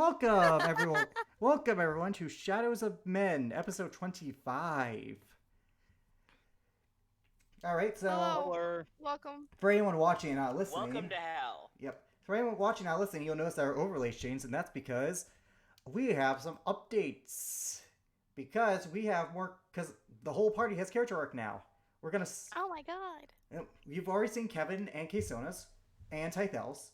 welcome everyone. Welcome everyone to Shadows of Men, episode 25. All right, so Hello. Spoiler. Welcome. for anyone watching and not Welcome listening, to hell. yep. For anyone watching and not listening, you'll notice our overlays changed, and that's because we have some updates. Because we have more, because the whole party has character arc now. We're gonna. Oh my god. You've already seen Kevin and Ksonas and Tythels.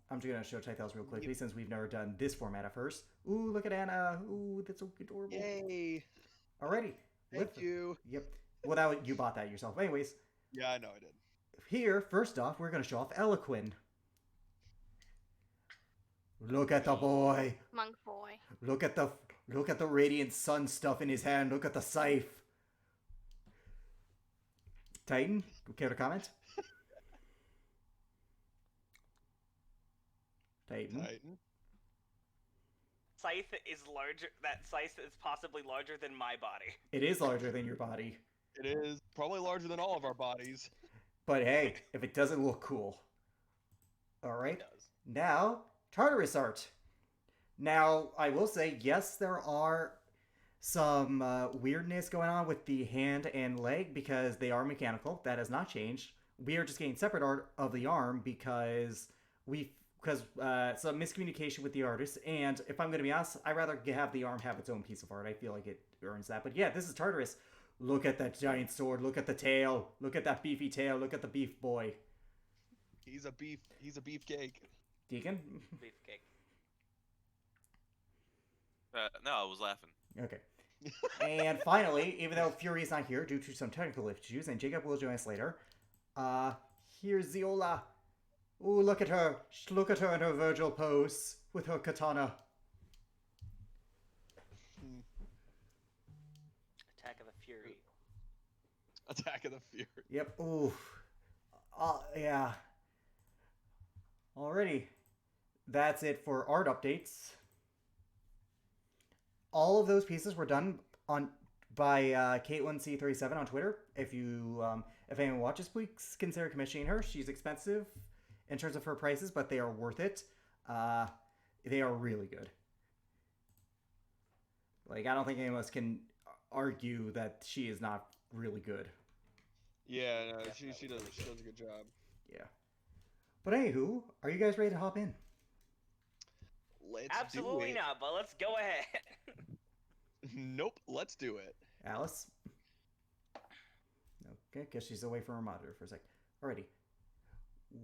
I'm just gonna show Tythels real quickly since we've never done this format at first. Ooh, look at Anna. Ooh, that's so adorable. Yay. Alrighty. Thank you. Yep. Well, you bought that yourself. Anyways, Yeah, I know I did. here, first off, we're gonna show off Eloquin. Look at the boy. Monk boy. Look at the radiant sun stuff in his hand. Look at the scythe. Titan, care to comment? Titan. Scythe is larger. That scythe is possibly larger than my body. It is larger than your body. It is probably larger than all of our bodies. But hey, if it doesn't look cool. Alright. It does. Now, Tartarus art. Now, I will say, yes, there are some weirdness going on with the hand and leg because they are mechanical. That has not changed. We are just getting separate art of the arm because some miscommunication with the artist. And if I'm going to be honest, I'd rather have the arm have its own piece of art. I feel like it earns that. But yeah, this is Tartarus. Look at that giant sword. Look at the tail. Look at that beefy tail. Look at the beef boy. He's a beefcake. Deacon? Beefcake. No, I was laughing. Okay. And finally, even though Fury is not here due to some technical issues, and Jacob will join us later, here's Ziola. Ooh, look at her. Look at her in her Virgil pose with her katana. Attack of the Fury. Attack of the Fury. Yep. Ooh. Yeah. Alrighty. That's it for art updates. All of those pieces were done by Caitlin C37 on Twitter. If anyone watches, please consider commissioning her. She's expensive in terms of her prices, but they are worth it. They are really good. Like, I don't think any of us can argue that she is not really good. Yeah, no, she does a good job. Yeah. But anywho, are you guys ready to hop in? Let's Absolutely do it. not, but let's go ahead. Nope, let's do it. Alice? Okay, guess she's away from her monitor for a sec. Alrighty.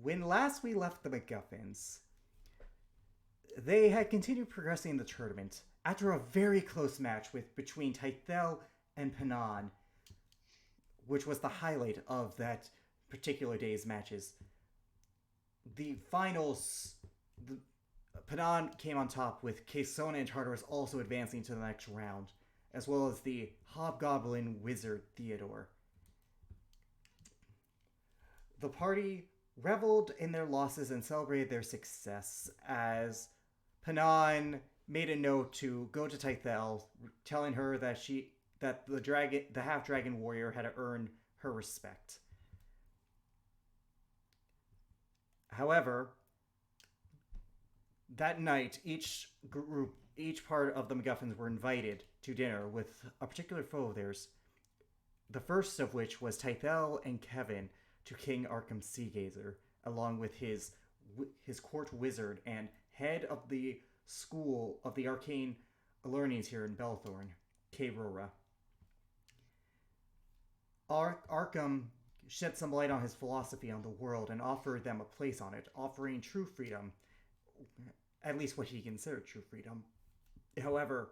When last we left the MacGuffins, they had continued progressing in the tournament after a very close match between Tythel and Panan, which was the highlight of that particular day's matches. The finals, Panan came on top with Ksonas and Tartarus also advancing to the next round, as well as the Hobgoblin Wizard Theodore. The party reveled in their losses and celebrated their success as Panan made a note to go to Tythel, telling her that the half-dragon warrior had earned her respect. However, that night, each part of the MacGuffins were invited to dinner with a particular foe of theirs. The first of which was Tythel and Kevin to King Arkham Seagazer, along with his court wizard and head of the school of the arcane learnings here in Belthorn, K-Rora. Arkham shed some light on his philosophy on the world and offered them a place on it, offering true freedom, at least what he considered true freedom. However,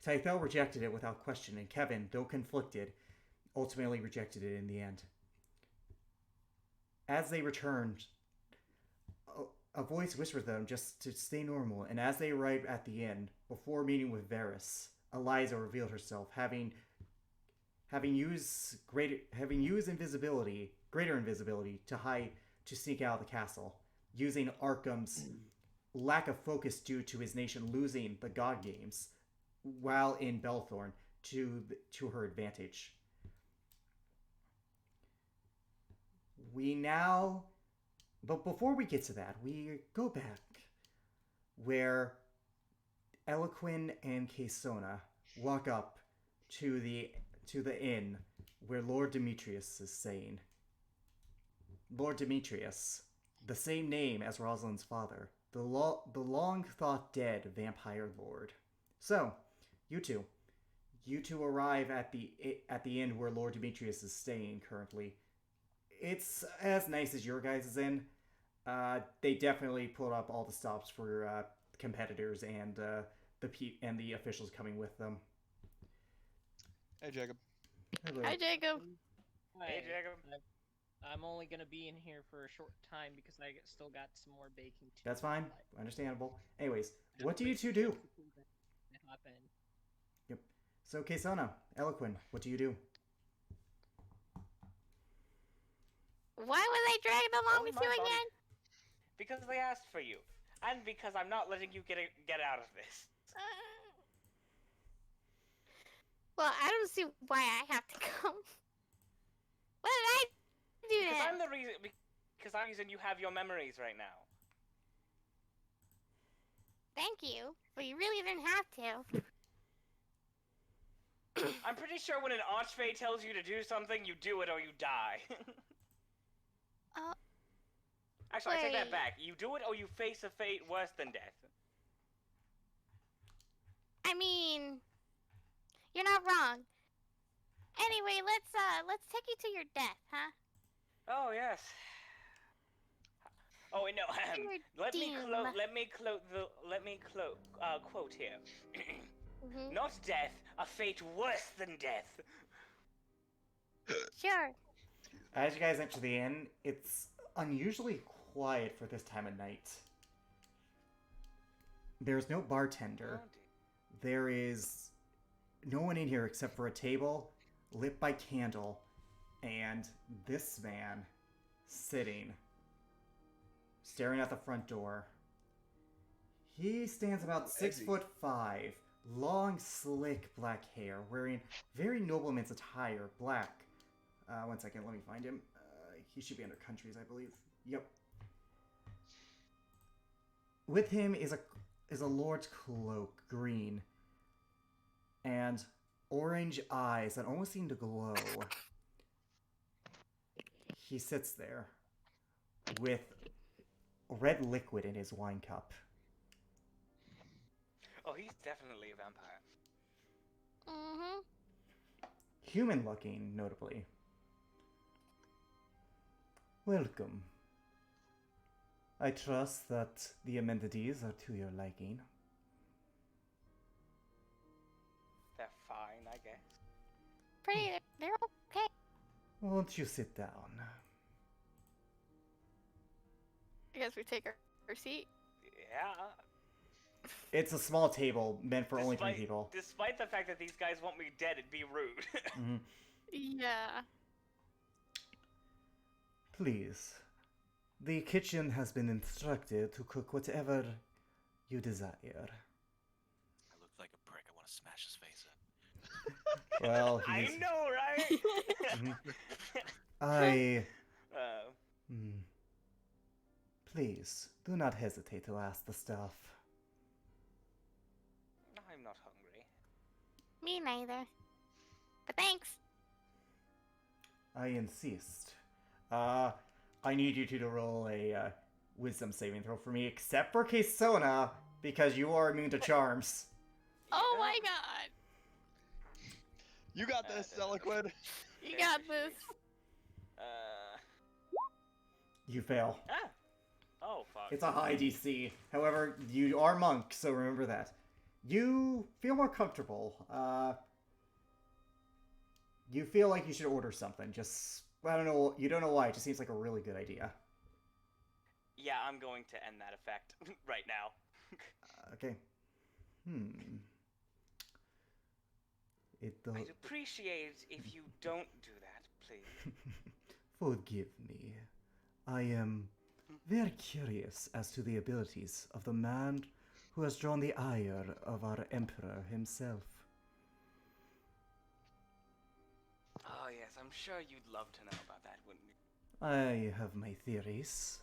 Tythel rejected it without question, and Kevin, though conflicted, ultimately rejected it in the end. As they returned, a voice whispered to them just to stay normal, and as they arrived at the inn, before meeting with Varys, Eliza revealed herself, having used greater invisibility to sneak out of the castle, using Arkham's lack of focus due to his nation losing the God Games while in Belthorn to her advantage. But before we get to that, we go back where Eloquin and Caesona walk up to the inn where Lord Demetrius is staying. Lord Demetrius, the same name as Rosalind's father, the long thought dead vampire lord. So, you two arrive at the inn where Lord Demetrius is staying currently. It's as nice as your guys' inn. They definitely put up all the stops for competitors and the officials coming with them. Hey, Jacob. Hello. Hi, Jacob. Hey, Jacob. I'm only gonna be in here for a short time because I still got some more baking to do. That's fine. Understandable. Anyways, Just what do you wait two for do? the people to hop in. Yep. So, Caesona, Eloquin, what do you do? Why was I dragged along Oh, with my you body. again? Because they asked for you, and because I'm not letting you get out of this. Well, I don't see why I have to come. What did I do Because then? I'm the reason. Because I'm the reason you have your memories right now. Thank you, but you really didn't have to. I'm pretty sure when an archfey tells you to do something, you do it or you die. Actually, I take that Wait. back. You do it or you face a fate worse than death. I mean, you're not wrong. Anyway, let's take you to your death, huh? Oh yes. Oh wait, no. Your Let me doom. quote here. Mhm. Not death, a fate worse than death. Sure. As you guys enter the inn, it's unusually quiet for this time of night. There's no bartender. Oh, dear. There is no one in here except for a table lit by candle and this man sitting, staring at the front door. He stands about Edgy. 6'5", long, slick black hair, wearing very nobleman's attire, black. One second, let me find him. He should be under countries, I believe. Yep. With him is a lord's cloak, green, and orange eyes that almost seem to glow. He sits there with red liquid in his wine cup. Oh, he's definitely a vampire. Mhm. Human looking, notably. Welcome. I trust that the amenities are to your liking. They're fine, I guess. They're okay. Won't you sit down? I guess we take our seat. Yeah. It's a small table meant for only 3 people. Despite the fact that these guys want me dead, it'd be rude. Mhm. Yeah. Please. The kitchen has been instructed to cook whatever you desire. I look like a prick. I want to smash his face in. Well, I he's... know, right? Mhm. I... uh, Hmm. Please, do not hesitate to ask the staff. I'm not hungry. Me neither. But thanks. I insist. I need you two to roll a wisdom saving throw for me, except for Caesona, because you are immune to charms. Oh my god. You got this, Eloquid. You got this. You fail. Ah. Oh, fuck. It's a high DC. However, you are monk, so remember that. You feel more comfortable. You feel like you should order something. Just, I don't know, you don't know why. It just seems like a really good idea. Yeah, I'm going to end that effect right now. Okay. I'd appreciate if you don't do that, please. Forgive me. I am very curious as to the abilities of the man who has drawn the ire of our emperor himself. Oh, yes, I'm sure you'd love to know about that, wouldn't you? I have my theories.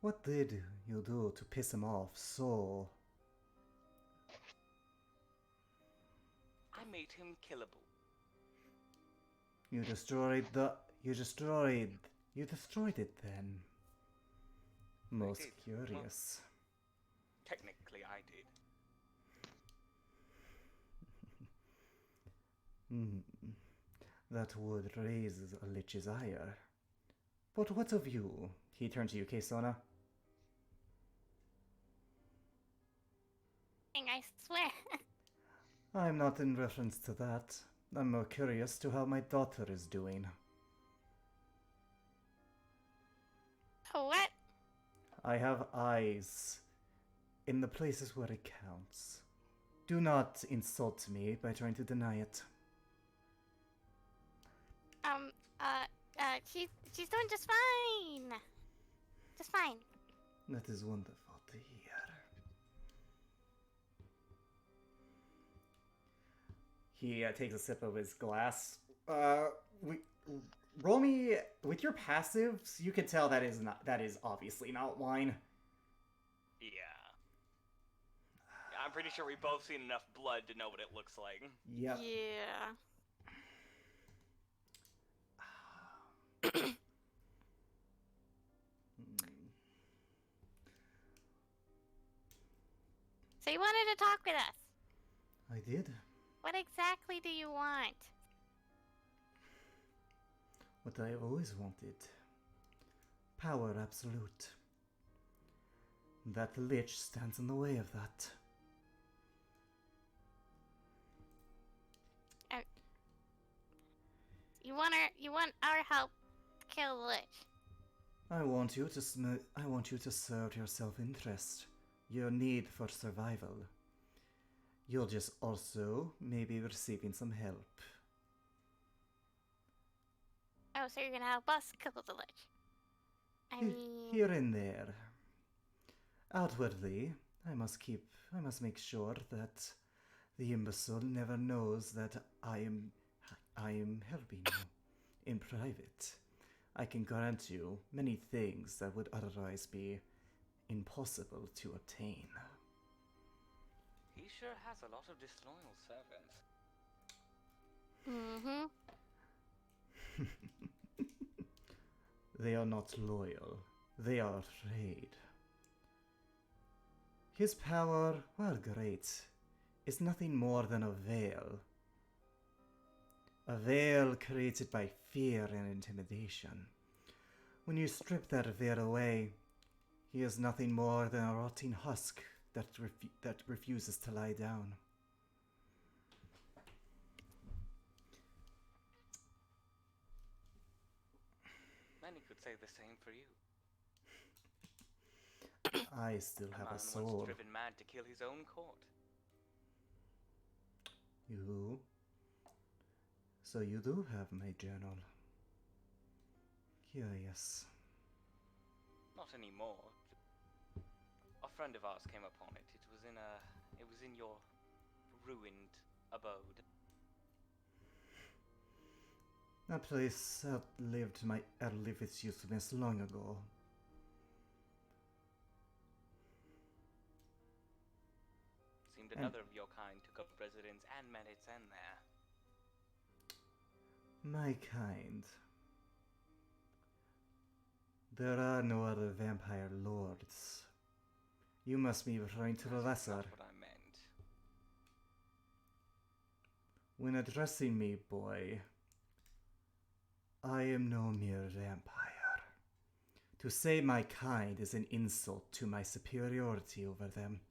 What did you do to piss him off so? I made him killable. You destroyed it then. Most did. curious. Technically, I did. That would raise a lich's ire. But what of you? He turned to you, Kesona. I swear. I'm not in reference to that. I'm more curious to how my daughter is doing. Oh, what? I have eyes in the places where it counts. Do not insult me by trying to deny it. She's doing just fine. Just fine. That is wonderful to hear. He takes a sip of his glass. Roll me with your passives. You can tell that is obviously not wine. Yeah. I'm pretty sure we've both seen enough blood to know what it looks like. Yep. Yeah. So you wanted to talk with us. I did. What exactly do you want? What I have always wanted. Power absolute. That lich stands in the way of that. You want our help to kill the lich. I want you to serve your self-interest, your need for survival. You'll just also maybe receiving some help. Oh, so you're gonna help us kill the lich? I mean, Here and there. Outwardly, I must make sure that the imbecile never knows that I am helping you. In private, I can grant you many things that would otherwise be impossible to obtain. He sure has a lot of disloyal servants. They are not loyal. They are afraid. His power, while great, is nothing more than a veil. A veil created by fear and intimidation. When you strip that veil away, he is nothing more than a rotting husk that refuses to lie down. Many could say the same for you. I still have a man soul. once driven mad to kill his own court. You? So you do have my journal. Curious. Not anymore. A friend of ours came upon it. It was in your ruined abode. That place outlived its usefulness long ago. Seemed another of your kind took up residence and met its end there. My kind. There are no other vampire lords. You must be referring to the lesser. That's what I meant. When addressing me, boy, I am no mere vampire. To say my kind is an insult to my superiority over them.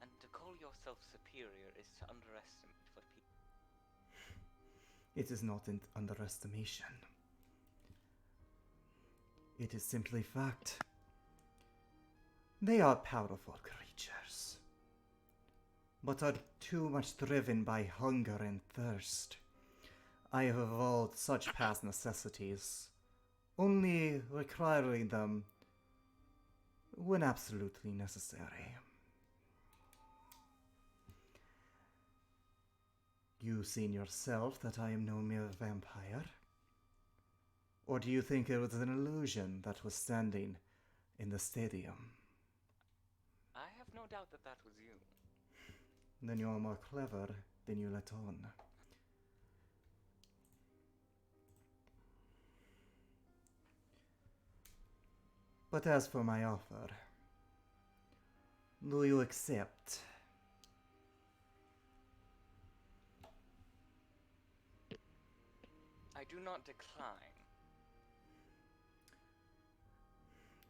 And to call yourself superior is to underestimate what people... It is not an underestimation. It is simply fact. They are powerful creatures, but are too much driven by hunger and thirst. I have evolved such past necessities, only requiring them when absolutely necessary. you seen yourself that I am no mere vampire? Or do you think it was an illusion that was standing in the stadium? I have no doubt that that was you. Then you are more clever than you let on. But as for my offer, do you accept? I do not decline.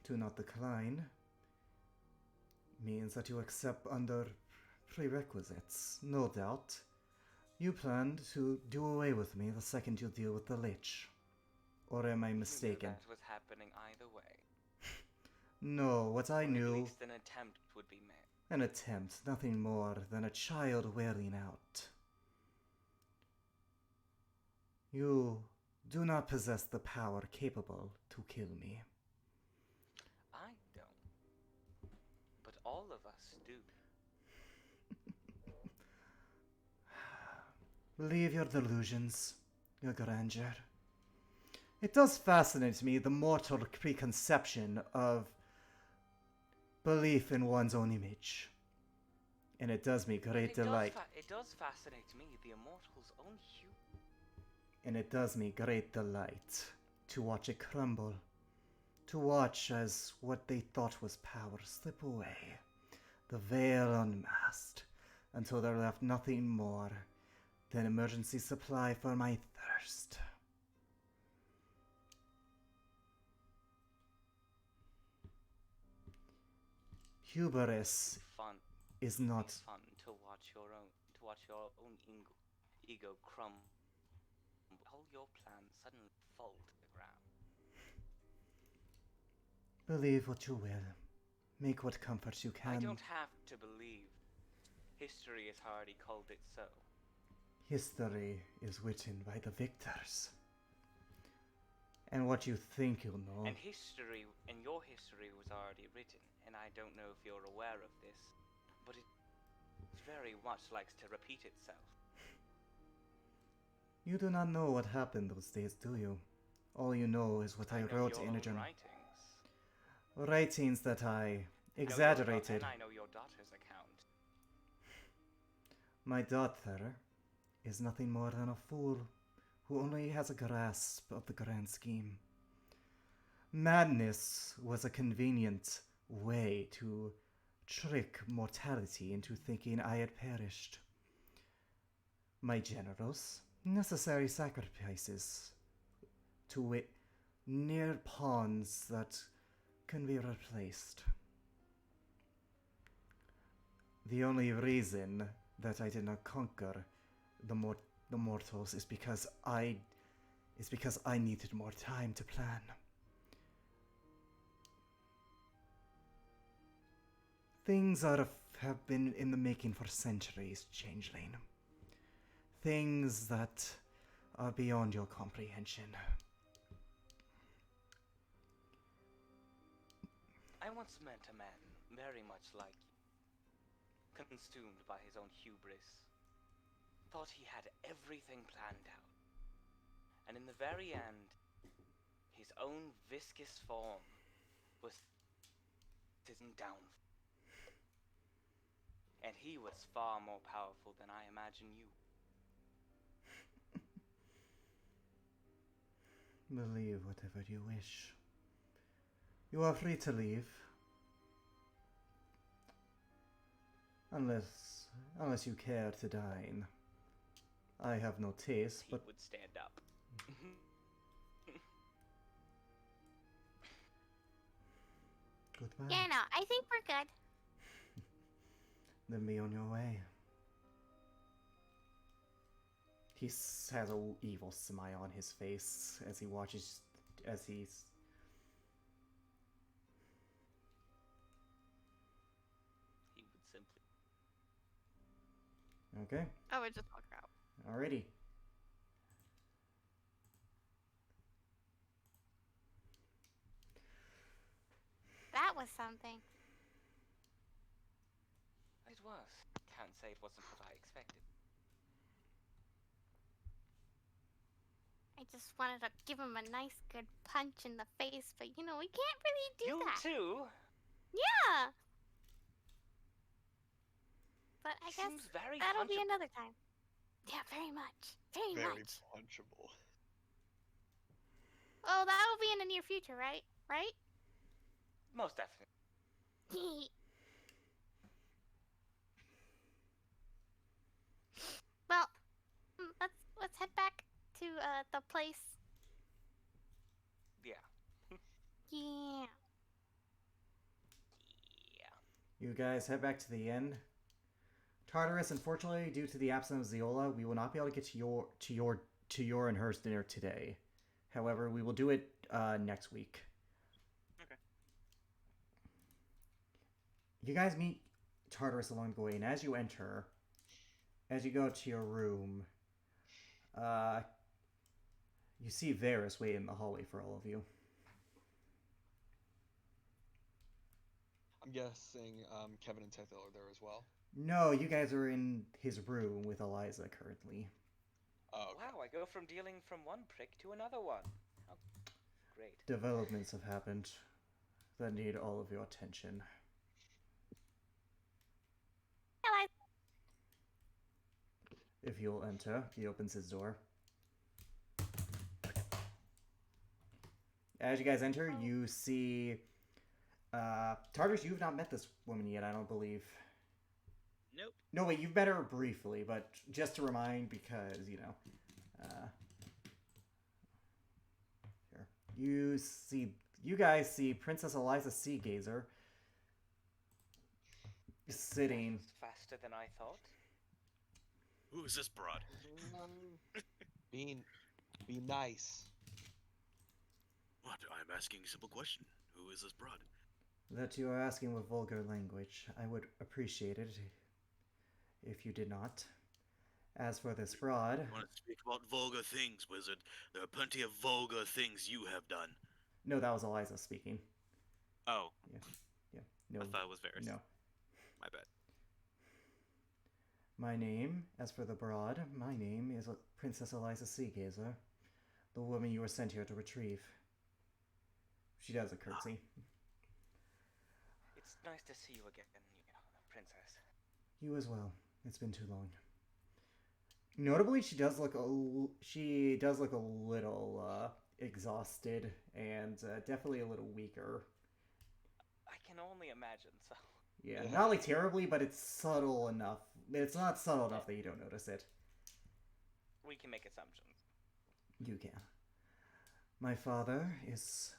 Do not decline means that you accept under prerequisites, no doubt. You planned to do away with me the second you deal with the Lich. Or am I You knew mistaken? that was happening either way. No, what I Or knew, At least an attempt would be made. an attempt, nothing more than a child wearing out. You do not possess the power capable to kill me. I don't. But all of us do. Leave your delusions, your grandeur. It does fascinate me, the mortal preconception of belief in one's own image. And it does me great delight. It does fascinate me, the immortal's own hue. And it does me great delight to watch it crumble. To watch as what they thought was power slip away. The veil unmasked, until there left nothing more than emergency supply for my thirst. Hubris Fun. is not It's fun to watch your own ego crumble. All your plans suddenly fall to the ground. believe what you will. Make what comfort you can. I don't have to believe. History has already called it so. History is written by the victors. And what you think you'll know. And your history was already written, and I don't know if you're aware of this, but it very much likes to repeat itself. You do not know what happened those days, do you? All you know is what I know wrote your in a own journal. writings. Writings that I And exaggerated. I know your daughter's account. My daughter is nothing more than a fool who only has a grasp of the grand scheme. Madness was a convenient way to trick mortality into thinking I had perished. My generals, necessary sacrifices to wit, near pawns that can be replaced. The only reason that I did not conquer the mortals is because I needed more time to plan. Things have been in the making for centuries, Changeling. Things that are beyond your comprehension. I once met a man very much like you, consumed by his own hubris. Thought he had everything planned out. And in the very end, his own viscous form was his downfall. And he was far more powerful than I imagine you. Believe whatever you wish. You are free to leave. Unless you care to dine. I have no taste, He but would stand up. goodbye. Yeah, no, I think we're good. Then be on your way. He has a evil smile on his face as he watches, as he's... He would simply. Okay, I would just walk out. alrighty. That was something. It was. Can't say it wasn't what I expected. just wanted to give him a nice good punch in the face, but we can't really do You that. too? Yeah. But I guess Seems very that'll be punchable. another time. Yeah, very much. Very Very much. punchable. Oh, that'll be in the near future, right? Right? Most definitely. Well, let's head back to the place. Yeah. Yeah. Yeah. You guys head back to the inn. Tartarus, unfortunately, due to the absence of Ziola, we will not be able to get to your and hers dinner today. However, we will do it next week. Okay. You guys meet Tartarus along the way, and as you enter, as you go to your room, you see Varys waiting in the hallway for all of you. I'm guessing Kevin and Tethel are there as well. No, you guys are in his room with Eliza currently. Oh, okay. Wow, I go from dealing from one prick to another one. Oh, great. Developments have happened that need all of your attention. Hello. If you'll enter, he opens his door. As you guys enter, you see Tartarus. You've not met this woman yet, I don't believe. Nope. No, wait, you've met her briefly, but just to remind, because here you guys see Princess Eliza Seagazer sitting. Faster than I thought. Who is this broad? Be nice. What? I'm asking a simple question. Who is this broad? That you are asking with vulgar language. I would appreciate it if you did not. As for this broad, You want to speak about vulgar things, wizard? There are plenty of vulgar things you have done. no, that was Eliza speaking. Oh, No, I thought it was Varys. no. My bad. My name, as for the broad, my name is Princess Eliza Seagazer, the woman you were sent here to retrieve. She does a curtsy. It's nice to see you again, princess. You as well. It's been too long. Notably, she does look a little exhausted and definitely a little weaker. I can only imagine, so... Yeah, Yeah. not like terribly, but it's subtle enough. It's not subtle enough that you don't notice it. We can make assumptions. You can. My father is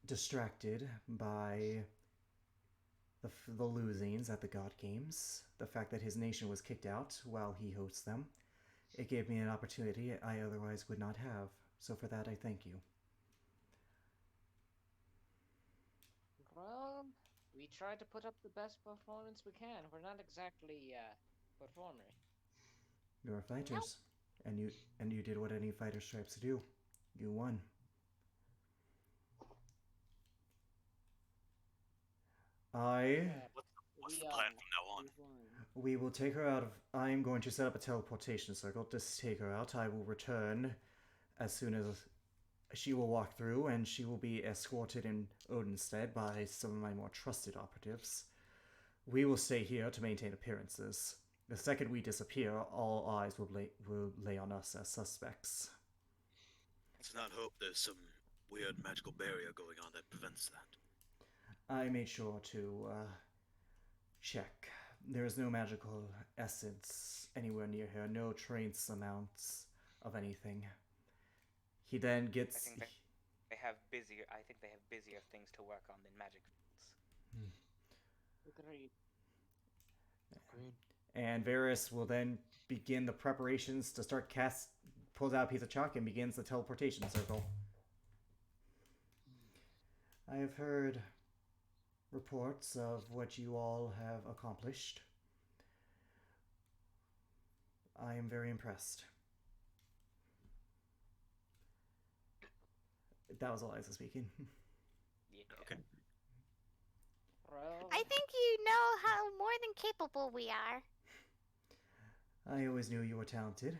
distracted by the losings at the God Games, the fact that his nation was kicked out while he hosts them. It gave me an opportunity I otherwise would not have, so for that I thank you. Well, we try to put up the best performance we can. We're not exactly performers. You're fighters, and you did what any fighter strives to do. You won. What's the plan from now on? We will take her out of... I am going to set up a teleportation circle to take her out. I will return as soon as she will walk through, and she will be escorted in Odinstead by some of my more trusted operatives. We will stay here to maintain appearances. The second we disappear, all eyes will lay on us as suspects. Let's not hope there's some weird magical barrier going on that prevents that. I made sure to check. There is no magical essence anywhere near here. No trace amounts of anything. He then gets... I think they have busier things to work on than magic fields. Agreed. Agreed. And Varys will then begin the preparations to start pulls out a piece of chalk and begins the teleportation circle. I have heard reports of what you all have accomplished. I am very impressed. That was Eliza speaking. Yeah. Okay. Well, I think you know how more than capable we are. I always knew you were talented.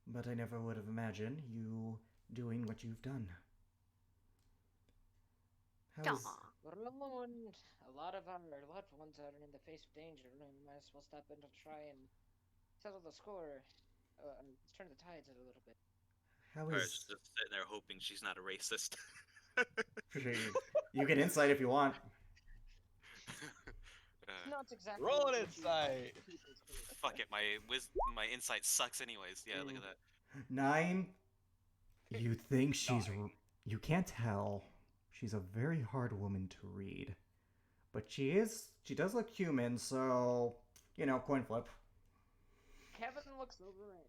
but I never would have imagined you doing what you've done. How is... Aw. We're alone. A lot of our loved ones are in the face of danger. We might as well step in to try and settle the score. Turn the tides a little bit. How Purge is... just sitting there hoping she's not a racist. You can insight if you want. It's not exactly Roll what an you insight. people's favorite. Fuck it, my insight sucks anyways. Yeah, look at that. 9. You think she's... 9. You can't tell. She's a very hard woman to read. But she is... She does look human, so... You know, coin flip. Kevin looks over at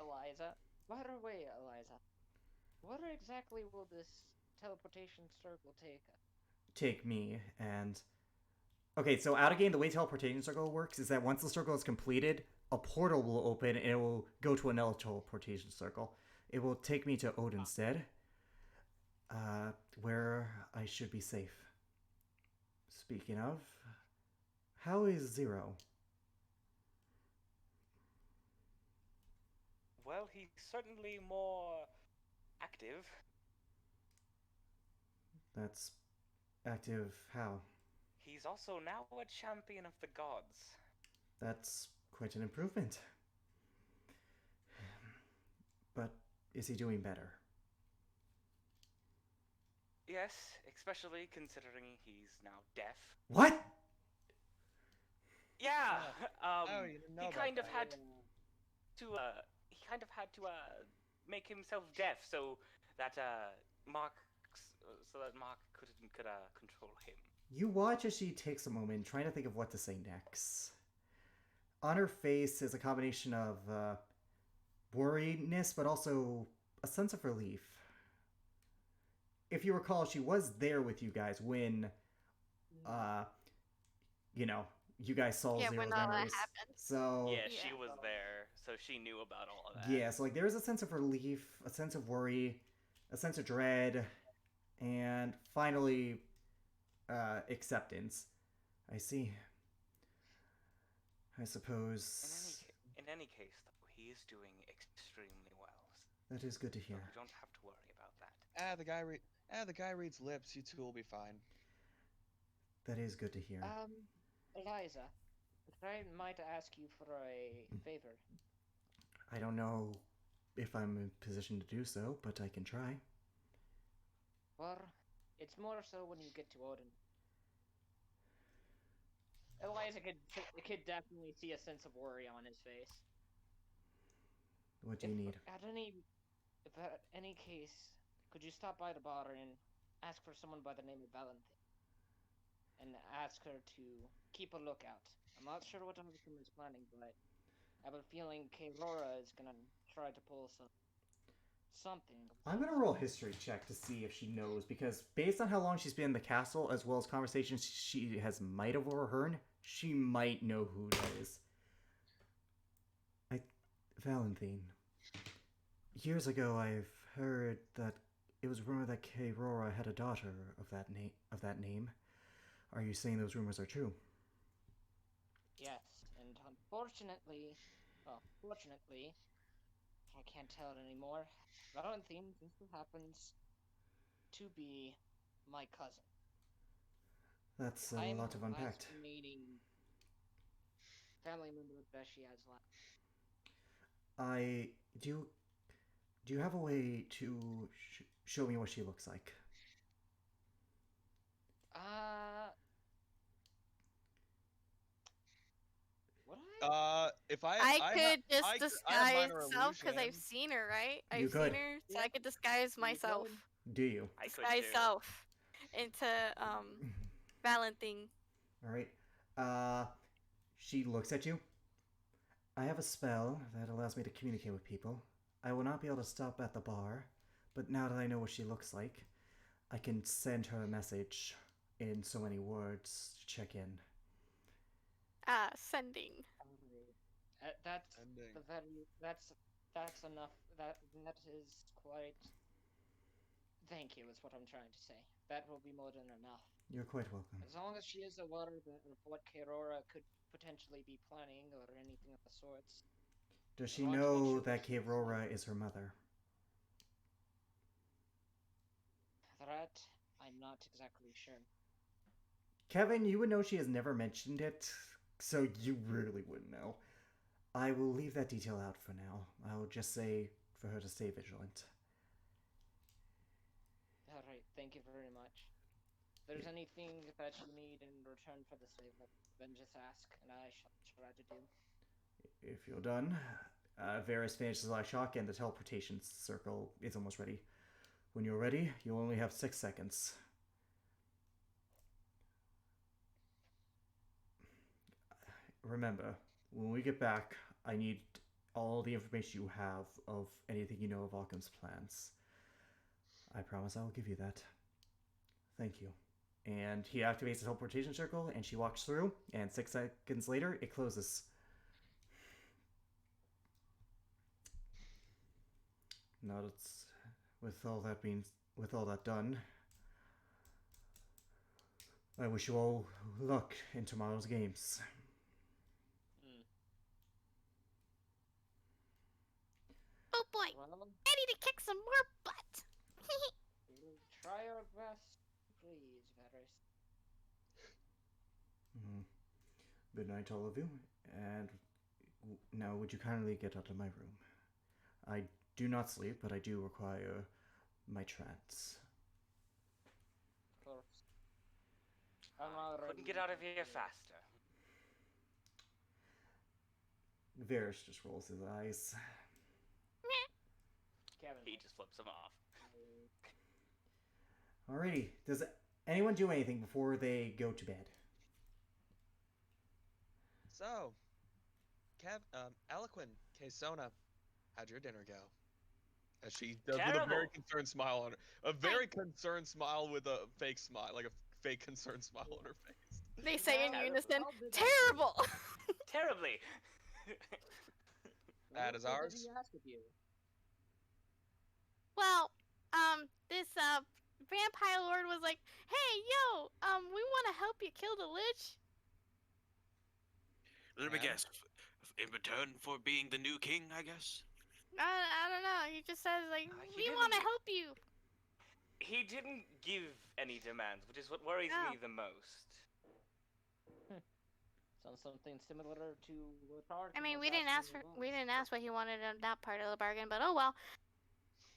Eliza. By the way, Eliza, what exactly will this teleportation circle take us? Take me, and... Okay, so out of game, the way teleportation circle works is that once the circle is completed, a portal will open and it will go to another teleportation circle. It will take me to Odinstead, where I should be safe. Speaking of, how is Zero? Well, he's certainly more active. That's active how? He's also now a champion of the gods. That's quite an improvement. But is he doing better? Yes, especially considering he's now deaf. What? Yeah, Oh, you didn't know he about kind of that. had to make himself deaf so that Mark could control him. You watch as she takes a moment, trying to think of what to say next. On her face is a combination of worriedness, but also a sense of relief. If you recall, she was there with you guys when, you guys saw Yeah, Zero's when all that memories. happened. So Yeah, Yeah. she was there, so she knew about all of that. yeah, so like there is a sense of relief, a sense of worry, a sense of dread, and finally, acceptance. I see. I suppose In any case, though, he is doing extremely well. that is good to So hear. you don't have to worry about that. The guy reads lips. You two will be fine. That is good to hear. Eliza, if I might ask you for a favor. I don't know if I'm in position to do so, but I can try. Well, it's more so when you get to Odin. Eliza could definitely see a sense of worry on his face. What do you need? If at any case, could you stop by the bar and ask for someone by the name of Valentine? And ask her to keep a lookout. I'm not sure what Hobgoblin is planning, but I have a feeling Kayrora is gonna try to pull something. I'm gonna roll a history check to see if she knows, because based on how long she's been in the castle, as well as conversations she might have overheard, she might know who that is. Valentine. Years ago, I've heard that it was rumored that Kayrora had a daughter of that name. Are you saying those rumors are true? Yes, and fortunately, I can't tell it anymore. Valentine just so happens to be my cousin. That's a lot of unpacked. Estimating family member that she has left. Do you have a way to show me what she looks like? Would I? If I could just I have disguise minor self because I've illusion. seen her, right? You I've could. seen her, so Yeah. I could disguise myself. Do you? I could Disguise too. self into Valentine. All right. She looks at you. I have a spell that allows me to communicate with people. I will not be able to stop at the bar, but now that I know what she looks like, I can send her a message in so many words to check in. Sending. That's Ending. that's enough. That is quite. Thank you. Is what I'm trying to say. That will be more than enough. You're quite welcome. As long as she is aware of what Kayrora could potentially be planning or anything of the sorts. Does I she want to make know sure that she's Aurora is her mother? That I'm not exactly sure. Kevin, you would know she has never mentioned it, so you really wouldn't know. I will leave that detail out for now. I will just say for her to stay vigilant. Alright, thank you very much. If there's anything that you need in return for this favor, then just ask, and I shall try to do. If you're done, Varys finishes Eye Shock and the teleportation circle is almost ready. When you're ready, you only have 6 seconds. Remember, when we get back, I need all the information you have of anything you know of Occam's plans. I promise I will give you that. Thank you. And he activates the teleportation circle, and she walks through, and 6 seconds later, it closes. Now that's with all that done, I wish you all luck in tomorrow's games. Oh boy, Well, I need to kick some more butt. we'll try our best, please, Varys. Good night, all of you, and now would you kindly get out of my room? I do not sleep, but I do require my trance. Of course. I'm already. Couldn't get out of here faster. Varys just rolls his eyes. Kevin. He just flips him off. Alrighty, does anyone do anything before they go to bed? So, Eloquin, Kesona, how'd your dinner go? As she does with a very Terrible. concerned smile on her. A very concerned smile with a fake smile, like a fake concerned smile on her face. They say in Now, unison, how did I do? terrible. Terribly. That is What ours. did he ask of you? Well, this vampire lord was like, "Hey, yo, we want to help you kill the lich." Let me Yeah. guess. In return for being the new king, I guess? I don't know. He just says like, He "We want to didn't- help you." He didn't give any demands, which is what worries Oh. me the most. Sounds something similar to what Arkin I mean, was we didn't ask asking for of we us. didn't ask what he wanted in that part of the bargain, but oh well.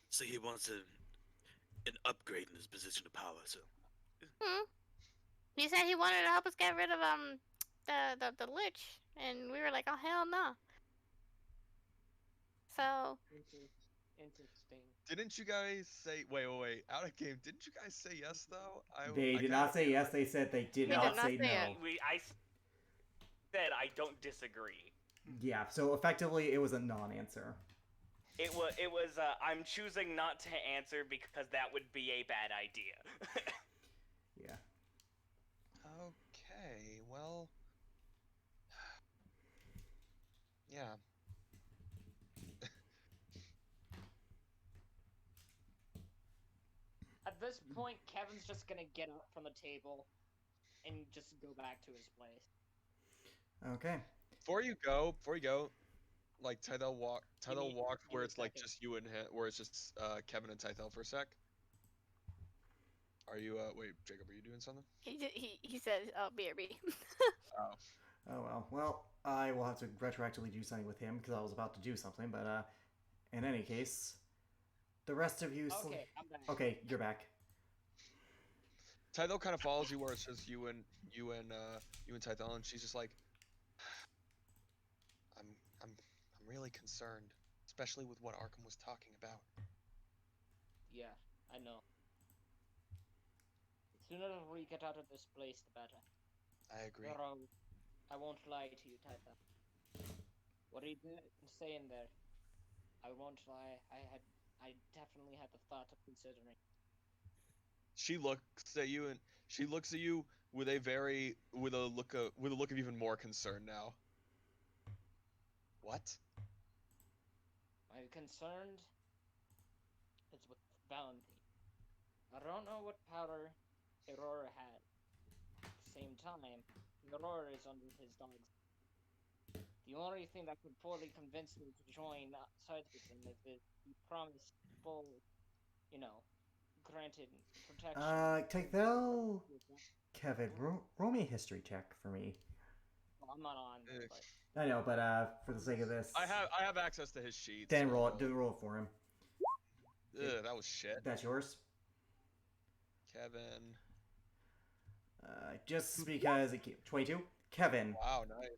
So he wants an upgrade in his position of power, so. He said he wanted to help us get rid of the lich, and we were like, "Oh hell no." So Interesting. Didn't you guys say, wait, out of game, didn't you guys say yes, though? They I did not say yes, they said they did They not did not say say no. it. I said I don't disagree. Yeah, so effectively it was a non-answer. It was I'm choosing not to answer because that would be a bad idea. Yeah. Okay, well. Yeah. At this point, Kevin's just gonna get up from the table and just go back to his place. Okay. Before you go, like Tythel walks Give me where a it's like second. just you and him, where it's just Kevin and Tythel for a sec. Are you wait, Jacob, are you doing something? he said, "Oh, BRB." Oh. Oh well. Well, I will have to retroactively do something with him because I was about to do something, but in any case, the rest of you. Okay, I'm back. Okay, you're back. Tythel kind of follows you where it's just you and Tythel, and she's just like, I'm really concerned, especially with what Arkham was talking about. Yeah, I know. The sooner we get out of this place, the better. I agree. I won't lie to you, Tata. What are you saying there? I won't lie. I definitely had the thought of considering. She looks at you with a look of even more concern now. What? I'm concerned. It's with Valentine. I don't know what power Aurora had. At the same time, Aurora is under his dog's. The only thing that could fully convince me to join sides with him is if he promised full, you know, granted protection. Tythel, Kevin, roll me a history check for me. Well, I'm not on there, Ugh. but I know, but for the sake of this, I have access to his sheets. then so roll I'll it. Do roll it for him. Ugh, that was shit. That's yours. Kevin. Just because 22. Kevin, Wow, nice.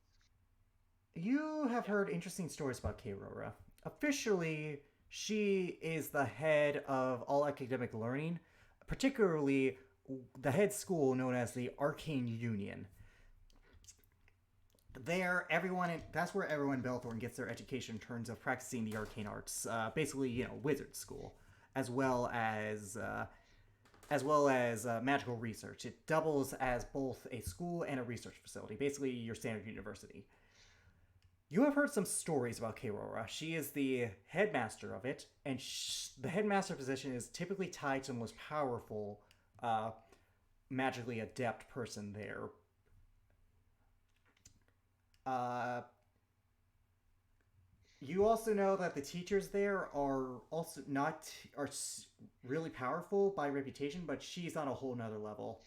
you have heard interesting stories about Keirora. Officially, she is the head of all academic learning, particularly the head school known as the Arcane Union. There, that's where everyone in Belthorn gets their education in terms of practicing the arcane arts. Basically, wizard school, as well as magical research. It doubles as both a school and a research facility, basically your standard university. You have heard some stories about Keirora. She is the headmaster of it, and the headmaster position is typically tied to the most powerful, magically adept person there. You also know that the teachers there are also really powerful by reputation, but she's on a whole nother level.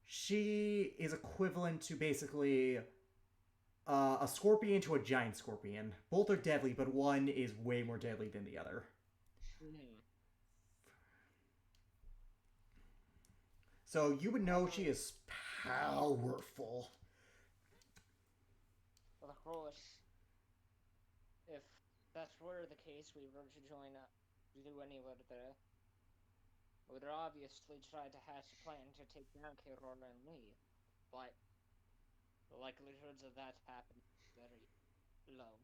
She is equivalent to basically a scorpion to a giant scorpion. Both are deadly, but one is way more deadly than the other. So you would know she is powerful. Well, of course, if that were the case, we were to join up to do anywhere there. We would obviously try to hatch a plan to take down Keirora and leave, but the likelihoods of that happening is very low.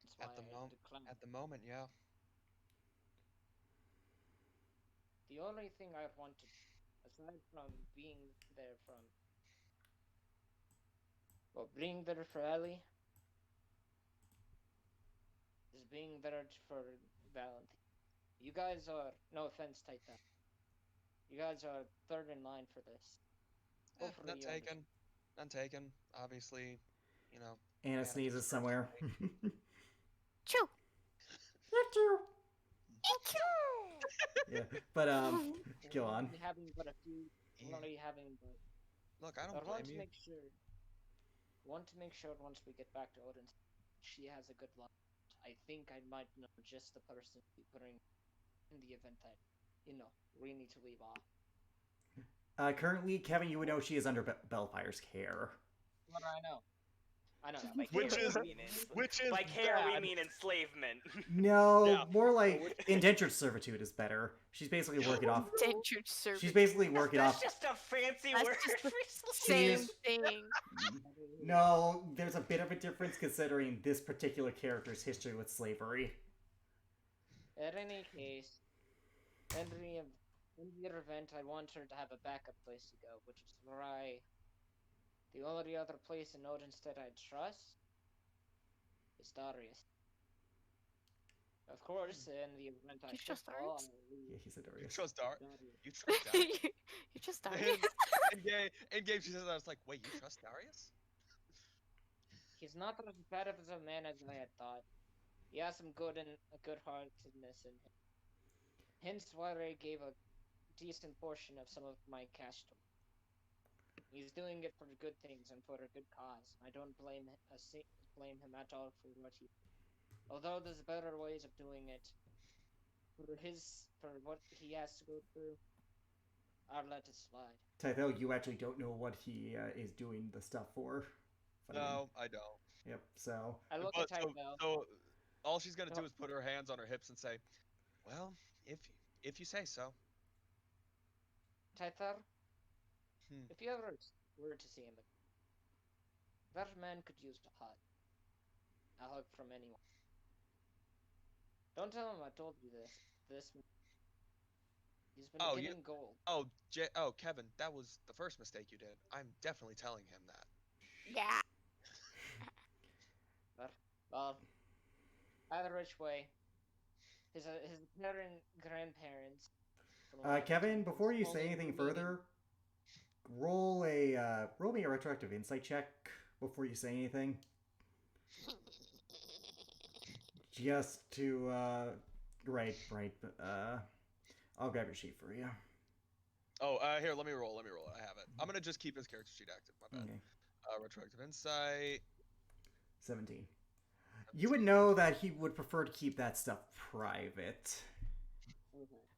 That's why I declined. At the moment, yeah. The only thing I wanted, aside from being there being there for Ellie, is being there for Valentine. You guys are, no offense, Titan. You guys are third in line for this. Hopefully None you taken. None taken. Obviously, Anna sneezes somewhere. Choo! Achoo! Achoo! Yeah, but go on. Only having but a few. Only having but. Look, I I don't want blame to you. make sure. Want to make sure once we get back to Odin's, she has a good luck. I think I might know just the person to bring in the event that, we need to leave off. Currently, Kevin, you would know she is under Bellfire's care. What do I know? I know that. By Which care, is- we mean which is by care we bad. mean enslavement. No, Yeah. more like indentured servitude is better. She's basically working off. Indentured servitude. She's basically working That's off. just a fancy That's word just the for same She's- thing. No, there's a bit of a difference considering this particular character's history with slavery. At any case, in the event, I want her to have a backup place to go, which is why the only other place in Odinstead I trust is Darius. Of course, in the event I You should trust fall, Darius? Yeah, he's a You Darius. trust Dart? Darius. You trust Darius? You just in, started. in game, she says that. I was like, wait, you trust Darius? He's not as bad of a man as I had thought. He has some good-heartedness in him. Hence why I gave a decent portion of some of my cash to him. He's doing it for good things and for a good cause. I don't blame him at all for what he. Although there's better ways of doing it. For what he has to go through, I'll let it slide. Tythel, you actually don't know what he is doing the stuff for. No, I don't. Yep. So. I look But at so, Tythel. so all she's gonna No. do is put her hands on her hips and say, "Well, if you say so." Tythel, Hmm. if you ever were to see him, that man could use a hug. A hug from anyone. Don't tell him I told you this. He's been getting gold. Oh, Kevin, that was the first mistake you did. I'm definitely telling him that. Yeah. Well, either which way, his grandparents. Kevin, before you say anything further, roll me a retroactive insight check before you say anything. Just to, right. I'll grab your sheet for you. Oh, here, let me roll. I have it. I'm gonna just keep his character sheet active. My bad. Okay. Retroactive insight. 17. You would know that he would prefer to keep that stuff private.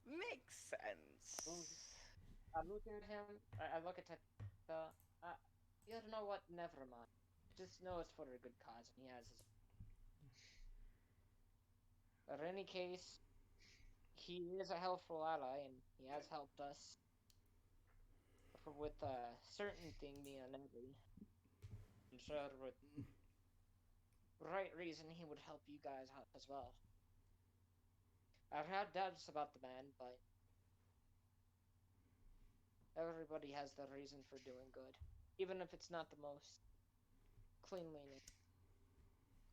Makes sense. I look at him. I look at the. You know what? Never mind. Just know it's for a good cause, and he has his. But in any case, he is a helpful ally, and he has helped us. With a certain thing being envy. I'm sure with right reason he would help you guys out as well. I've had doubts about the man, but everybody has their reason for doing good, even if it's not the most cleanliness.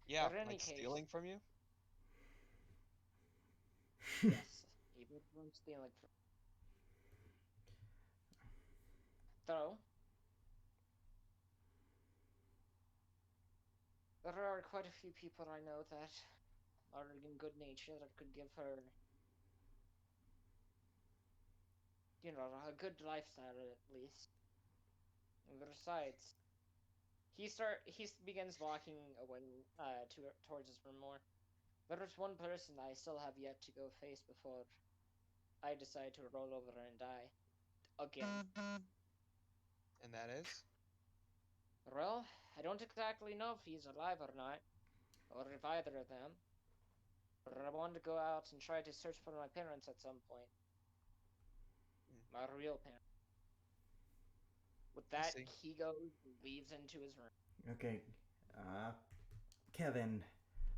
Yeah, But in any like case, stealing from you. yes, even from stealing. Though there are quite a few people I know that are in good nature that could give her, a good lifestyle at least. And besides, he begins walking away towards his room more. There is one person I still have yet to go face before I decide to roll over and die again. And that is. Well, I don't exactly know if he's alive or not, or if either of them. But I want to go out and try to search for my parents at some point. My real parents. With that, see. he goes and leaves into his room. Okay. Kevin,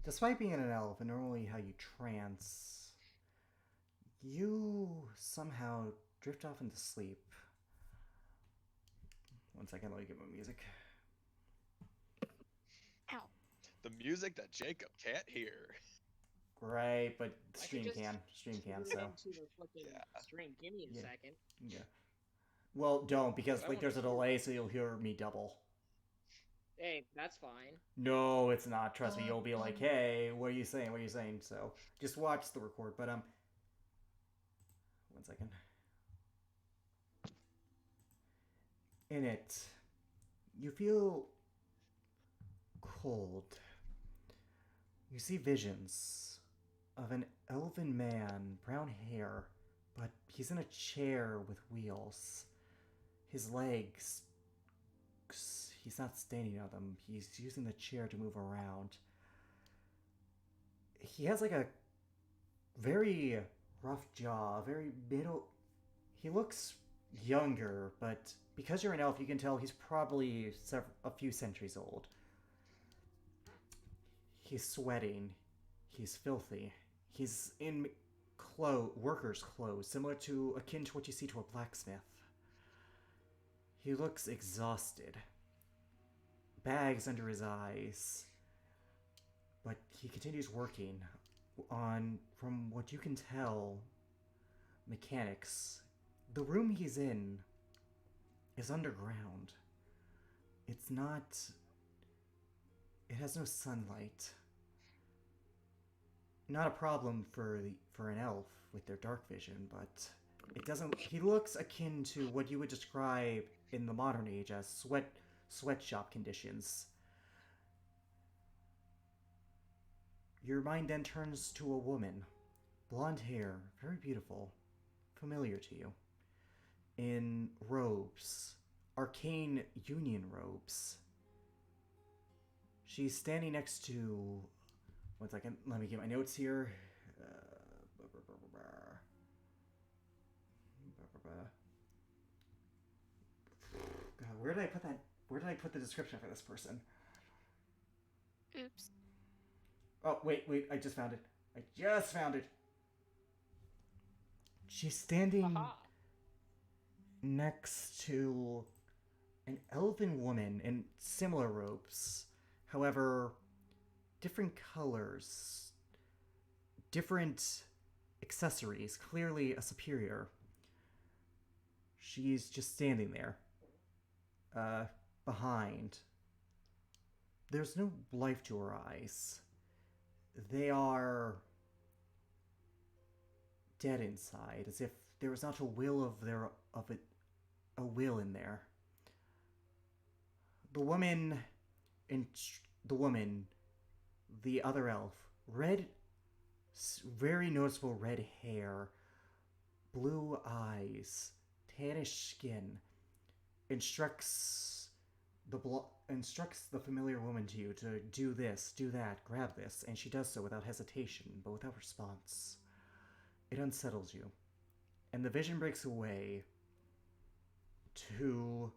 despite being an elf and normally how you trance, you somehow drift off into sleep. 1 second, let me get my music. Ow. The music that Jacob can't hear. Right, but I stream could just can. Stream can, tune so. into the fucking Yeah. stream. Give me a Yeah. second. Yeah. Well, don't, because, I like, wanna there's a hear delay, so you'll hear me double. Hey, that's fine. No, it's not. Trust me, you'll be like, hey, what are you saying? What are you saying? So, just watch the record, but, 1 second. In it, you feel cold. You see visions of an elven man, brown hair, but he's in a chair with wheels. His legs, he's not standing on them, he's using the chair to move around. He has like a very rough jaw, very middle. He looks younger, but because you're an elf, you can tell he's probably a few centuries old. He's sweating. He's filthy. He's in worker's clothes, similar to akin to what you see to a blacksmith. He looks exhausted. Bags under his eyes. But he continues working on, from what you can tell, mechanics. The room he's in is underground. It's not. It has no sunlight. Not a problem for an elf with their dark vision, but it doesn't. He looks akin to what you would describe in the modern age as sweatshop conditions. Your mind then turns to a woman, blonde hair, very beautiful, familiar to you, in robes, arcane union robes. She's standing next to. 1 second, let me get my notes here. God, where did I put that? Where did I put the description for this person? Oops. Oh, wait, I just found it. She's standing Aha! next to an elven woman in similar robes. However, different colors, different accessories, clearly a superior. She's just standing there, behind. there's no life to her eyes. They are dead inside, as if there was not a will a will in there. The woman, in the woman, the other elf, very noticeable red hair, blue eyes, tannish skin, instructs the familiar woman to you to do this, do that, grab this, and she does so without hesitation, but without response. It unsettles you, and the vision breaks away to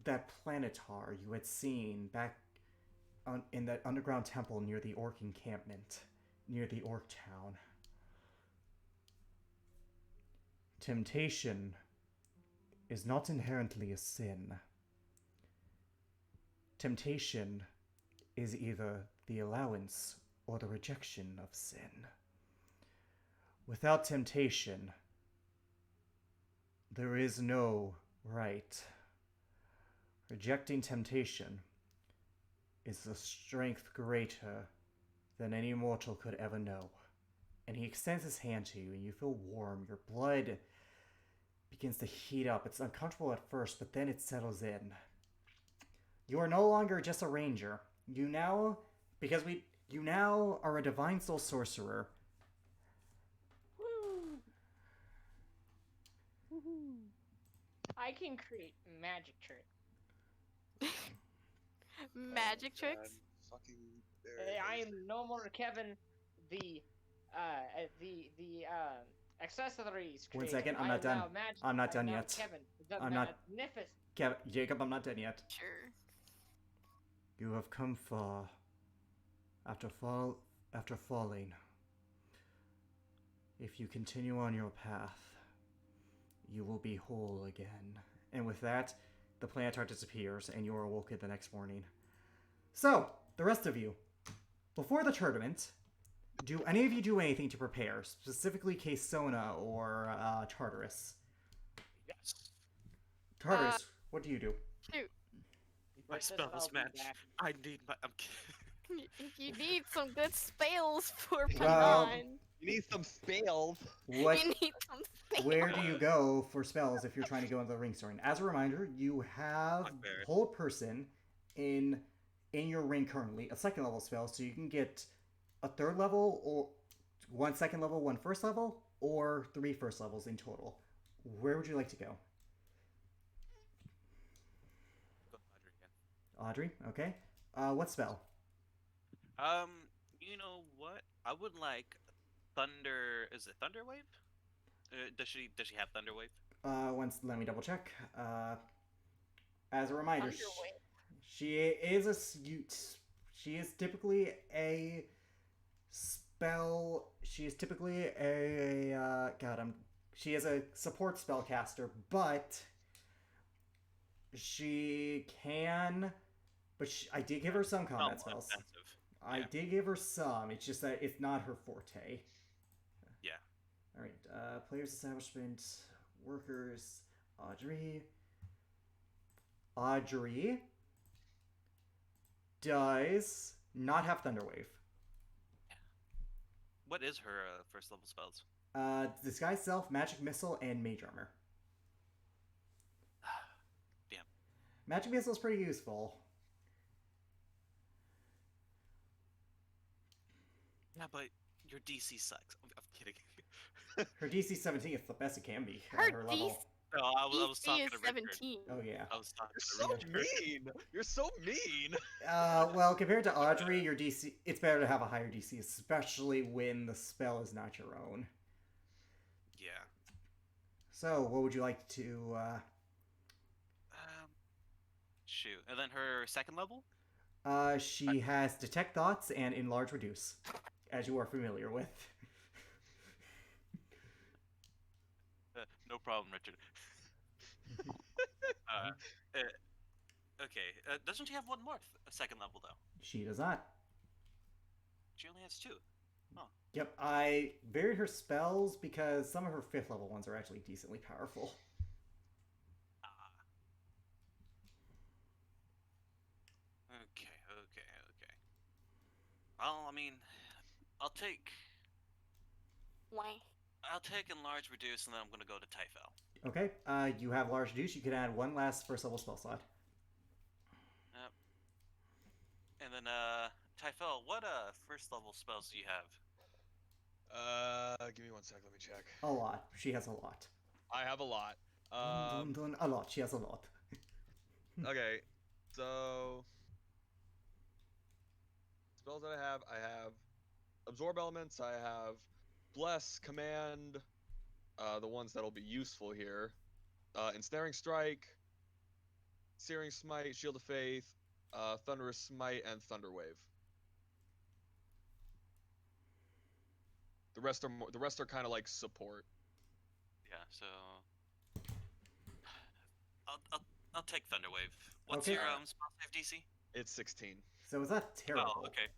that planetar you had seen back in that underground temple near the orc encampment, near the orc town. Temptation is not inherently a sin. Temptation is either the allowance or the rejection of sin. Without temptation, there is no right. Rejecting temptation is a strength greater than any mortal could ever know. And he extends his hand to you, and you feel warm. Your blood begins to heat up. It's uncomfortable at first, but then it settles in. You are no longer just a ranger. You now are a divine soul sorcerer. Woo! Woohoo! I can create magic tricks. Magic tricks? Fucking I am no more Kevin, the accessories creator. One second, I'm I not am done. now magic. I'm not I am done now yet. Kevin, the I'm not- magnificent. Jacob, I'm not done yet. Sure. You have come far. After falling. If you continue on your path, you will be whole again. And with that, the planetar disappears, and you are awoken the next morning. So, the rest of you, before the tournament, do any of you do anything to prepare, specifically Sona or Tartarus? Yes. Tartarus, what do you do? Shoot. My This spells I'll be match. back. I need my. I'm kidding. You need some good spells for Well, Panon. You need some spells. What? You need some spells. Where do you go for spells if you're trying to go into the ring store? And as a reminder, you have Blackberry. hold person in your ring currently, a second level spell, so you can get a third level or 1 second level, 1 first level, or 3 first levels in total. Where would you like to go? Go Audrey again. Audrey, okay. What spell? You know what? I would like Thunder. Is it Thunder Wave? Does she have Thunder Wave? Let me double check. As a reminder, Underway. she is typically a spell. She is typically a she is a support spellcaster, but she can. I did give her some combat Somewhat spells. offensive. I Yeah. did give her some. It's just that it's not her forte. Yeah. All right. Players, establishment, workers. Audrey does not have Thunderwave. What is her first level spells? Disguise Self, Magic Missile, and Mage Armor. Damn. Magic Missile is pretty useful. Yeah, but your DC sucks. I'm kidding. Her DC 17 is the best it can be Her at her level. No, I was DC talking is to Richard. 17. Oh yeah. I was talking You're to so Richard. mean. You're so mean. Well, compared to Audrey, your DC, it's better to have a higher DC, especially when the spell is not your own. Yeah. So, what would you like to? Shoot. And then her second level? She has Detect Thoughts and Enlarge Reduce, as you are familiar with. No problem, Richard. Okay. Doesn't she have one more second level though? She does not. She only has 2. Yep, I varied her spells because some of her 5th level ones are actually decently powerful. I mean, I'll take Why? enlarge, reduce, and then I'm gonna go to Typhel. Okay, you have large juice. You can add one last first level spell slot. Yep. And then Typhel, what first level spells do you have? Give me 1 sec. Let me check. A lot. She has a lot. I have a lot. A lot. She has a lot. Okay, so spells that I have absorb elements. I have bless, command, the ones that'll be useful here. Ensnaring strike, searing smite, shield of faith, thunderous smite, and thunder wave. The rest are kind of like support. Yeah, so I'll take Thunderwave. What's Okay. your spell save DC? It's 16. So it's not terrible. Oh, okay.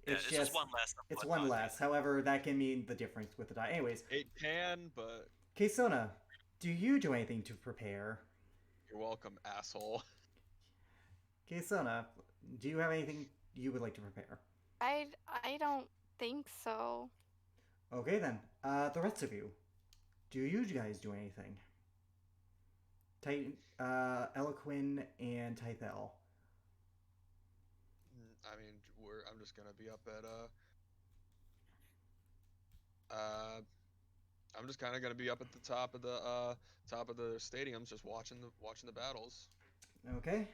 Yeah, It's just one less. than It's what one I less. However, that can mean the difference with the die. Anyways, It can, but Keisona, do you do anything to prepare? you're welcome, asshole. Keisona, do you have anything you would like to prepare? I don't think so. Okay then. The rest of you, do you guys do anything? Eloquin and Tythel. I mean, I'm just gonna be up at I'm just kind of gonna be up at the top of the stadiums, just watching the battles. Okay.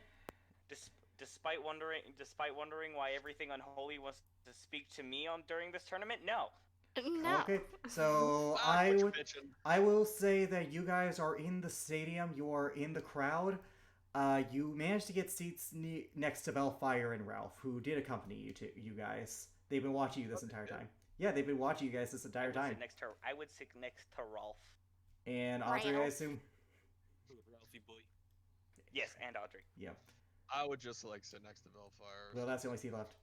Despite wondering why everything unholy wants to speak to me during this tournament, no. No. Okay. So I will say that you guys are in the stadium. You are in the crowd. You managed to get seats next to Belfire and Ralph, who did accompany you guys. They've been watching you this entire time. Yeah, they've been watching you guys this entire time. I would sit next to Rolf. And Audrey, I assume. Ralphie boy. Yes, and Audrey. Yep. I would just like sit next to Belfire. Well, that's the only seat left.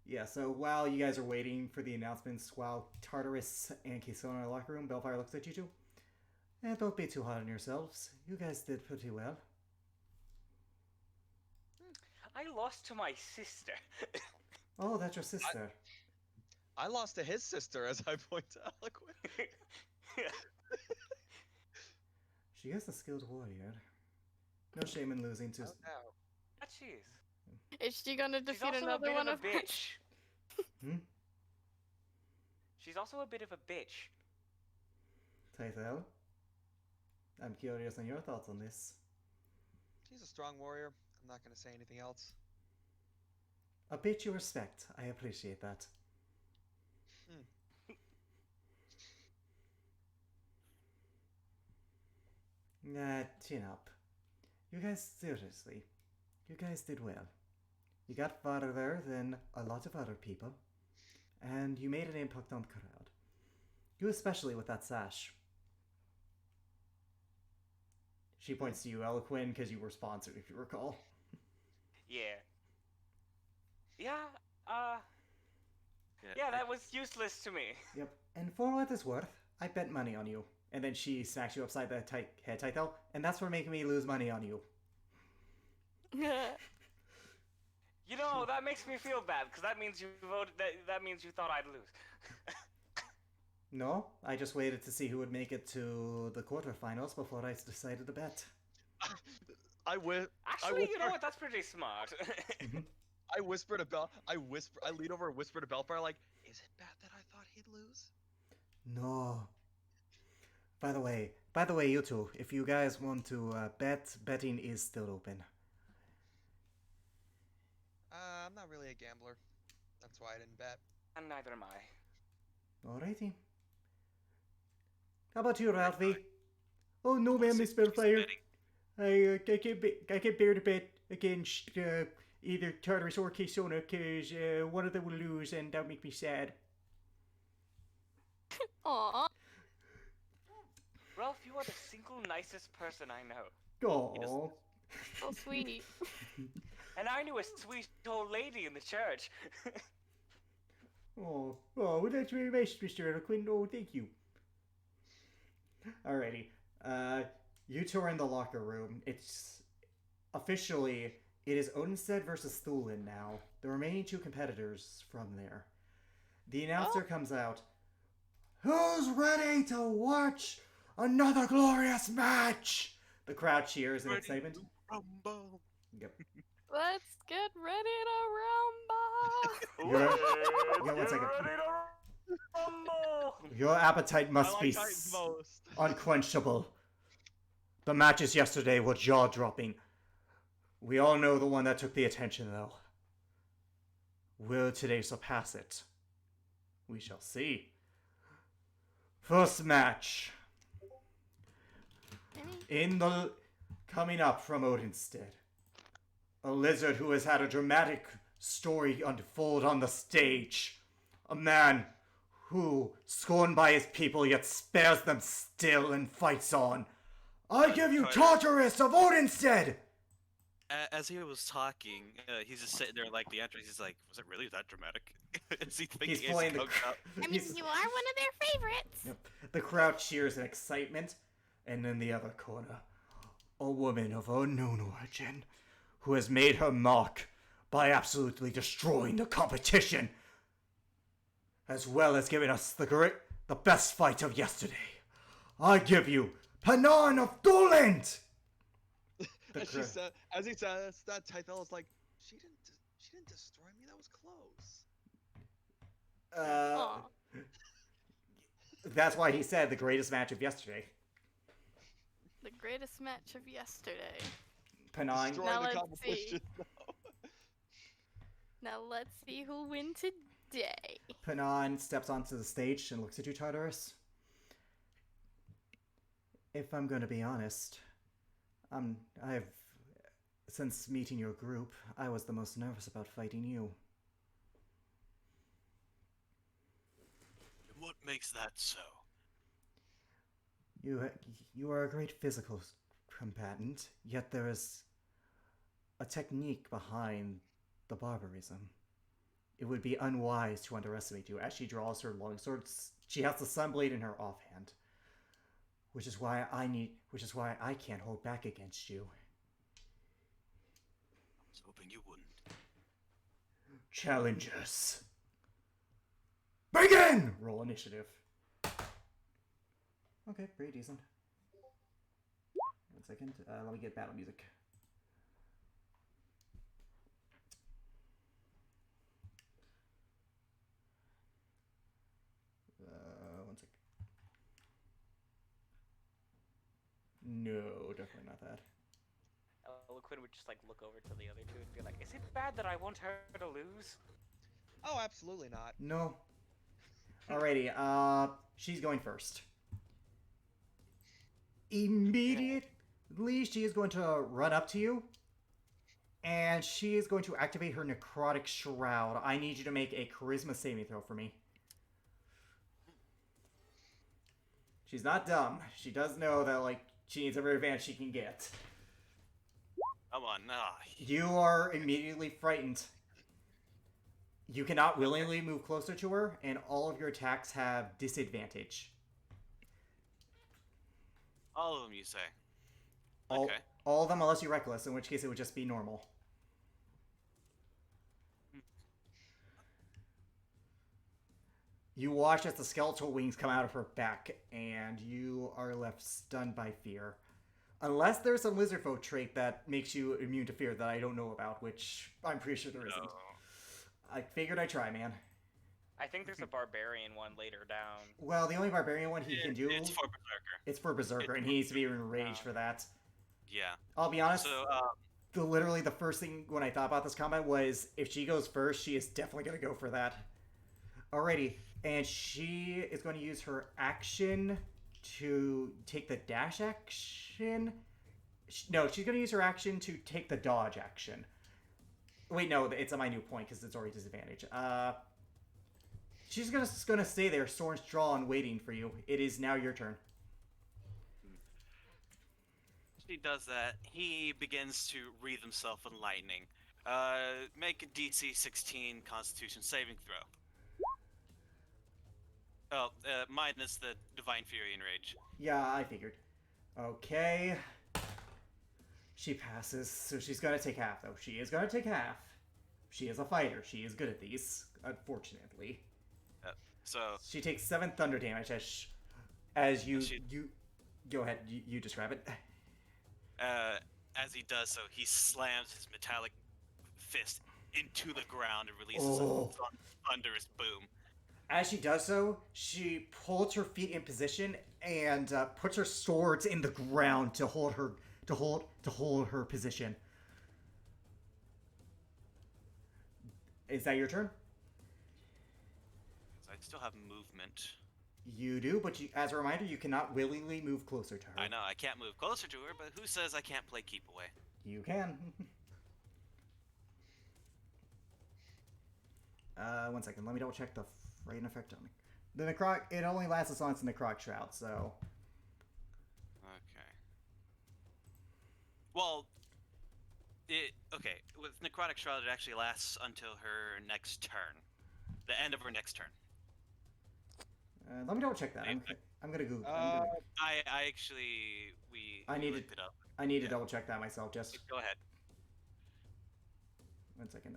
Yeah, so while you guys are waiting for the announcements, while Tartarus and Keisona are in the locker room, Belfire looks at you two. Don't be too hard on yourselves. You guys did pretty well. I lost to my sister. Oh, that's your sister. I lost to his sister, as I point to Eloquent. She is a skilled warrior. No shame in losing to... That she is. Is she gonna She's defeat also a another bit one of of a bitch. Hmm? She's also a bit of a bitch. Tythel? I'm curious on your thoughts on this. He's a strong warrior. I'm not gonna say anything else. A bit you respect. I appreciate that. Chin up. You guys, seriously, you guys did well. You got farther than a lot of other people, and you made an impact on the crowd. You especially with that sash. She points to you, Eloquin, because you were sponsored, if you recall. Yeah. Yeah, that was useless to me. Yep. And for what it's worth, I bet money on you. And then she smacks you upside the head, Tythel, and that's for making me lose money on you. You know, that makes me feel bad, because that means you voted. That means you thought I'd lose. No, I just waited to see who would make it to the quarterfinals before I decided to bet. Actually, you know what? That's pretty smart. I lean over and whisper to Belfire, like, is it bad that I thought he'd lose? No. By the way, you two, if you guys want to bet, betting is still open. I'm not really a gambler. That's why I didn't bet. And neither am I. Alrighty. How about you, Ralphie? Oh no, man, Miss Belfire. I can't bear to bet against either Tartarus or Keisona, because one of them will lose, and that would make me sad. Aww. Ralph, you are the single nicest person I know. Aww. So sweet. And I knew a sweet old lady in the church. Oh, well, that's very nice, Mr. Eloquin. Oh, thank you. Alrighty. You two are in the locker room. It's officially, it is Odenstead versus Thulin now. The remaining two competitors from there. The announcer comes out. Who's ready to watch another glorious match? The crowd cheers in Ready excitement. to rumble. Yep. Let's get ready to rumble. Your, one second. Your appetite must I be like Titans most. unquenchable. The matches yesterday were jaw-dropping. We all know the one that took the attention, though. Will today surpass it? We shall see. First match. Coming up from Odenstead. A lizard who has had a dramatic story unfold on the stage. A man who, scorned by his people, yet spares them still and fights on. I give you Tartarus of Odenstead! As he was talking, he's just sitting there like the entrance. He's like, "Was it really that dramatic?" Is he thinking He's playing the. I mean, you are one of their favorites. Yep. The crowd cheers in excitement, and in the other corner, a woman of unknown origin, who has made her mark by absolutely destroying the competition, as well as giving us the best fight of yesterday. I give you Panon of Duland. As he says that, Typhel is like, she didn't destroy me. That was close. Aw. That's why he said the greatest match of yesterday. The greatest match of yesterday. Panon. Destroying Now the let's competition. Now let's see who'll win today. Panon steps onto the stage and looks at you, Tartarus. If I'm going to be honest, since meeting your group, I was the most nervous about fighting you. What makes that so? You are a great physical combatant, yet there is a technique behind the barbarism. It would be unwise to underestimate you. As she draws her longsword, she has the sunblade in her offhand, which is why I can't hold back against you. I was hoping you wouldn't. Challengers, begin! Roll initiative. Okay, pretty decent. 1 second. Let me get battle music. One sec. No, definitely not that. Eloquin would just like look over to the other two and be like, "Is it bad that I want her to lose?" Oh, absolutely not. No. Alrighty, she's going first. Immediately, she is going to run up to you, and she is going to activate her Necrotic Shroud. I need you to make a Charisma saving throw for me. She's not dumb. She does know that, like, she needs every advantage she can get. Come on, nah. You are immediately frightened. You cannot willingly move closer to her, and all of your attacks have disadvantage. All of them, you say? All of them, unless you're reckless, in which case it would just be normal. You watch as the skeletal wings come out of her back, and you are left stunned by fear. Unless there's a lizard folk trait that makes you immune to fear that I don't know about, which I'm pretty sure there isn't. No. I figured I'd try, man. I think there's a barbarian one later down. Well, the only barbarian one he can do... It's for Berserker. It's for Berserker, and he needs to be enraged for that. Yeah. I'll be honest, So, literally the first thing when I thought about this combat was, if she goes first, she is definitely going to go for that. Alrighty, and she is going to use her action to take the dash action. No, she's going to use her action to take the dodge action. Wait, no, it's a minute point because it's already disadvantage. She's just gonna stay there, swords drawn, waiting for you. It is now your turn. He does that. He begins to wreathe himself in lightning. Make a DC 16 Constitution saving throw. Oh, minus the Divine Fury and Rage. Yeah, I figured. Okay. She passes, so she's gonna take half, though. She is gonna take half. She is a fighter. She is good at these, unfortunately. So She takes 7 thunder damage as you She- you go ahead. You describe it. as he does so, he slams his metallic fist into the ground and releases Oh. a thunderous boom. As she does so, she pulls her feet in position and puts her swords in the ground to hold her position. Is that your turn? So I still have movement. You do, but as a reminder, you cannot willingly move closer to her. I know I can't move closer to her, but who says I can't play keep away? You can. 1 second. Let me double check the frighten effect on the necrotic. It only lasts as long as the necrotic shroud. So Okay. Well, okay. With necrotic shroud, it actually lasts until her next turn, the end of her next turn. let me double check that. I'm gonna Google. I actually I we needed- looked it up. I need to yeah. double check that myself. Just Go ahead. 1 second.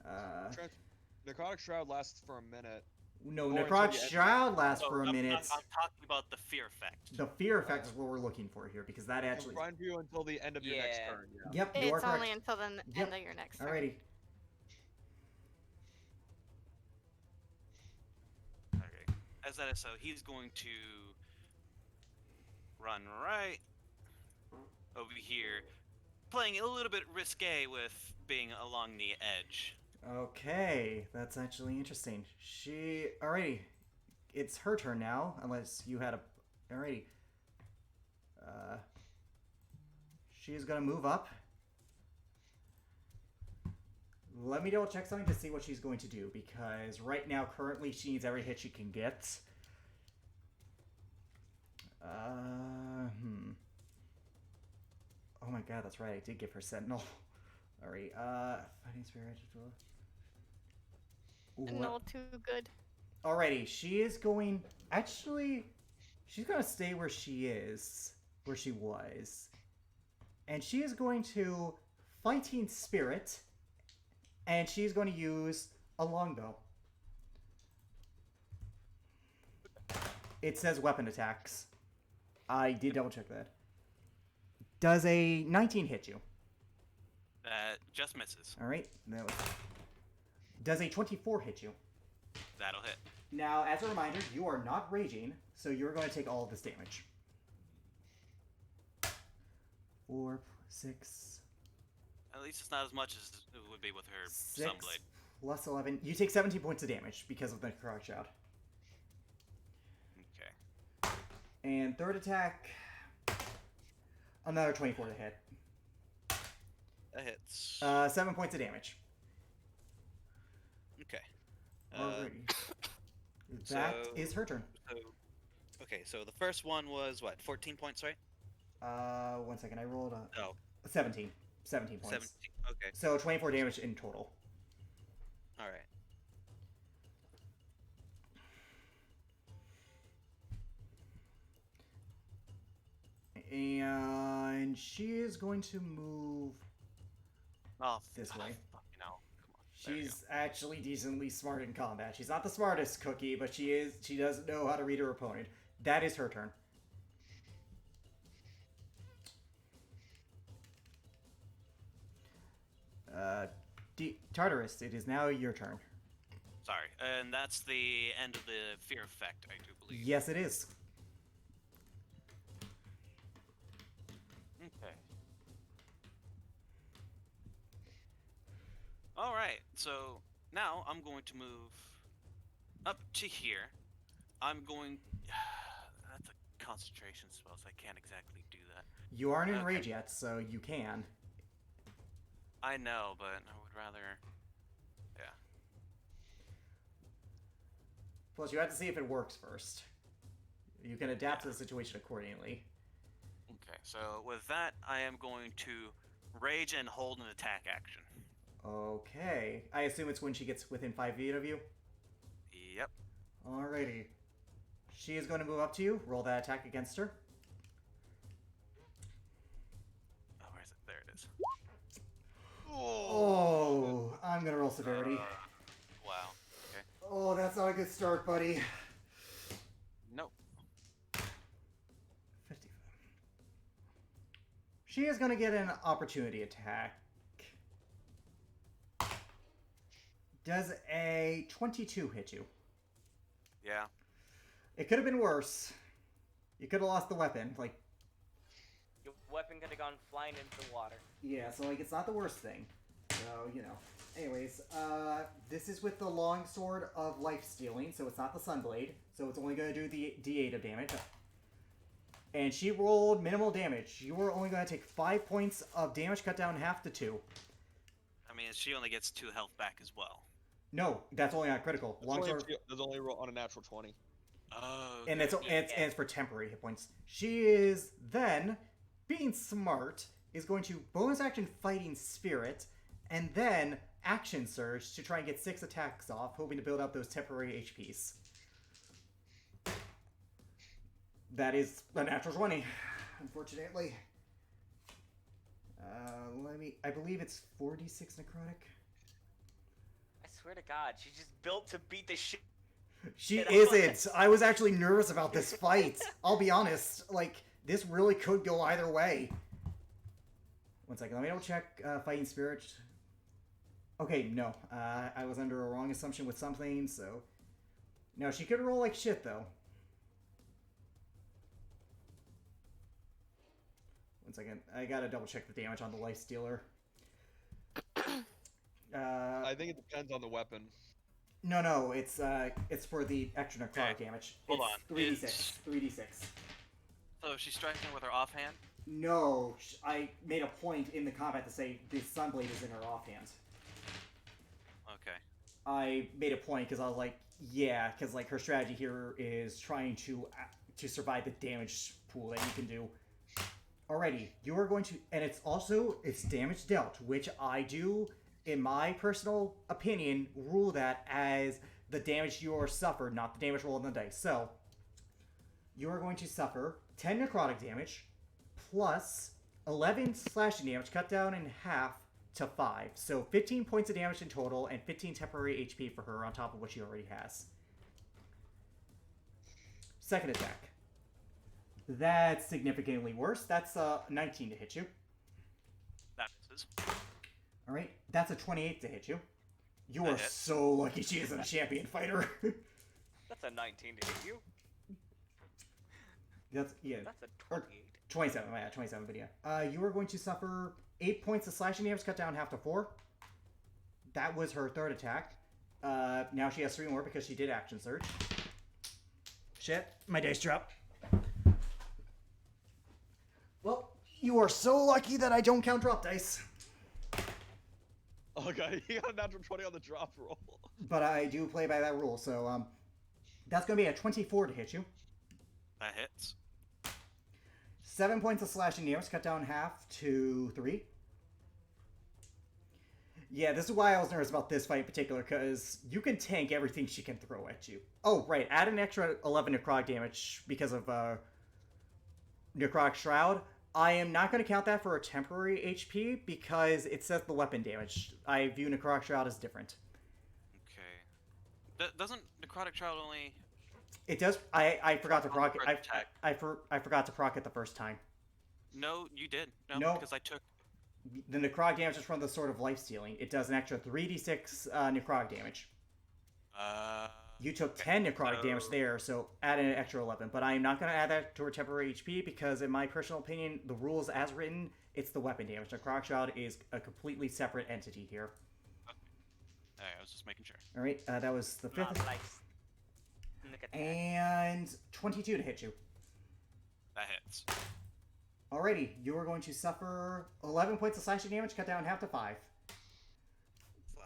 Necrotic Shroud lasts for a minute. No, until necrotic the end. shroud lasts Oh, for a I'm minute. talking about the fear effect. The fear effect is what we're looking for here because that actually. Confine you until the end of your next Yeah. turn. Yeah. Yep, you are It's correct. only until the Yep. end of your next turn. Alrighty. Okay. As that is so, he's going to run right over here, playing a little bit risque with being along the edge. Okay, that's actually interesting. Alrighty. It's her turn now, unless you had a. Alrighty. She's gonna move up. Let me double check something to see what she's going to do, because right now, currently, she needs every hit she can get. Oh my god, that's right, I did give her Sentinel. Alright, Fighting Spirit. No, too good. Alrighty, she is going. Actually, she's gonna stay where she is, where she was, and she is going to Fighting Spirit, and she's going to use a longbow. It says weapon attacks. I did double check that. Does a 19 hit you? That just misses. Alright, does a 24 hit you? That'll hit. Now, as a reminder, you are not raging, so you're going to take all of this damage. 4, 6, At least it's not as much as it would be with her 6 Sunblade. plus 11. You take 17 points of damage because of the necrotic shroud. Okay. And third attack, another 24 to hit. That hits. 7 points of damage. Okay. Alrighty. That is her turn. Okay, so the first one was what? 14 points, right? 1 second. I rolled a Oh, 17. 17 points. 17. Okay. So 24 damage in total. All right. And she is going to move. Oh, This way. Fucking hell. Come on. There we She's actually decently smart in combat. She's not the smartest cookie, but she does know how to read her opponent. That is her turn. Tartarus, it is now your turn. Sorry. And that's the end of the fear effect, I do believe. Yes, it is. Okay. All right. So now I'm going to move up to here. I'm going. That's a concentration spell, so I can't exactly do that. You aren't in Okay. rage yet, so you can. I know, but I would rather. Yeah. Plus, you have to see if it works first. You can adapt to the situation accordingly. Okay. So with that, I am going to rage and hold an attack action. Okay. I assume it's when she gets within 5 feet of you? Yep. Alrighty. She is going to move up to you. Roll that attack against her. Oh, where is it? There it is. Oh, I'm gonna roll severity. Wow. Okay. Oh, that's not a good start, buddy. Nope. 55. She is gonna get an opportunity attack. Does a 22 hit you? Yeah. It could have been worse. You could have lost the weapon. Like, Your weapon could have gone flying into the water. yeah, so like it's not the worst thing. So, you know. Anyways, this is with the long sword of life stealing, so it's not the sunblade, so it's only gonna do the D8 of damage. And she rolled minimal damage. You are only gonna take 5 points of damage, cut down half to 2. I mean, she only gets 2 health back as well. No, that's only on critical. Long sword. There's only roll on a natural 20. Oh. And it's, okay. and it's for temporary hit points. She is then, being smart, is going to bonus action Fighting Spirit, and then Action Surge to try and get 6 attacks off, hoping to build up those temporary HPs. That is a natural 20, unfortunately. I believe it's 46 necrotic. I swear to God, she's just built to beat the shit. She Get isn't. I was actually nervous about this fight. I'll be honest. Like, this really could go either way. One second. Let me double check Fighting Spirit. Okay, no. I was under a wrong assumption with something, so... No, she could roll like shit, though. One second. I gotta double check the damage on the Life Stealer. I think it depends on the weapon. No, it's for the extra necrotic Okay, damage. hold It's on. 3d6. It's- 3d6. So she's striking with her offhand? No, I made a point in the combat to say the Sunblade is in her offhand. Okay. I made a point because I was like, yeah, because like her strategy here is trying to survive the damage pool that you can do. Alrighty, you are going to, and it's damage dealt, which I do, in my personal opinion, rule that as the damage you are suffered, not the damage rolled on the dice. So, you are going to suffer 10 necrotic damage, plus 11 slashing damage, cut down in half to 5. So 15 points of damage in total, and 15 temporary HP for her on top of what she already has. Second attack. That's significantly worse. That's 19 to hit you. That misses. Alright, that's a 28 to hit you. You That are hits. so lucky she isn't a champion fighter. That's a 19 to hit you. That's, yeah. That's a Or 28. 27, yeah, 27, but yeah. You are going to suffer 8 points of slashing damage, cut down half to 4. That was her third attack. Now she has 3 more because she did action surge. Shit, my dice dropped. Well, you are so lucky that I don't count drop dice. Okay, you got a natural 20 on the drop roll. But I do play by that rule, so that's going to be a 24 to hit you. That hits. 7 points of slashing damage, cut down half to 3. Yeah, this is why I was nervous about this fight in particular, because you can tank everything she can throw at you. Oh, right, add an extra 11 necrotic damage because of Necrotic Shroud. I am not going to count that for a temporary HP because it says the weapon damage. I view Necrotic Shroud as different. Okay. Doesn't Necrotic Shroud only... It does. I forgot to proc it. First attack. I forgot to proc it the first time. No, you did. No. Because I took... The necrotic damage is from the Sword of Life Stealing. It does an extra 3d6 necrotic damage. You took 10 necrotic damage there, so add an extra 11. But I am not going to add that to her temporary HP because, in my personal opinion, the rules as written, it's the weapon damage. Necrotic Shroud is a completely separate entity here. Alright, I was just making sure. All right, that was the fifth. Not like sneak attack. And 22 to hit you. That hits. Alrighty, you are going to suffer 11 points of slashing damage, cut down half to 5. 5.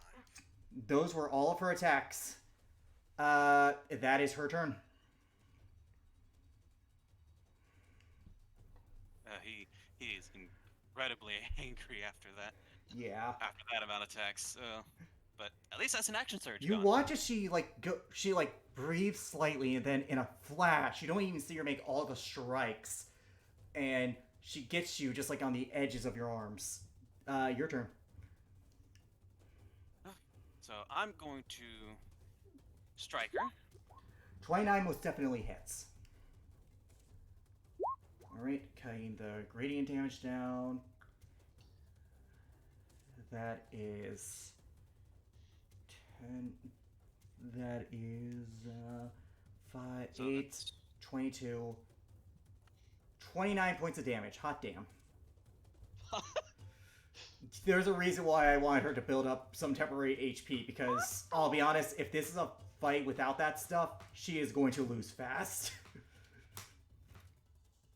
Those were all of her attacks. That is her turn. He is incredibly angry after that. Yeah. After that amount of attacks. But at least that's an action surge. You gone. watch as she breathes slightly, and then in a flash, you don't even see her make all the strikes, and she gets you just like on the edges of your arms. Your turn. So I'm going to strike her. 29 most definitely hits. Alright, cutting the gradient damage down. That is 10. That is 5, So 8, that's 22, 29 points of damage. Hot damn. There's a reason why I wanted her to build up some temporary HP, because I'll be honest, if this is a fight without that stuff, she is going to lose fast.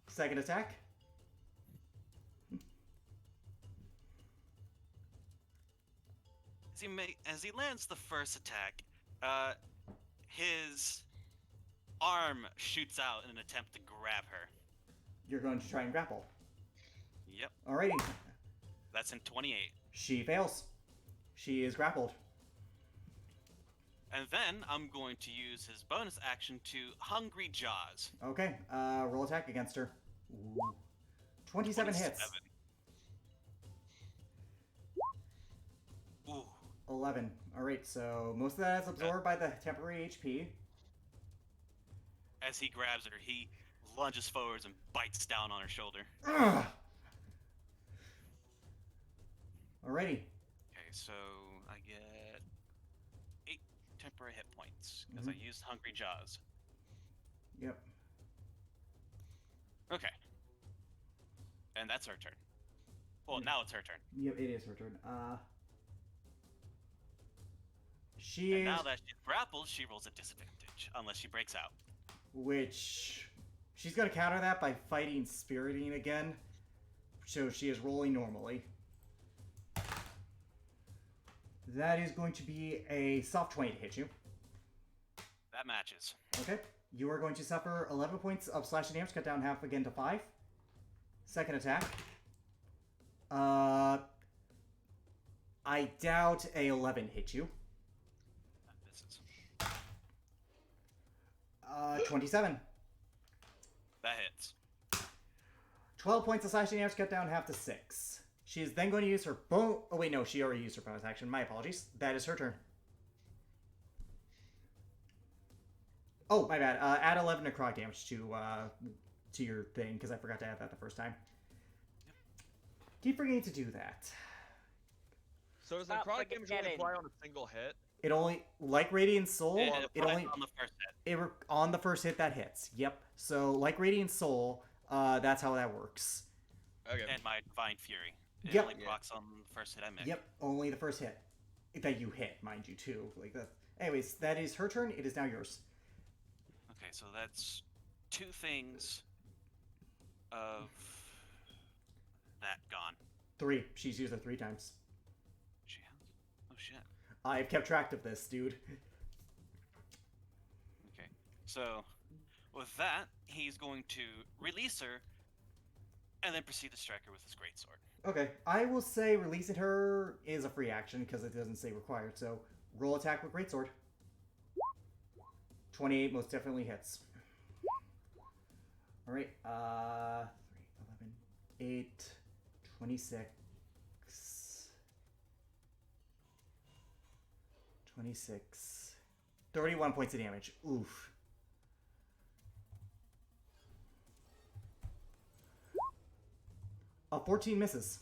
Second attack. as he lands the first attack, his arm shoots out in an attempt to grab her. You're going to try and grapple. Yep, Alrighty. that's in 28. She fails. She is grappled. And then I'm going to use his bonus action to Hungry Jaws. Okay, roll attack against her. Ooh. 27 hits. 27. Ooh. 11. Alright, so most of that is absorbed by the temporary HP. As he grabs her, he lunges forwards and bites down on her shoulder. Ugh. Alrighty. Okay, so I get 8 temporary hit points because I used Hungry Jaws. Yep. Okay. And that's her turn. Well, now it's her turn. Yep, it is her turn. She And is... now that she's grappled, she rolls a disadvantage unless she breaks out. Which... She's going to counter that by fighting Spiriting again. So she is rolling normally. That is going to be a soft 20 to hit you. That matches. Okay. You are going to suffer 11 points of slashing damage, cut down half again to 5. Second attack. I doubt a 11 hit you. That misses. 27. That hits. 12 points of slashing damage, cut down half to 6. She is then going to use her Oh wait, no, she already used her bonus action. My apologies. That is her turn. Oh, my bad. Add 11 necrotic damage to your thing, because I forgot to add that the first time. Keep forgetting to do that. So does the Stop necrotic damage only forgetting. apply on a single hit? It only, like Radiant Soul, It it applies only on the first hit. on the first hit that hits. Yep. So like Radiant Soul, that's how that works. Okay. And my Divine Fury. It Yep. only procs on the first hit I make. Yep. Only the first hit that you hit, mind you, too. Like that. Anyways, that is her turn. It is now yours. Okay, so that's 2 things of that gone. 3. She's used it 3 times. She has? Oh shit. I've kept track of this, dude. Okay, so with that, he's going to release her and then proceed to strike her with his greatsword. Okay, I will say releasing her is a free action because it doesn't say required. So roll attack with greatsword. 28 most definitely hits. All right, 3, 11, 8, 26, 26, 31 points of damage. Oof. A 14 misses.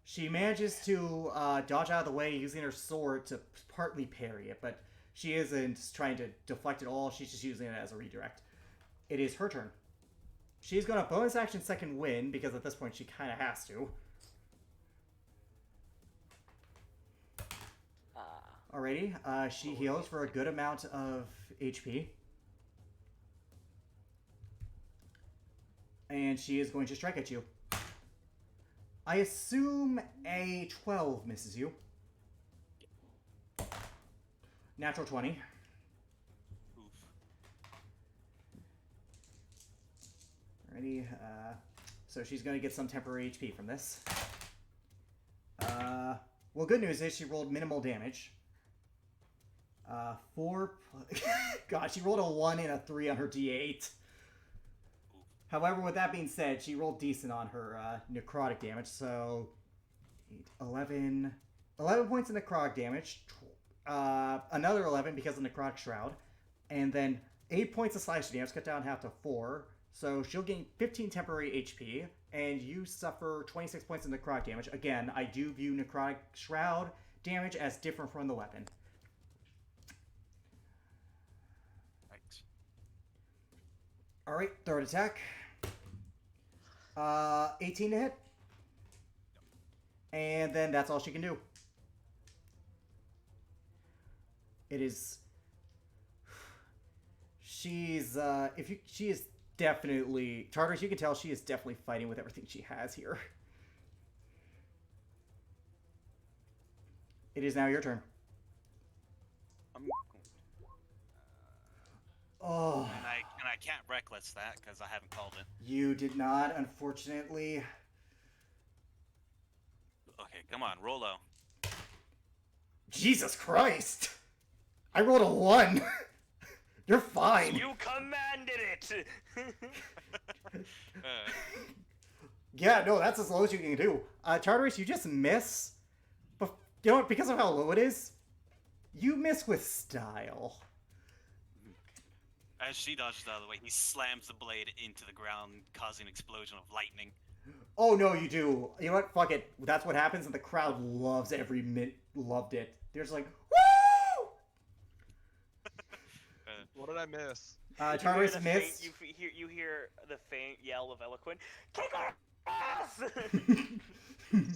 She manages to dodge out of the way using her sword to partly parry it, but she isn't trying to deflect it all. She's just using it as a redirect. It is her turn. She's going to bonus action second win, because at this point she kind of has to. Alrighty, she heals for a good amount of HP. And she is going to strike at you. I assume a 12 misses you. Natural 20. Oof. Alrighty, so she's going to get some temporary HP from this. Well, good news is she rolled minimal damage. 4... God, she rolled a 1 and a 3 on her D8. However, with that being said, she rolled decent on her necrotic damage, so 8, 11, 11 points of necrotic damage, another 11 because of necrotic shroud, and then 8 points of slashing damage, cut down half to 4. So she'll gain 15 temporary HP, and you suffer 26 points of necrotic damage. Again, I do view necrotic shroud damage as different from the weapon. Right. All right, third attack. 18 to hit. And then that's all she can do. It is. She's she is definitely Tartarus. You can tell she is definitely fighting with everything she has here. It is now your turn. I'm going Oh, and I can't reckless that because I haven't called it. you did not, unfortunately. Okay, come on, roll low. Jesus Christ! I rolled a 1. You're fine. You commanded it! Yeah, no, that's as low as you can do. Tartarus, you just miss. But you know what? Because of how low it is, you miss with style. As she dodges out of the way, he slams the blade into the ground, causing an explosion of lightning. Oh no, you do. You know what? Fuck it. That's what happens, and the crowd loves every minute. Loved it. They're just like, woo! What did I miss? Tartarus missed. You hear the faint yell of Eloquent. Kick our ass!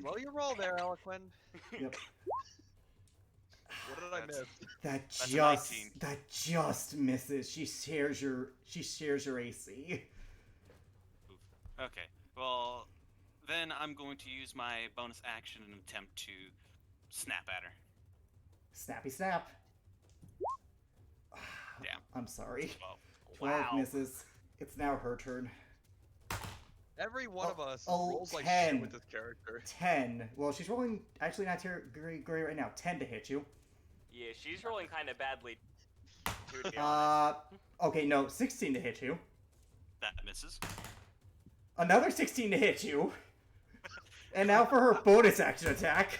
Well, you roll there, Eloquin. Yep. What did I miss? That's a 19. That just misses. She shares your AC. Oof. Okay, well, then I'm going to use my bonus action and attempt to snap at her. Snappy snap. Damn. I'm sorry. 12. 12 misses. It's now her turn. Every one of us oh, rolls like 10. shit with this character. 10. Well, she's rolling actually not great right now. 10 to hit you. Yeah, she's rolling kind of badly, too, to be honest. Okay, no, 16 to hit you. That misses. Another 16 to hit you. And now for her bonus action attack.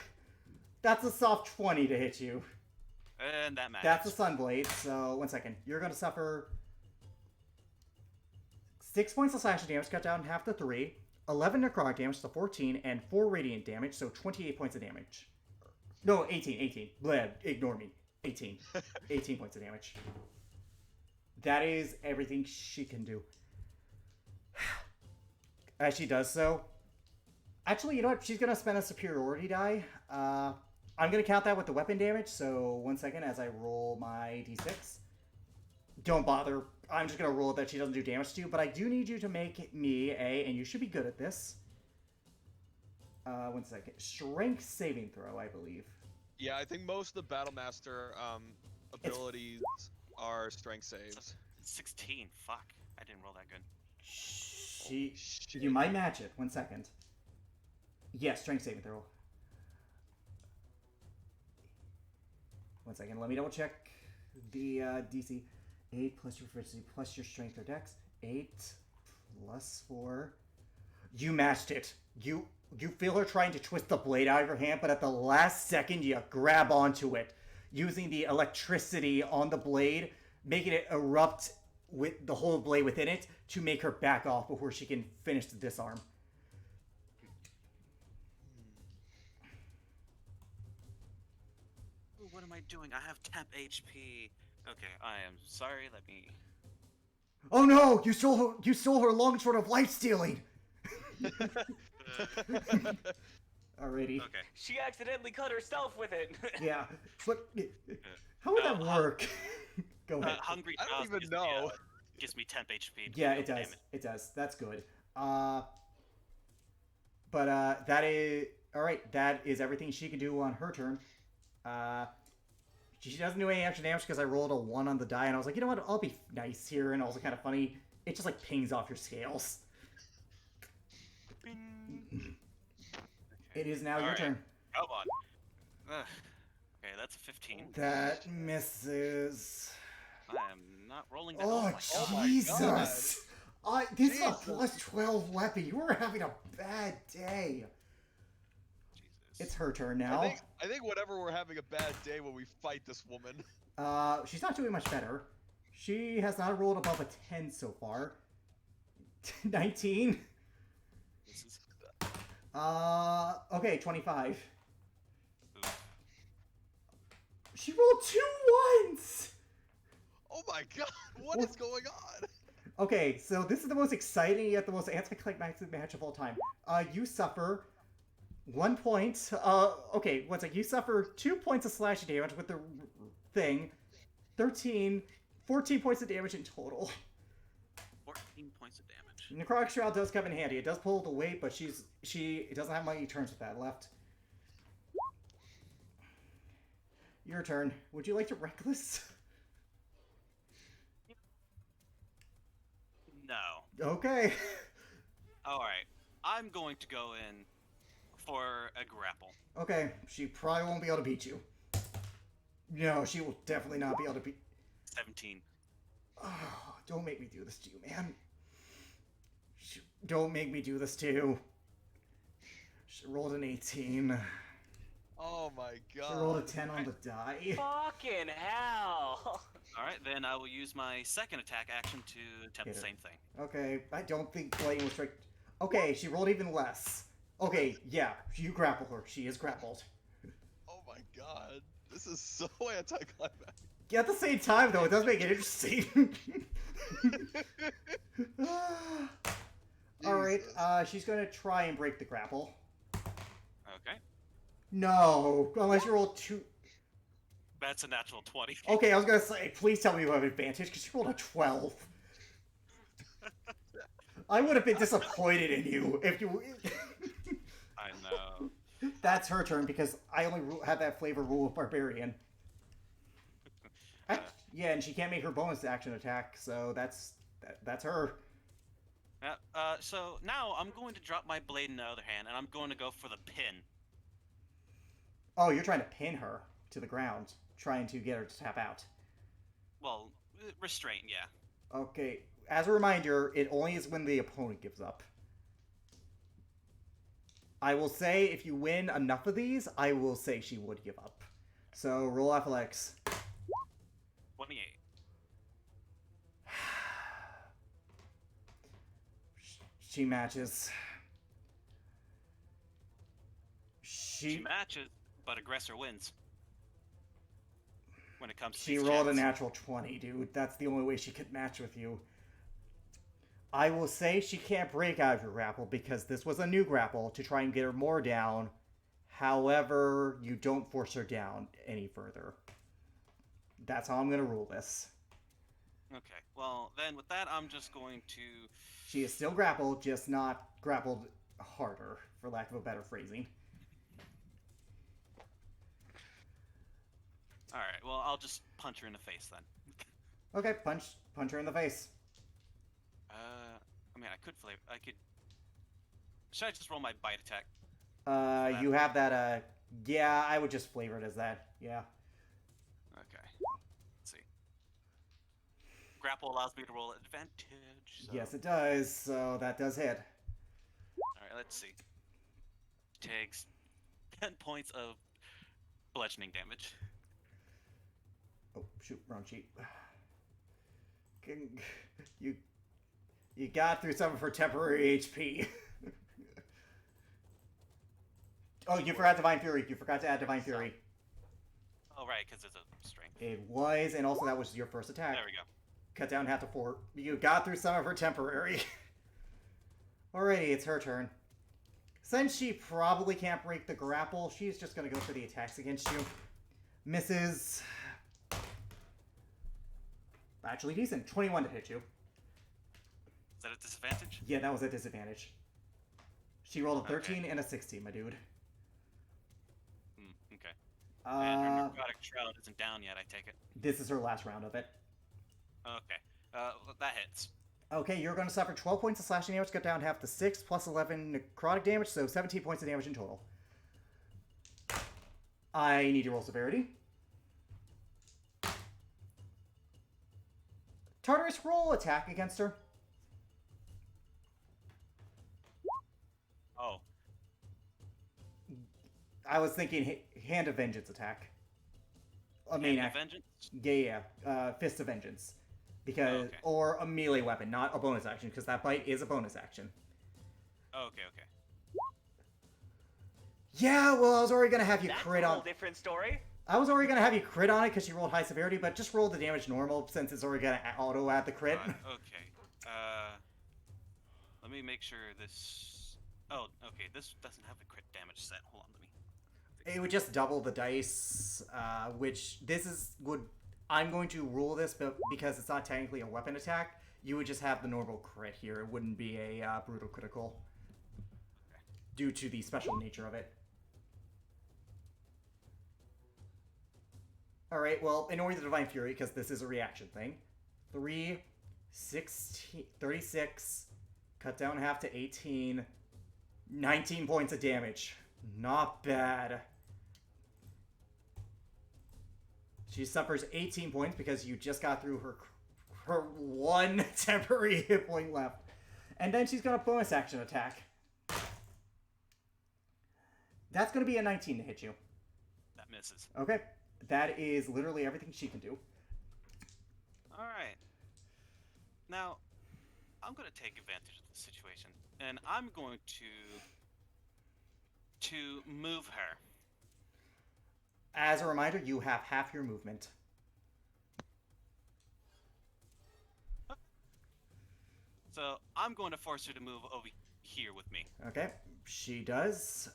That's a soft 20 to hit you. And that matches. That's a Sunblade, so 1 second. You're going to suffer 6 points of slashing damage, cut down half to 3, 11 necrotic damage to 14, and 4 radiant damage, so 28 points of damage. No, 18. Bleh, ignore me. 18. 18 points of damage. That is everything she can do. As she does so. Actually, you know what? She's going to spend a superiority die. I'm going to count that with the weapon damage, so 1 second as I roll my d6. Don't bother. I'm just going to roll that she doesn't do damage to you, but I do need you to make me and you should be good at this. 1 second. Strength saving throw, I believe. Yeah, I think most of the Battlemaster abilities are strength saves. 16. Fuck. I didn't roll that good. You might match it. 1 second. Yes, strength saving throw. 1 second. Let me double check the DC. 8 plus your proficiency plus your strength or dex. 8 plus 4. You matched it. You feel her trying to twist the blade out of your hand, but at the last second you grab onto it, using the electricity on the blade, making it erupt with the whole blade within it to make her back off before she can finish the disarm. Ooh, what am I doing? I have temp HP. Okay, I am sorry. Let me. Oh no! You stole her long sword of life stealing. Alrighty. Okay. She accidentally cut herself with it. Yeah, but how would that work? Go ahead. Hungry I don't Jaws even gives know. Gives me temp HP. Yeah, it does. It does. That's good. But that is alright. That is everything she can do on her turn. She doesn't do any extra damage because I rolled a 1 on the die, and I was like, you know what? I'll be nice here, and also kind of funny. It just like pings off your scales. It is now your Alright. turn. Come on. Ugh. Okay, that's a 15. That misses. I am not rolling that. Oh, my God. Jesus! This is a Jesus. plus 12 weapon. You were having a bad day. Jesus. It's her turn now. I think whenever we're having a bad day when we fight this woman. She's not doing much better. She has not rolled above a 10 so far. 19. This is Okay, 25. oof. She rolled 2 ones! Oh my god, what is going on? Okay, so this is the most exciting yet the most anticlimactic match of all time. You suffer 1 point. Okay, one sec. You suffer 2 points of slashing damage with the thing. 14 points of damage in total. 14 points of damage. Necrotic Shroud does come in handy. It does pull the weight, but she doesn't have many turns with that left. Your turn. Would you like to Reckless? No. Okay. Alright. I'm going to go in for a grapple. Okay, she probably won't be able to beat you. No, she will definitely not be able to beat... 17. Oh, don't make me do this to you, man. Don't make me do this to you. She rolled an 18. Oh my god. She rolled a 10 on the die. Fucking hell! Alright, then I will use my second attack action to attempt Hit the her. same thing. Okay, I don't think lightning will strike... Okay, she rolled even less. Okay, yeah, you grapple her. She is grappled. Oh my god. This is so anticlimactic. At the same time, though, it does make it interesting. Alright, Jesus. she's gonna try and break the grapple. Okay. No, unless you roll 2... That's a natural 20. Okay, I was gonna say, please tell me you have advantage, because you rolled a 12. I would have been disappointed in you if you... I know. That's her turn, because I only have that flavor rule of Barbarian. Yeah, and she can't make her bonus action attack, so that's her. Yeah, so now I'm going to drop my blade in the other hand, and I'm going to go for the pin. Oh, you're trying to pin her to the ground, trying to get her to tap out. Well, restraint, yeah. Okay, as a reminder, it only is when the opponent gives up. I will say, if you win enough of these, I will say she would give up. So, roll athletics. 28. She matches. She matches, but aggressor wins. When it comes to She these rolled a chats. natural 20, dude. That's the only way she could match with you. I will say she can't break out of your grapple because this was a new grapple to try and get her more down. However, you don't force her down any further. That's how I'm going to rule this. Okay, well, then with that, I'm just going to... She is still grappled, just not grappled harder, for lack of a better phrasing. Alright, well, I'll just punch her in the face then. Okay, punch her in the face. I mean, I could flavor... I could... Should I just roll my bite attack? You have that, yeah, I would just flavor it as that, yeah. Okay. Let's see. Grapple allows me to roll at advantage. So... Yes, it does, so that does hit. Alright, let's see. Takes 10 points of bludgeoning damage. Oh, shoot, wrong sheet. You got through some of her temporary HP. Oh, you forgot Divine Fury. You forgot to add Divine Fury. Oh, right, because it's a strength. It was, and also that was your first attack. There we go. Cut down half to 4. You got through some of her temporary. Alrighty, it's her turn. Since she probably can't break the grapple, she's just going to go for the attacks against you. Misses. Actually decent. 21 to hit you. Is that a disadvantage? Yeah, that was a disadvantage. She rolled a 13 Okay. and a 16, my dude. Okay. And her Uh, necrotic shroud isn't down yet, I take it. this is her last round of it. Okay. Well, that hits. Okay, you're going to suffer 12 points of slashing damage, cut down half to 6, plus 11 necrotic damage, so 17 points of damage in total. I need to roll severity. Tartarus, roll attack against her. Oh. I was thinking Hand of Vengeance attack. A main Hand of act. Vengeance? Yeah. Fist of Vengeance. Because okay. or a melee weapon, not a bonus action, because that bite is a bonus action. Okay. Yeah, well, I was already gonna have you That's crit a on. whole different story. I was already gonna have you crit on it because she rolled high severity, but just roll the damage normal since it's already gonna auto add the crit. Okay. Let me make sure this. Oh, okay. This doesn't have the crit damage set. Hold on, let me. It would just double the dice, which this is would. I'm going to rule this, but because it's not technically a weapon attack, you would just have the normal crit here. It wouldn't be a brutal critical due to the special nature of it. Alright, well, in order to Divine Fury, because this is a reaction thing, 36, cut down half to 18, 19 points of damage. Not bad. She suffers 18 points because you just got through her one temporary hit point left. And then she's got a bonus action attack. That's going to be a 19 to hit you. That misses. Okay. That is literally everything she can do. Alright. Now, I'm going to take advantage of the situation. And I'm going to move her. As a reminder, you have half your movement. So, I'm going to force her to move over here with me. Okay. She does.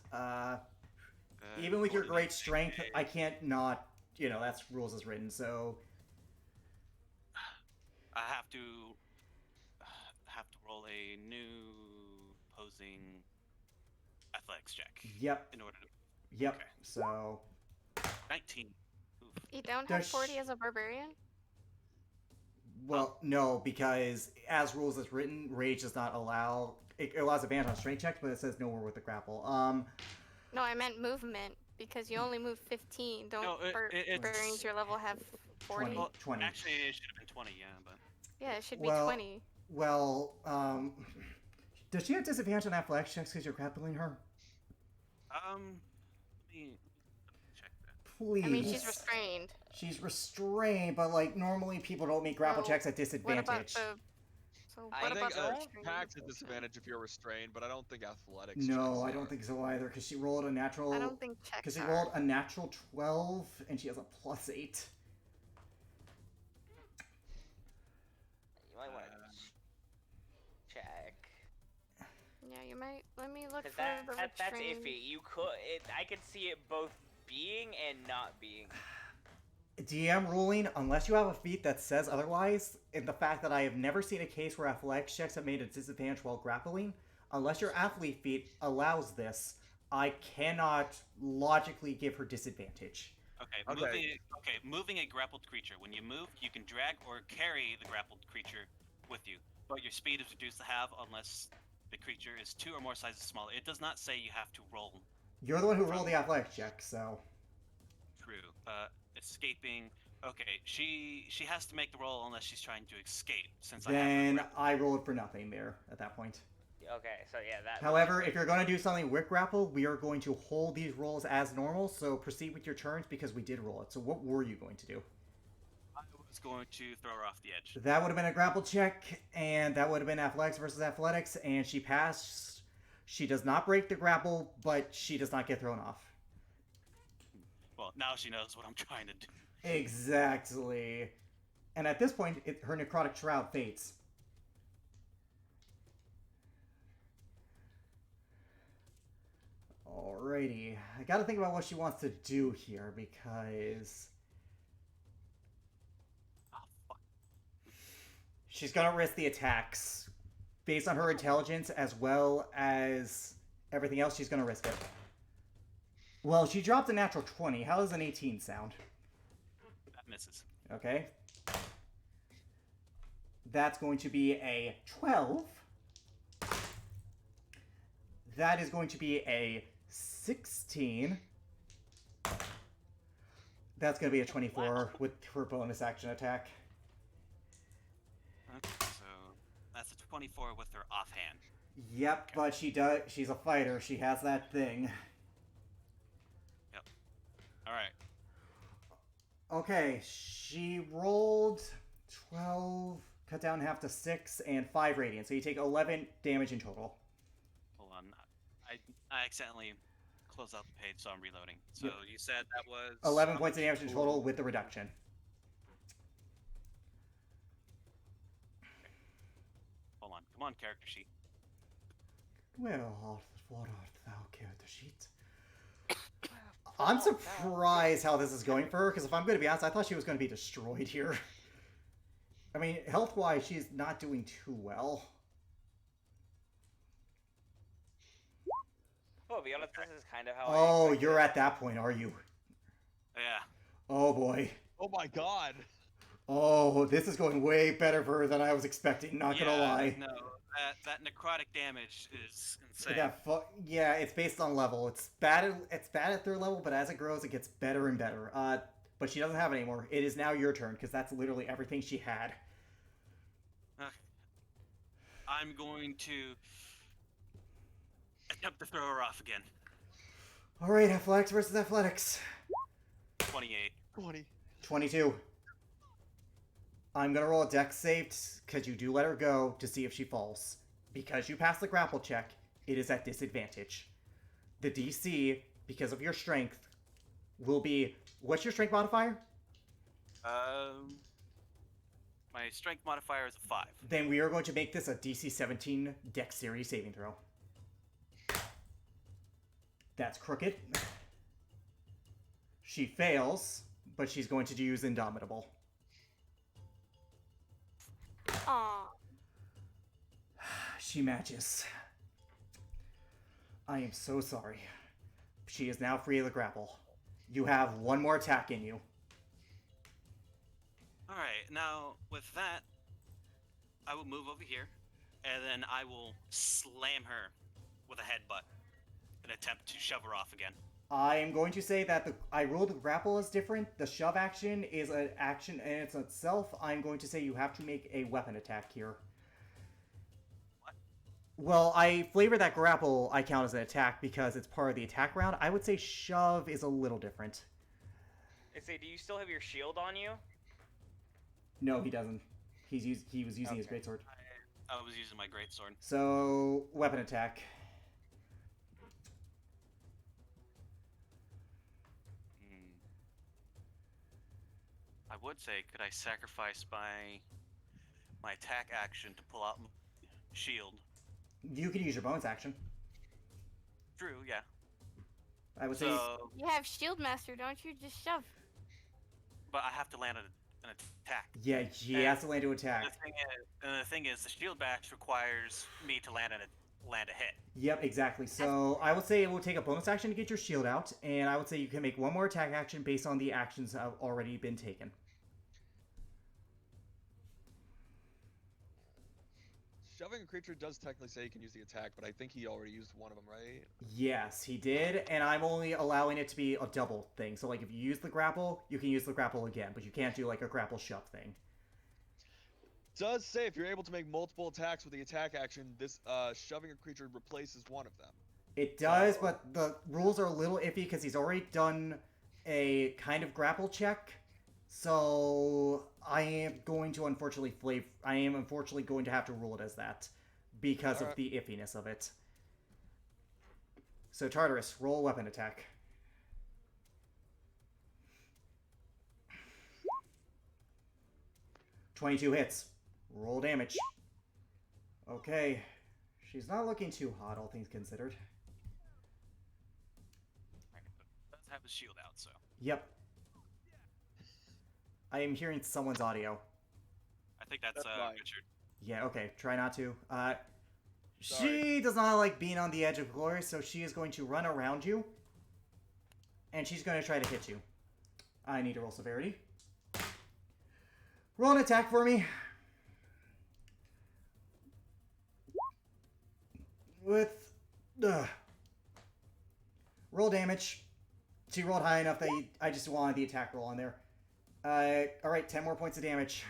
Even with your great strength, I can't not... You know, that's rules as written, so... I have to roll a new opposing athletics check. Yep. In order to... Yep. Okay. So... 19. Oof. You don't have Does 40 as a barbarian? Well, no, because as rules as written, rage does not allow... It allows advantage on strength checks, but it says nowhere with the grapple. No, I meant movement, because you only move 15. Don't No, it's- barbarians your level have 40? 20. Well, 20. Actually, it should have been 20, yeah, but... Yeah, it should be Well- 20. Well, does she have disadvantage on athletics checks because you're grappling her? Let me check that. Please. I mean, she's restrained. She's restrained, but like normally people don't make grapple Well, checks at What disadvantage. about the... So I what I about think the attacks restrained? at disadvantage if you're restrained, but I don't think athletics. No, checks I are. don't think so either because she rolled a natural. I don't think checks Because she are. rolled a natural 12 and she has a +8. You might want Uh, to check. Yeah, you might... Let me look Cause for the that's restrained. iffy. You could, I could see it both being and not being. DM ruling, unless you have a feat that says otherwise, and the fact that I have never seen a case where athletics checks have made a disadvantage while grappling, unless your athlete feat allows this, I cannot logically give her disadvantage. Okay, moving a grappled creature. When you move, you can drag or carry the grappled creature with you, but your speed is reduced to half unless the creature is 2 or more sizes smaller. It does not say you have to roll. You're the one who rolled the athletics check, so... True. Escaping. Okay, she has to make the roll unless she's trying to escape. Since Then I rolled for nothing there at that point. Okay, so yeah, that. However, if you're going to do something with grapple, we are going to hold these rolls as normal, so proceed with your turns because we did roll it. So what were you going to do? I was going to throw her off the edge. That would have been a grapple check, and that would have been athletics versus athletics, and she passed. She does not break the grapple, but she does not get thrown off. Well, now she knows what I'm trying to do. Exactly. And at this point, her necrotic shroud fades. Alrighty. I gotta think about what she wants to do here, because... Oh, fuck. she's gonna risk the attacks. Based on her intelligence, as well as everything else, she's gonna risk it. Well, she dropped a natural 20. How does an 18 sound? That misses. Okay. That's going to be a 12. That is going to be a 16. That's going to be a 24 with her bonus action attack. Okay, so that's a 24 with her offhand. Yep, but she's a fighter. She has that thing. All right. Okay, she rolled 12, cut down half to 6, and 5 radiant. So you take 11 damage in total. Hold on. I accidentally closed out the page, so I'm reloading. So Yep. you said that was 11 how points of much? damage in total with the reduction. Hold on. Come on, character sheet. Well, what art thou, character sheet? I'm surprised how this is going for her, because if I'm going to be honest, I thought she was going to be destroyed here. I mean, health-wise, she's not doing too well. Oh, to be honest, this is kind of how. Oh, you're at that point, are you? Yeah. Oh boy. Oh my god. Oh, this is going way better for her than I was expecting, not gonna lie. No, that necrotic damage is insane. Yeah, it's based on level. It's bad at 3rd level, but as it grows, it gets better and better. But she doesn't have it anymore. It is now your turn, because that's literally everything she had. I'm going to attempt to throw her off again. Alright, athletics versus athletics. 28. 20. 22. I'm gonna roll a dex save, because you do let her go, to see if she falls. Because you pass the grapple check, it is at disadvantage. The DC, because of your strength, will be... What's your strength modifier? My strength modifier is a 5. Then we are going to make this a DC 17 dexterity saving throw. That's crooked. She fails, but she's going to use Indomitable. Aw. She matches. I am so sorry. She is now free of the grapple. You have one more attack in you. Alright, now with that, I will move over here, and then I will slam her with a headbutt and attempt to shove her off again. I am going to say that I ruled the grapple is different. The shove action is an action in itself. I'm going to say you have to make a weapon attack here. What? Well, I flavor that grapple I count as an attack because it's part of the attack round. I would say shove is a little different. I say, do you still have your shield on you? No, he doesn't. He was using his greatsword. I was using my greatsword. So, weapon attack. I would say, could I sacrifice my attack action to pull out my shield? You can use your bonus action. True, yeah. I would say. So, You have Shield Master, don't you? Just shove. but I have to land an attack. Yeah, he has to land to attack. The thing is, the shield bash requires me to land a hit. Yep, exactly. So I would say it will take a bonus action to get your shield out, and I would say you can make one more attack action based on the actions that have already been taken. Shoving a creature does technically say you can use the attack, but I think he already used one of them, right? Yes, he did, and I'm only allowing it to be a double thing. So, like, if you use the grapple, you can use the grapple again, but you can't do, like, a grapple shove thing. Does say if you're able to make multiple attacks with the attack action, this shoving a creature replaces one of them. It does, but the rules are a little iffy because he's already done a kind of grapple check. So I am going to unfortunately going to have to rule it as that because of the iffiness of it. So Tartarus, roll weapon attack. $22 hits. Roll damage. Okay. She's not looking too hot, all things considered. Let's have the shield out, so. Yep. I am hearing someone's audio. I think that's mine. Richard. Yeah, okay. Try not to. She does not like being on the edge of glory, so she is going to run around you. And she's going to try to hit you. I need to roll severity. Roll an attack for me. With... roll damage. She rolled high enough that I just wanted the attack roll on there. Alright, 10 more points of damage.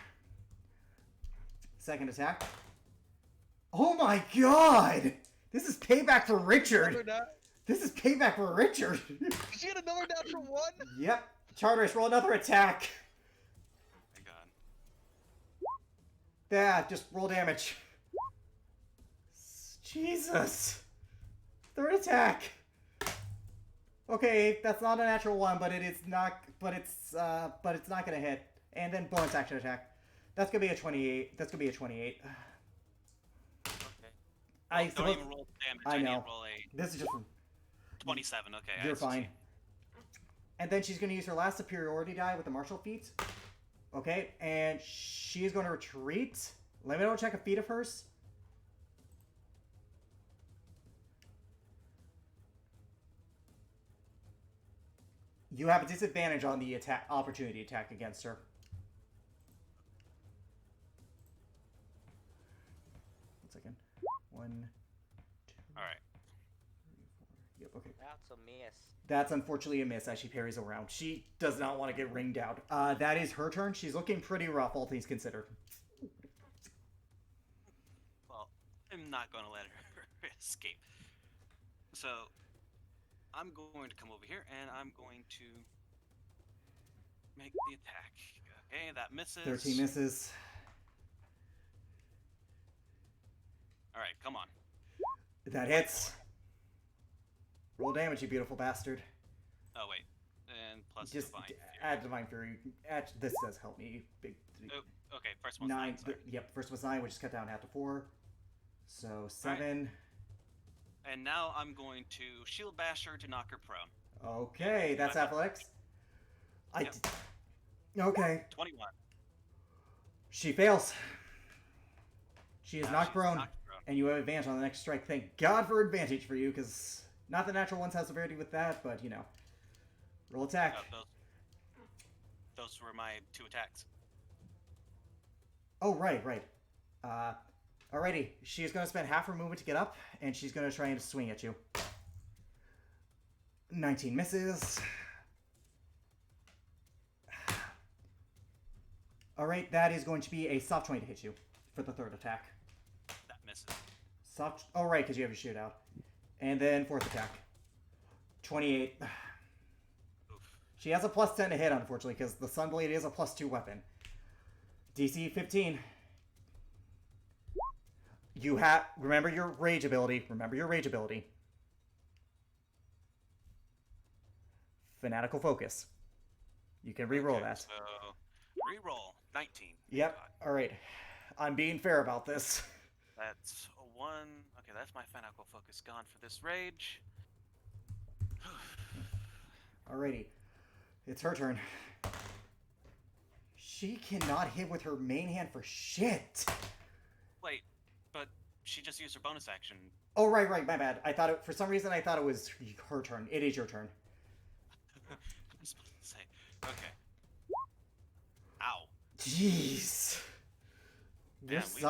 Second attack. Oh my god! This is payback for Richard! This is payback for Richard! Did she get another Another natural one? Yep. Charteris, roll another attack. My God. Yeah, just roll damage. Jesus. Third attack. Okay, that's not a natural one, but it is not. But it's not gonna hit. And then bonus action attack. That's gonna be a 28. That's gonna be a 28. Okay. I Don't suppose. even roll damage. I I need know. to roll a This is just. 27. Okay. I You're see. fine. And then she's going to use her last superiority die with the martial feat. Okay, and she's going to retreat. Let me know check a feat of hers. You have a disadvantage on the attack opportunity attack against her. One second. 1, 2, All right. 3, 4. Yep. Okay. That's a miss. That's unfortunately a miss as she parries around. She does not want to get ringed out. That is her turn. She's looking pretty rough, all things considered. Well, I'm not going to let her escape. So, I'm going to come over here and I'm going to make the attack. Okay, that misses. 13 misses. All right, come on. That hits. Roll damage, you beautiful bastard. Oh wait, and plus Just divine. Fury. add divine fury. This does help me. Big Oh, okay, first one's 9. 9. Sorry. Yep, first was 9, which is cut down half to 4. So 7. And now I'm going to shield bash her to knock her prone. Okay, that's athletics. Yep. Okay. 21. She fails. She is Now knocked she's prone, knocked prone. and you have advantage on the next strike. Thank God for advantage for you, because not the natural ones have severity with that, but you know. Roll attack. Those were my 2 attacks. Oh, right. Alrighty. She's going to spend half her movement to get up, and she's going to try and swing at you. 19 misses. Alright, that is going to be a soft 20 to hit you for the third attack. That misses. Soft. Oh, right, because you have your shootout. And then fourth attack. 28. Oof. She has a plus 10 to hit, unfortunately, because the Sunblade is a plus 2 weapon. DC 15. You have... Remember your rage ability. Fanatical Focus. You can re-roll Okay, that. So, re-roll. 19. Yep. Alright. I'm being fair about this. That's a 1. Okay, that's my fanatical focus gone for this rage. Alrighty. It's her turn. She cannot hit with her main hand for shit. Wait, but she just used her bonus action. Oh, right, my bad. For some reason I thought it was her turn. It is your turn. I was supposed to say. Okay. Ow. Jeez. Damn, This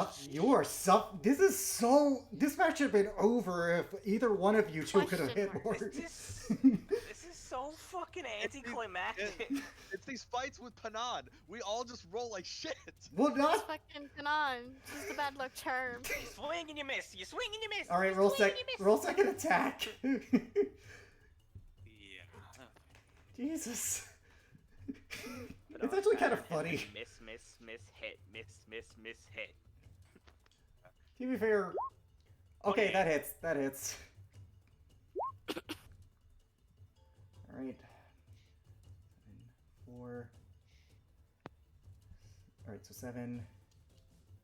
match should have been over if either one of you two could have hit more. This is so fucking anticlimactic. It's these fights with Panad. We all just roll like shit. Well, It's not. fucking Kanan. This is the bad luck charm. You swing and you miss. You swing and you miss. All right, you roll swing and you miss. roll second attack. Yeah. Jesus. It's actually kind of funny. Miss, hit. Miss, hit. To be fair. Okay, that hits. Alright. 4. Alright, so 7.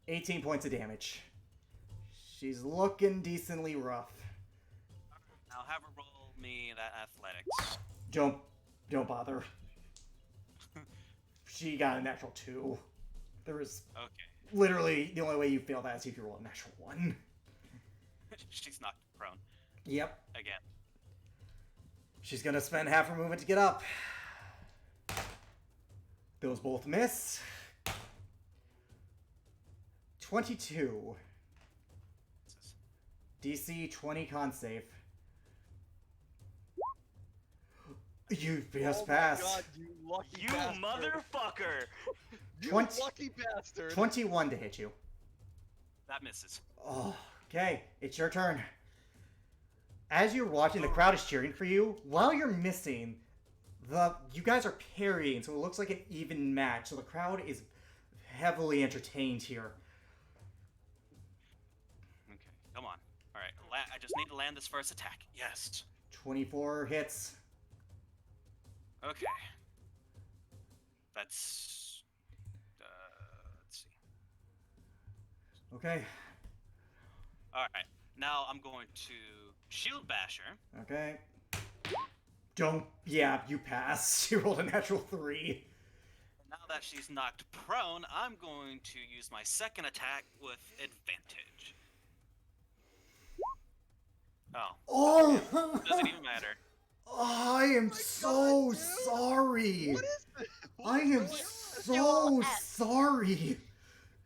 18 points of damage. She's looking decently rough. I'll have her roll me that athletics. Don't bother. She got a natural 2. There was Okay. literally the only way you fail that is if you roll a natural 1. She's knocked prone. Yep. Again. She's gonna spend half her movement to get up. Those both miss. 22. DC 20 con save. You just passed. Oh my god, you lucky You bastard. motherfucker! You 20 lucky bastard. 21 to hit you. That misses. Oh, okay, it's your turn. As you're watching, the crowd is cheering for you. While you're missing, You guys are parrying, so it looks like an even match. So the crowd is heavily entertained here. Okay, come on. All right, I just need to land this first attack. Yes. 24 hits. Okay. That's. Let's see. Okay. All right. Now I'm going to shield basher. Okay. Don't. Yeah, you pass. She rolled a natural 3. Now that she's knocked prone, I'm going to use my second attack with advantage. Oh. Oh! Doesn't even matter. I am so God, dude. sorry. What is this? I am so sorry.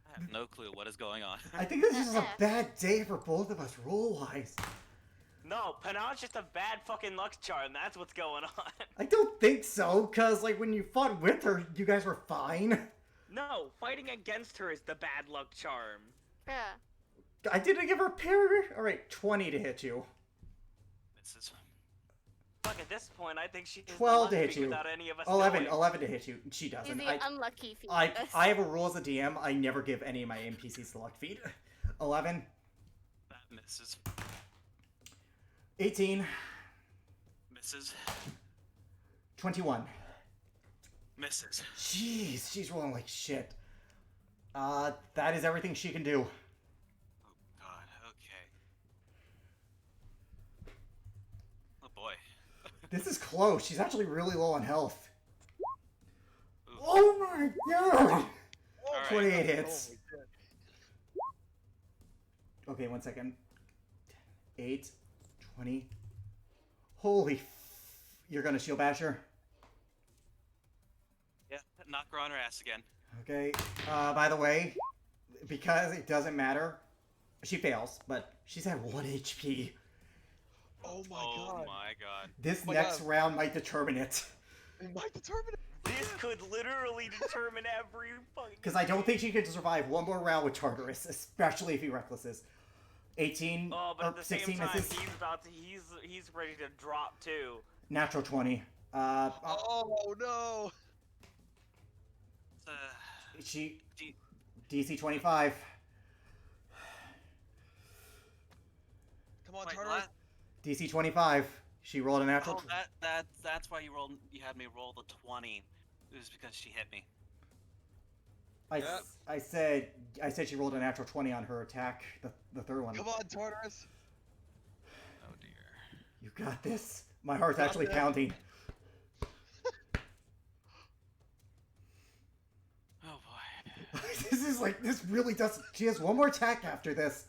I have no clue what is going on. I think this is just a bad day for both of us roll-wise. No, Panon's just a bad fucking luck charm. That's what's going on. I don't think so, because, like, when you fought with her, you guys were fine. No, fighting against her is the bad luck charm. Yeah. I didn't give her a parry. Alright, 20 to hit you. This is. Fuck, at this point, I think she is 12 the to luck hit streak you. without any of us 11 knowing. to hit you. She He's doesn't. the unlucky feat. I have a rule as a DM. I never give any of my NPCs the luck feat. 11. That misses. 18. Misses. 21. Misses. Jeez, she's rolling like shit. That is everything she can do. Oh god, okay. Oh boy. This is close. She's actually really low on health. Ooh. Oh my god! Alright. 28 hits. Holy shit. Okay, 1 second. 8, 20. Holy You're gonna shield bash her? Yeah, knock her on her ass again. Okay. By the way, because it doesn't matter, she fails, but she's at 1 HP. Oh my Oh god. my god. This my next God. round might determine it. It might determine it. This could literally determine every fucking. Because I don't think she could survive one more round with Tartarus, especially if he recklesses. 18 Oh, but or at the same 16 time, misses. he's ready to drop too. Natural 20. Oh no. She D- DC 25. Come on, Wait, Tartarus. DC 25. She rolled a natural. Oh, that's why you had me roll the 20. It was because she hit me. Yep. I said she rolled a natural 20 on her attack, the third one. Come on, Tartarus. Oh dear. You got this. My heart's Got actually this. pounding. Oh boy. This really does. She has one more attack after this.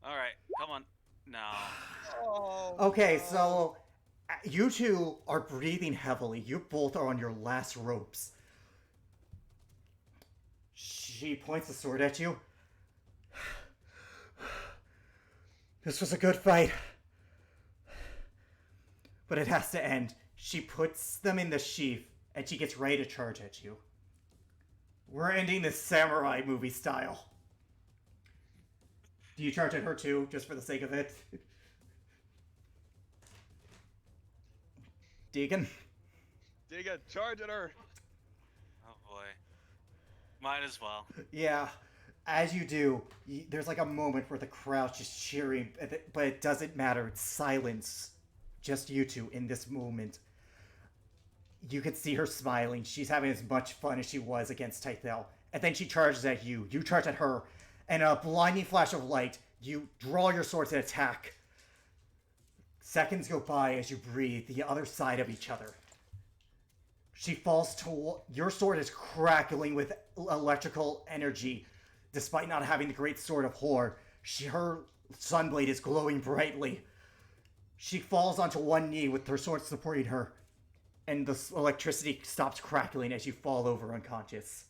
Alright, come on. No. Oh. Okay, no. so you two are breathing heavily. You both are on your last ropes. She points the sword at you. This was a good fight. But it has to end. She puts them in the sheath, and she gets ready to charge at you. We're ending this samurai movie style. Do you charge at her too, just for the sake of it? Deegan? Dig it. Charge at her. Oh boy. Might as well. Yeah, as you do, there's like a moment where the crowd's just cheering, but it doesn't matter. It's silence. Just you two in this moment. You can see her smiling. She's having as much fun as she was against Tythel. And then she charges at you. You charge at her. And a blinding flash of light, you draw your swords and attack. Seconds go by as you breathe the other side of each other. She falls to... Your sword is crackling with electrical energy. Despite not having the great sword of Hor, her sunblade is glowing brightly. She falls onto one knee with her sword supporting her. And the electricity stops crackling as you fall over unconscious.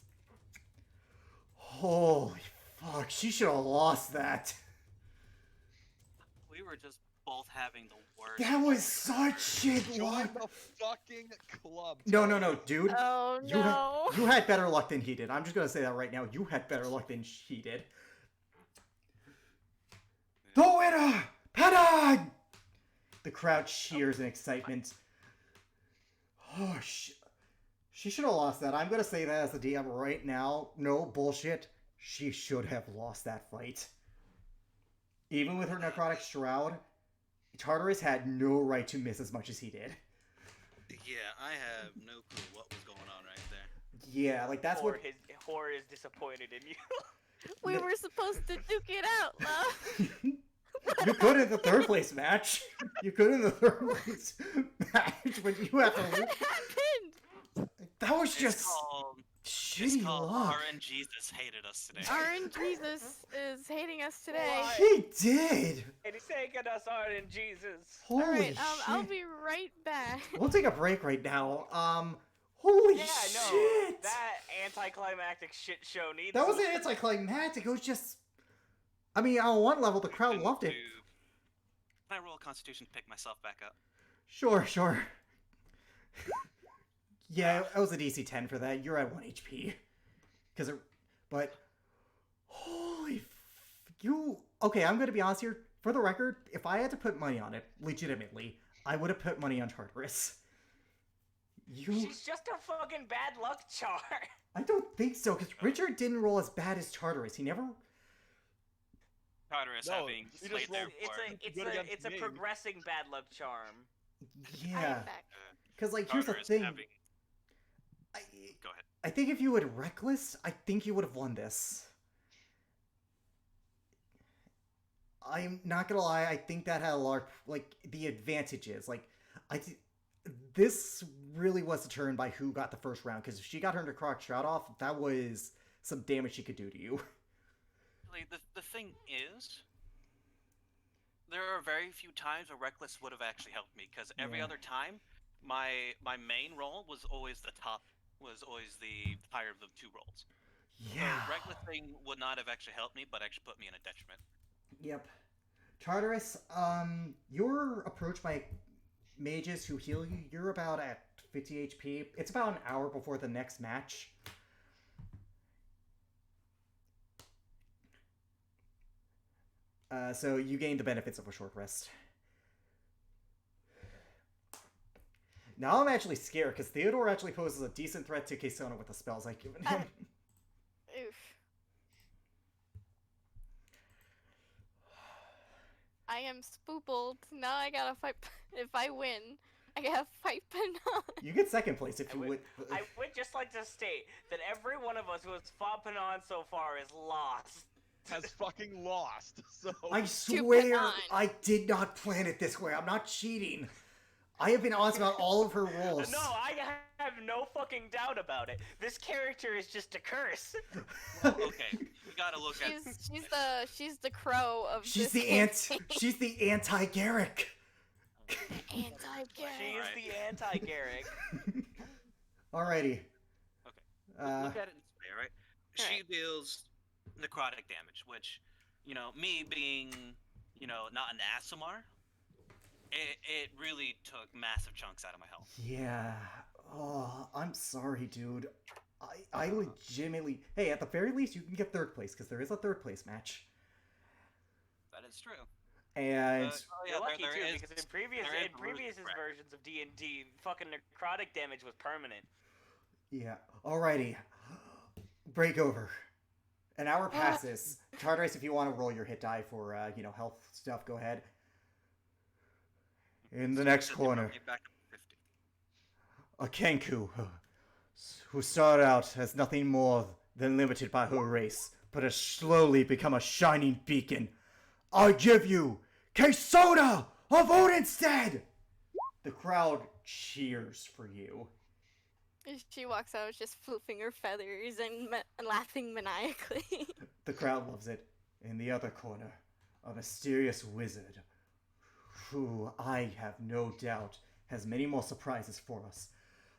Holy fuck, she should have lost that. We were just both having the worst. That was such shit Join luck. the fucking club. No, dude. Oh no. You had better luck than he did. I'm just gonna say that right now. You had better luck than he did. The winner! Padang! The crowd cheers in excitement. Oh, she should have lost that. I'm gonna say that as a DM right now. No bullshit. She should have lost that fight. Even with her necrotic shroud, Tartarus had no right to miss as much as he did. Yeah, I have no clue what was going on right there. Yeah, like that's what. Horror is disappointed in you. We were supposed to duke it out, love. You could in the third place match. You could in the third place match, but you have to What lose. happened? That was It's just called, it's shitty called luck. RNGesus hated us today. RN Jesus is hating us today. Why? He did. And he's taking us on in Jesus. Holy Alright, shit. I'll be right back. We'll take a break right now. Holy Yeah, no, shit. that anticlimactic shit show needs. That wasn't anticlimactic. It was just. I mean, on one level, the crowd Can loved it. I roll a Constitution to pick myself back up? Sure. Yeah, I was a DC 10 for that. You're at 1 HP. But. Okay, I'm gonna be honest here. For the record, if I had to put money on it, legitimately, I would have put money on Tartarus. She's just a fucking bad luck char. I don't think so, because Richard didn't roll as bad as Tartarus. He never. Tartarus No, having he just slayed their rolled- war. It's a progressing bad luck charm. Yeah. I'm back. Because, like, here's the Tartarus thing. having... I, Go ahead. I think if you had Reckless, I think you would have won this. I'm not gonna lie, I think that had a large, like, the advantages. Like, this really was determined by who got the first round, because if she got her necrotic shroud off, that was some damage she could do to you. Like, the thing is, there are very few times where Reckless would have actually helped me, because every Yeah. other time, my main roll was always the top, was always the higher of the two rolls. Yeah. So Reckless thing would not have actually helped me, but actually put me in a detriment. Yep. Tartarus, you're approached by mages who heal you. You're about at 50 HP. It's about an hour before the next match. So you gain the benefits of a short rest. Now I'm actually scared, because Theodore actually poses a decent threat to Kesona with the spells I've given him. Oof. I am spoopled. Now I gotta fight. If I win, I gotta fight Panon. You get second place if I you would- would. I would just like to state that every one of us who has fought Panon so far is lost. Has fucking lost. So I swear Panon. I did not plan it this way. I'm not cheating. I have been honest about all of her rolls. No, I have no fucking doubt about it. This character is just a curse. Well, okay, we gotta look at... She's the crow of She's this the campaign. she's the anti-Garrick. She Anti-Garrett. is the anti-Garrick. Alrighty. Okay. Look at it this way, alright? She deals necrotic damage, which, you know, me being, you know, not an Asimar, it really took massive chunks out of my health. Yeah. Oh, I'm sorry, dude. I legitimately. Hey, at the very least, you can get third place because there is a third place match. That is true. And Oh, yeah, You're lucky there too, is- because in previous there is previous root crack. versions of D&D, fucking necrotic damage was permanent. yeah. Alrighty. Break over. An hour passes. Tartarus, if you want to roll your hit die for health stuff, go ahead. In the next Just corner. get back to 50. A Kenku, who started out as nothing more than limited by her race, but has slowly become a shining beacon. I give you Kesona of Odinstead! The crowd cheers for you. She walks out just fluffing her feathers and laughing maniacally. The crowd loves it. In the other corner, a mysterious wizard, who I have no doubt has many more surprises for us.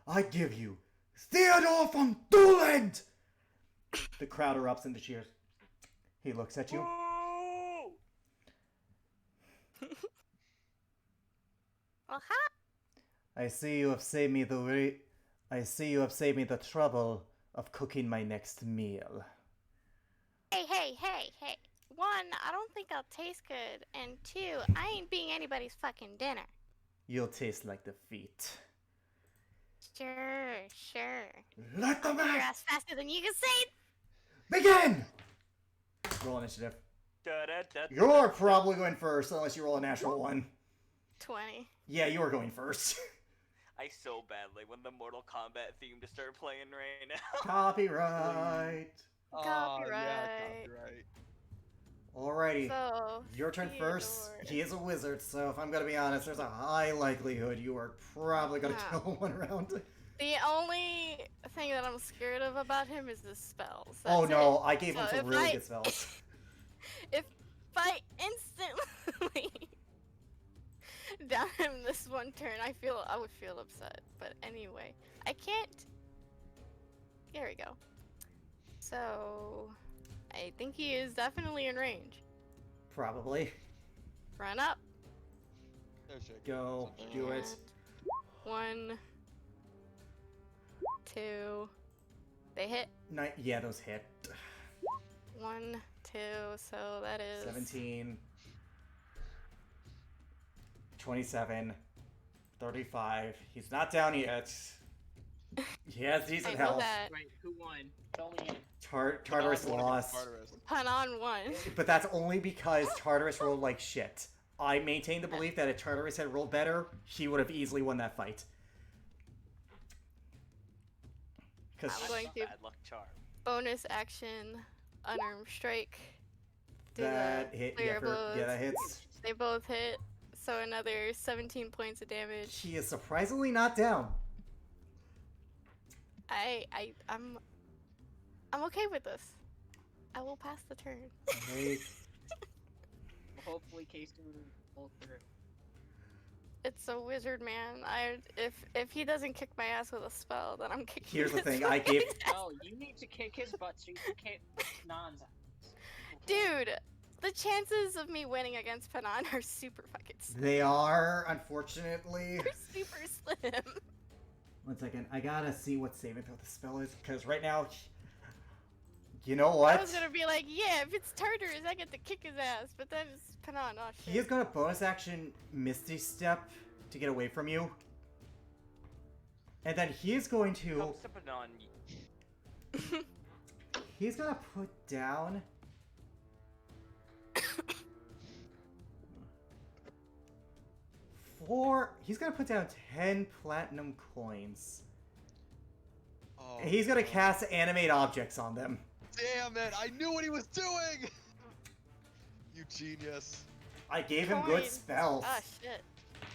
I give you Theodore from Thuland! The crowd erupts into cheers. He looks at you. Ooh! Well, hi. I see you have saved me the trouble of cooking my next meal. Hey. One, I don't think I'll taste good. And two, I ain't being anybody's fucking dinner. You'll taste like defeat. Sure. Let the I'll get your match ass faster than you can say it. begin! Roll initiative. Da-da-da-da-da. You're probably going first, unless you roll a natural one. 20. Yeah, you are going first. I so badly want the Mortal Kombat theme to start playing right now. Copyright. Yeah, Copyright. copyright. Alrighty. So, Your turn first. Theodore. He is a wizard, so if I'm gonna be honest, there's a high likelihood you are probably gonna Yeah. kill one round. The only thing that I'm scared of about him is his spells. Oh That's no, it. I gave him So some if really I- good spells. If I instantly down him this one turn, I would feel upset. But anyway, I can't. There we go. So, I think he is definitely in range. Probably. Run up. There's Jake. Go. Do it. And 1, 2. They hit. Yeah, those hit. 1, 2. So that is 17. 27. 35. He's not down yet. He has I decent know health. that. Wait, who won? Tell me in. Tartarus lost. Tartarus. Pun on 1. But that's only because Tartarus rolled like shit. I maintain the belief that if Tartarus had rolled better, he would have easily won that fight. Because I'm going to Bad luck charm. bonus action, unarmed strike. Do that the hit. player Yeah, blows. yeah, that hits. They both hit, so another 17 points of damage. He is surprisingly not down. I'm okay with this. I will pass the turn. Okay. Hopefully, Casey will pull through. It's a wizard, man. If he doesn't kick my ass with a spell, then I'm kicking. Here's the his thing, I fucking gave- ass. No, you need to kick his butt so you can kick Nan's ass. Dude, the chances of me winning against Panan are super fucking slim. They are, unfortunately. They're super slim. 1 second, I gotta see what saving throw the spell is, because right now, you know I what? was gonna be like, yeah, if it's Tartarus, I get to kick his ass, but then it's Panan. Oh shit. He is gonna bonus action Misty Step to get away from you. And then he is going to, Come sipping on. he's gonna put down he's gonna put down 10 platinum coins. Oh, And he's gonna no. cast animate objects on them. Damn it! I knew what he was doing. You genius. I gave him good Coins. spells. Ah shit.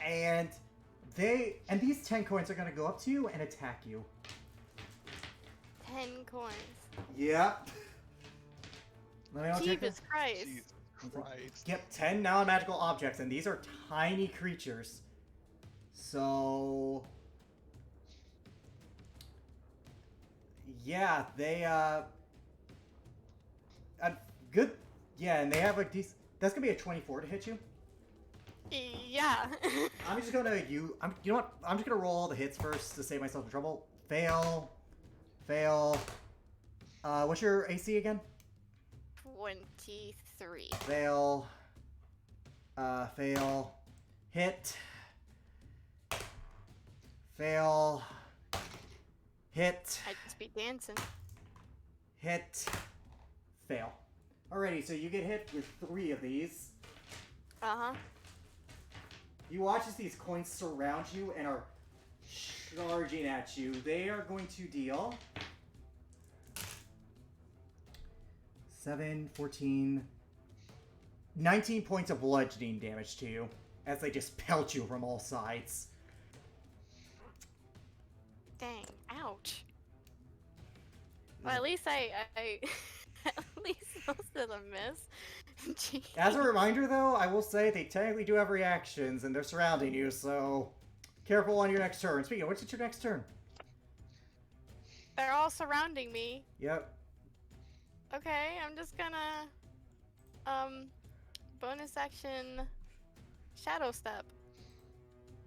And these 10 coins are gonna go up to you and attack you. 10 coins. Yep. Let me know check Jesus Christ. Jesus Christ. Yep, 10 non-magical objects, and these are tiny creatures. So... yeah, they, good... yeah, and they have a decent... that's gonna be a 24 to hit you. Yeah. I'm just gonna... you know what? I'm just gonna roll all the hits first to save myself some trouble. Fail. Fail. What's your AC again? 23. Fail. Fail. Hit. Fail. Hit. I just be dancing. Hit. Fail. Alrighty, so you get hit with 3 of these. Uh-huh. You watch as these coins surround you and are charging at you. They are going to deal 7, 14, 19 points of bludgeoning damage to you as they just pelt you from all sides. Dang. Ouch. Well, at least I at least most of them miss. Jeez. As a reminder, though, I will say they technically do have reactions and they're surrounding you, so careful on your next turn. Speaking of which, it's your next turn. They're all surrounding me. Yep. Okay, I'm just gonna bonus action shadow step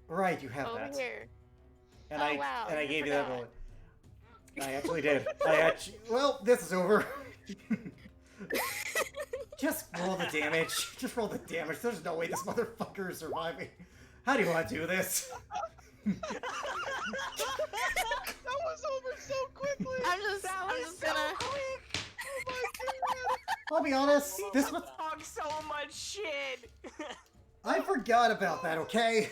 Right, you have over that. here. And Oh, I wow, and I I gave you that forgot. bullet. I actually did. Well, this is over. Just roll the damage. Just roll the damage. There's no way this motherfucker is surviving. How do you want to do this? so quickly. I'm just gonna. quick. Oh my god. I'll be honest, Whoa. this was... Talk so much shit. I forgot about that, okay?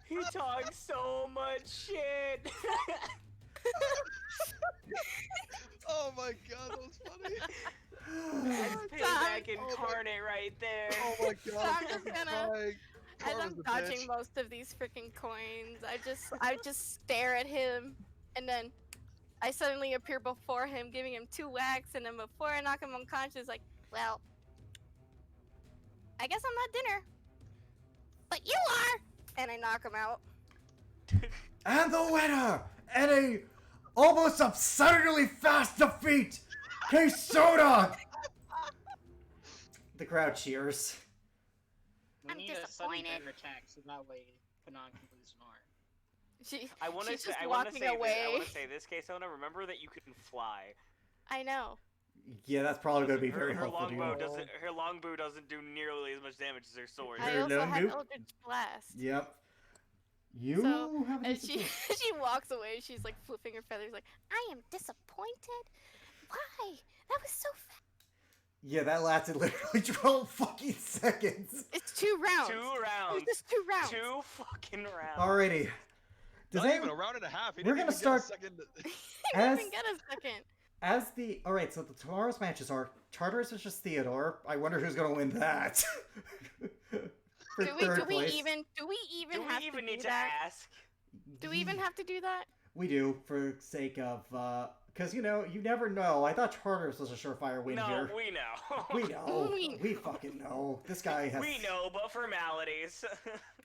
He talks so much shit. Oh my god, that was funny. That's payback incarnate right there. Oh my god, So I'm I'm just fucking gonna- crying. As Karma's I'm a dodging bitch. most of these freaking coins, I just stare at him, and then I suddenly appear before him, giving him 2 whacks, and then before I knock him unconscious, like, well, I guess I'm not dinner, but you are, and I knock him out. And the winner, in a almost absurdly fast defeat, K-Soda! The crowd cheers. We I'm need a sudden disappointed. better attack so that way Panon can lose an arm. I want to she's say, just I want to walking say, I away. want to say this, K-Sona. Remember that you can fly. I know. Yeah, that's probably going to be her, very her helpful to you. longbow doesn't do nearly as much damage as her sword. Is I there also no had noob? Eldritch Blast. Yep. You So, have a And decent she she walks away. She's like flipping her feathers, like, I am disappointed. Why? That was so fast. Yeah, that lasted literally 12 fucking seconds. It's 2 rounds. 2 It was rounds. just 2 rounds. 2 fucking rounds. Alrighty. Does Not anyone... even a round and a half. He We're didn't gonna even get a start- second. He As- didn't even get a second. As the... Alright, so the tomorrow's matches are Tartarus versus Theodore. I wonder who's going to win that. For Do third we place. even Do have we even to need do to that? ask? Do we even have to do that? We do, for sake of, because, you know, you never know. I thought Tartarus was a surefire win No, here. we know. We know. We- We fucking know. This guy has... We know, but formalities.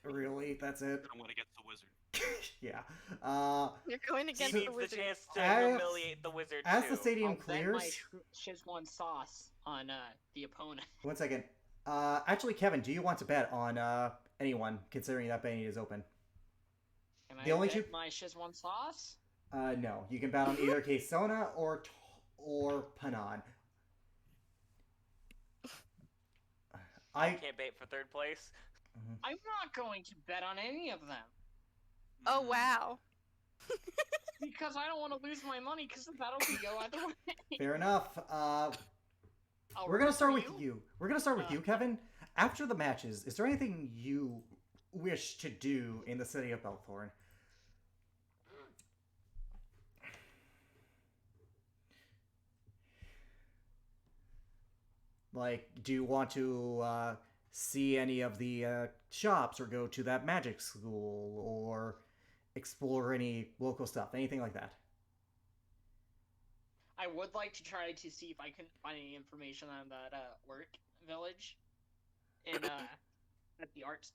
Really? That's it? I'm gonna get the wizard. Yeah. You're going he against needs the the wizard. chance to As- humiliate the wizard As too. the stadium I'll bet clears... my Szechuan sauce on the opponent. One second. Actually, Kevin, do you want to bet on anyone, considering that betting is open? Can The I only bet two- my Szechuan sauce? No. You can bet on either K-Sona or Panan. I Can't bait for 3rd place. I'm not going to bet on any of them Oh wow. because I don't want to lose my money because that'll be go either way. fair enough. I'll We're gonna root start for with you. you. We're gonna start with you, Kevin. After the matches, is there anything you wish to do in the city of Belthorn? Like, do you want to see any of the shops or go to that magic school or explore any local stuff, anything like that? I would like to try to see if I can find any information on that work village in at the arts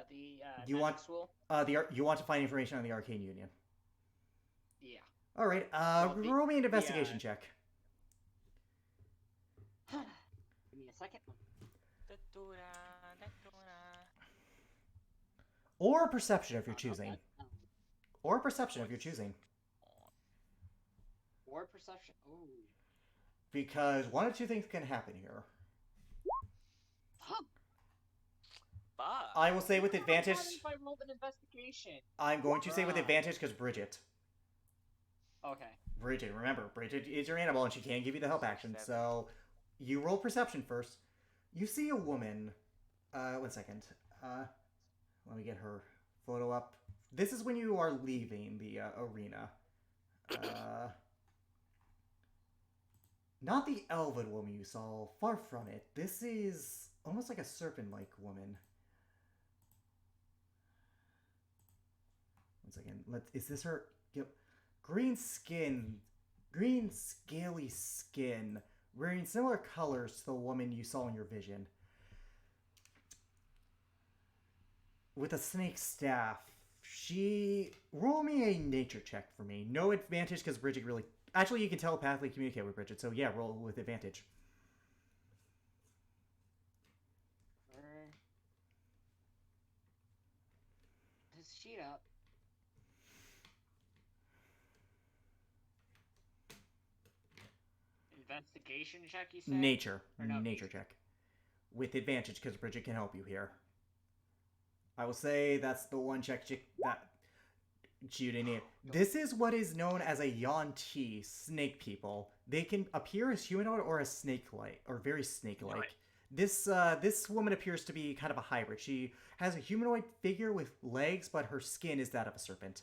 You magic want- school. You want to find information on the Arcane Union. Yeah. All right, Well, the- roll me an investigation check. Give me a second. Or perception if you're choosing. Or perception if you're choosing. Or perception. Ooh. Because one of two things can happen here. Fuck. Fuck. I will say with What advantage. happens if I rolled an investigation? I'm going to say with Bruh. advantage because Bridget. Okay. Bridget, remember, Bridget is your animal and she can't give you the help action. So you roll perception first. You see a woman. 1 second. Let me get her photo up. This is when you are leaving the arena. Not the elven woman you saw, far from it. This is almost like a serpent-like woman. 1 second. Is this her? Yep. Green skin, green scaly skin, wearing similar colors to the woman you saw in your vision. With a snake staff. Roll me a nature check for me. No advantage because Bridget really... Actually, you can telepathically communicate with Bridget, so yeah, roll with advantage. His sheet up. Investigation check, you said? Nature. Or no, Nature check. With advantage because Bridget can help you here. I will say that's the one check that... Judy, this is what is known as a Yuan-Ti, snake people. They can appear as humanoid or as snake-like, or very snake-like. Right. This woman appears to be kind of a hybrid. She has a humanoid figure with legs, but her skin is that of a serpent.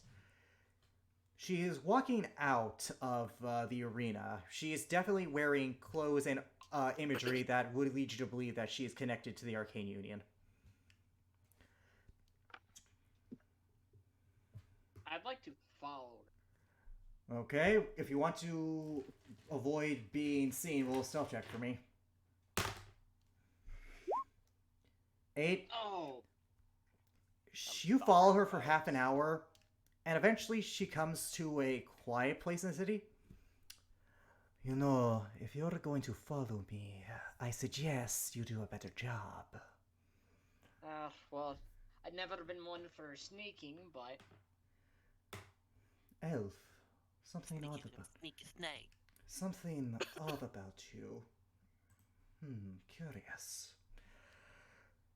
She is walking out of the arena. She is definitely wearing clothes and imagery that would lead you to believe that she is connected to the Arcane Union. I'd like to follow her. Okay, if you want to avoid being seen, roll a stealth check for me. 8. Oh, You follow her for half an hour, and eventually she comes to a quiet place in the city. You know, if you're going to follow me, I suggest you do a better job. well, I've never been one for sneaking, but Elf, something odd Sneaky about sneaky snake. something odd about you. Curious.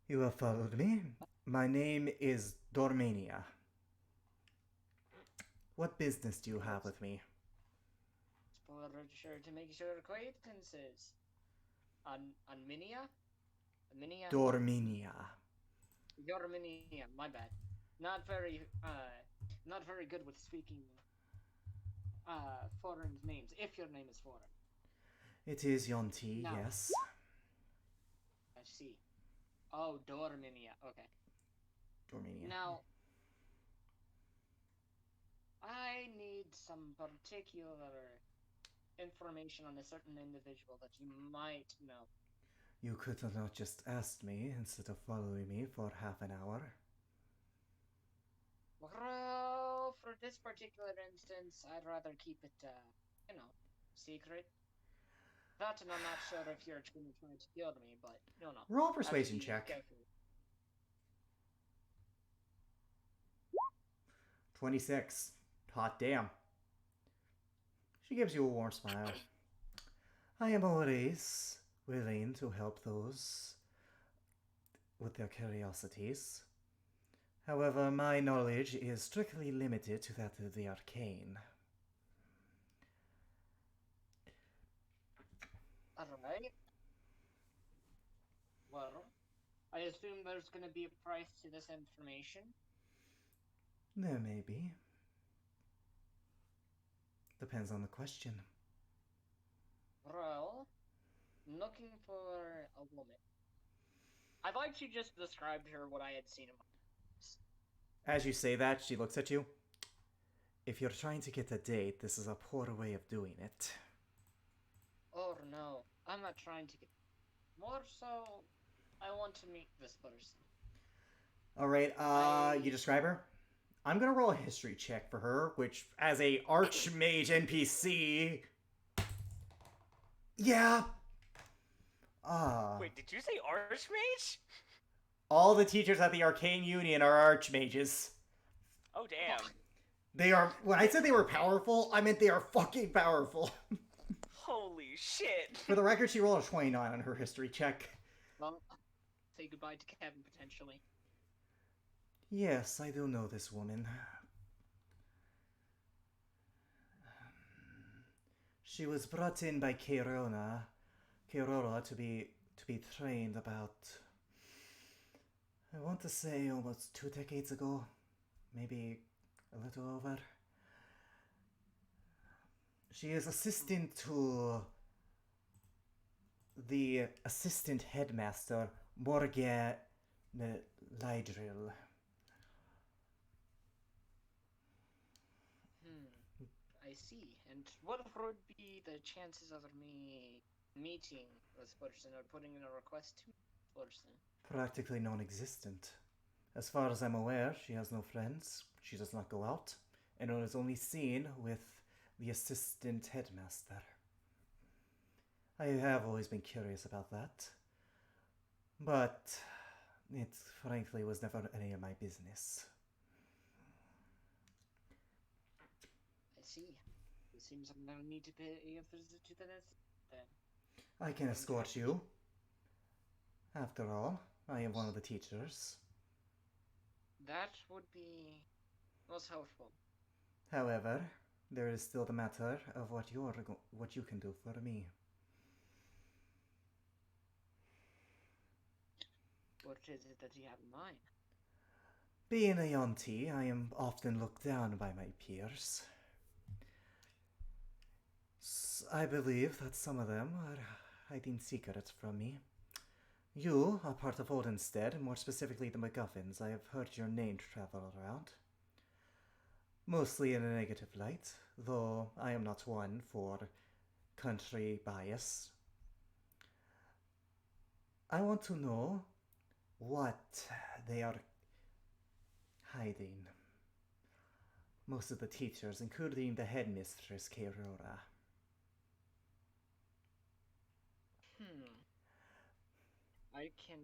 You have followed me. My name is Dormania. What business do you have with me? sure to make your acquaintances. On Minia? Minia? Dorminia. Dorminia, my bad. Not very good with speaking foreign names, if your name is foreign. It is Yonti, No. yes. I see. Oh, Dorminia, okay. Dorminia. Now, I need some particular information on a certain individual that you might know. You could have not just asked me instead of following me for half an hour. Well, for this particular instance, I'd rather keep it, secret. That, and I'm not sure if you're going to try to kill me, but, Roll a have to persuasion be check. careful. 26. Hot damn. She gives you a warm smile. I am always willing to help those with their curiosities. However, my knowledge is strictly limited to that of the arcane. Alright. Well, I assume there's going to be a price to this information. There may be. Depends on the question. Well, I'm looking for a woman. I'd like to just describe to her what I had seen in my As you say that, she looks at you. If you're trying to get a date, this is a poor way of doing it. Oh no, I'm not trying to get. More so, I want to meet this person. Alright, you describe her? I'm gonna roll a history check for her, which, as a Archmage NPC... Yeah! Wait, did you say Archmage? All the teachers at the Arcane Union are Archmages. Oh, damn. They are... When I said they were powerful, I meant they are fucking powerful. Holy shit. For the record, she rolled a 29 on her history check. Well, say goodbye to Kevin, potentially. Yes, I do know this woman. She was brought in by Keirora to be trained about, I want to say, almost 2 decades ago. Maybe a little over. She is assistant to the assistant headmaster, Morga Lydril. I see. And what would be the chances of me meeting this person or putting in a request to this person? Practically non-existent. As far as I'm aware, she has no friends, she does not go out, and is only seen with the assistant headmaster. I have always been curious about that, but it frankly was never any of my business. I see. It seems I'm gonna need to pay a visit to the nest then. I can escort you. After all, I am one of the teachers. That would be most helpful. However, there is still the matter of what you can do for me. What is it that you have in mind? Being a Yonti, I am often looked down by my peers. I believe that some of them are hiding secrets from me. You are part of Oldenstead, more specifically the MacGuffins. I have heard your name travel around. Mostly in a negative light, though I am not one for country bias. I want to know what they are hiding. Most of the teachers, including the headmistress, Kerora. I can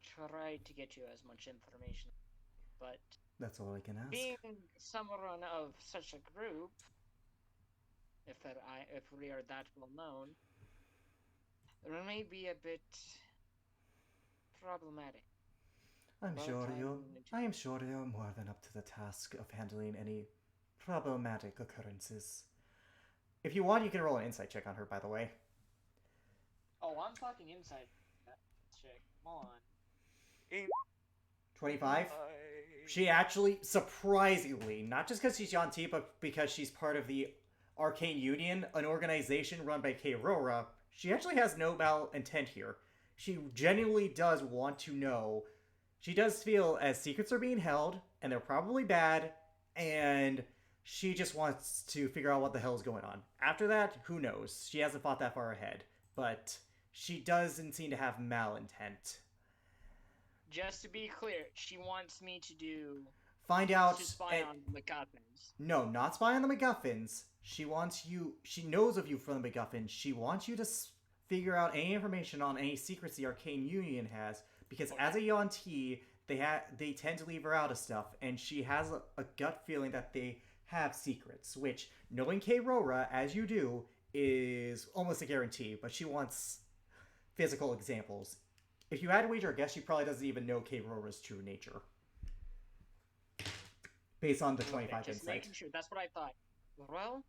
try to get you as much information, but That's all I can ask. being someone of such a group, if we are that well known, it may be a bit problematic. I am But sure I'm you're more than up to the task of handling any problematic occurrences. If you want, you can roll an insight check on her, by the way. Oh, I'm talking inside check. Come on. 25? She actually, surprisingly, not just because she's Yanti, but because she's part of the Arcane Union, an organization run by Keirora, she actually has no malintent here. She genuinely does want to know. She does feel as secrets are being held, and they're probably bad, and she just wants to figure out what the hell is going on. After that, who knows? She hasn't thought that far ahead, but she doesn't seem to have malintent. Just to be clear, she wants me to Find out. to spy on the MacGuffins. No, not spy on the MacGuffins. She wants you. She knows of you from the MacGuffins. She wants you to figure out any information on any secrets the Arcane Union has, because as a Yuan-Ti, they tend to leave her out of stuff, and she has a gut feeling that they have secrets, which, knowing Keirora, as you do, is almost a guarantee, but she wants physical examples. If you had to wager a guess, she probably doesn't even know Keirora's true nature. Based on the 25 just insight. making sure. That's what I thought. Well,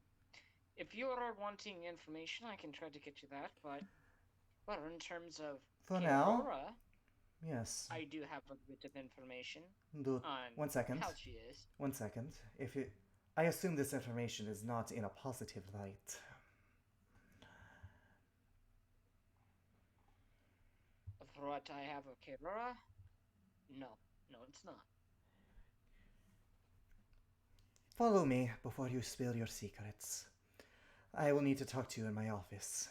if you are wanting information, I can try to get you that, but well, in terms of For now, Keirora, yes. I do have a bit of information Do, on 1 second. how she is. 1 second. I assume this information is not in a positive light. For what I have of Keirora? No, it's not. Follow me before you spill your secrets. I will need to talk to you in my office.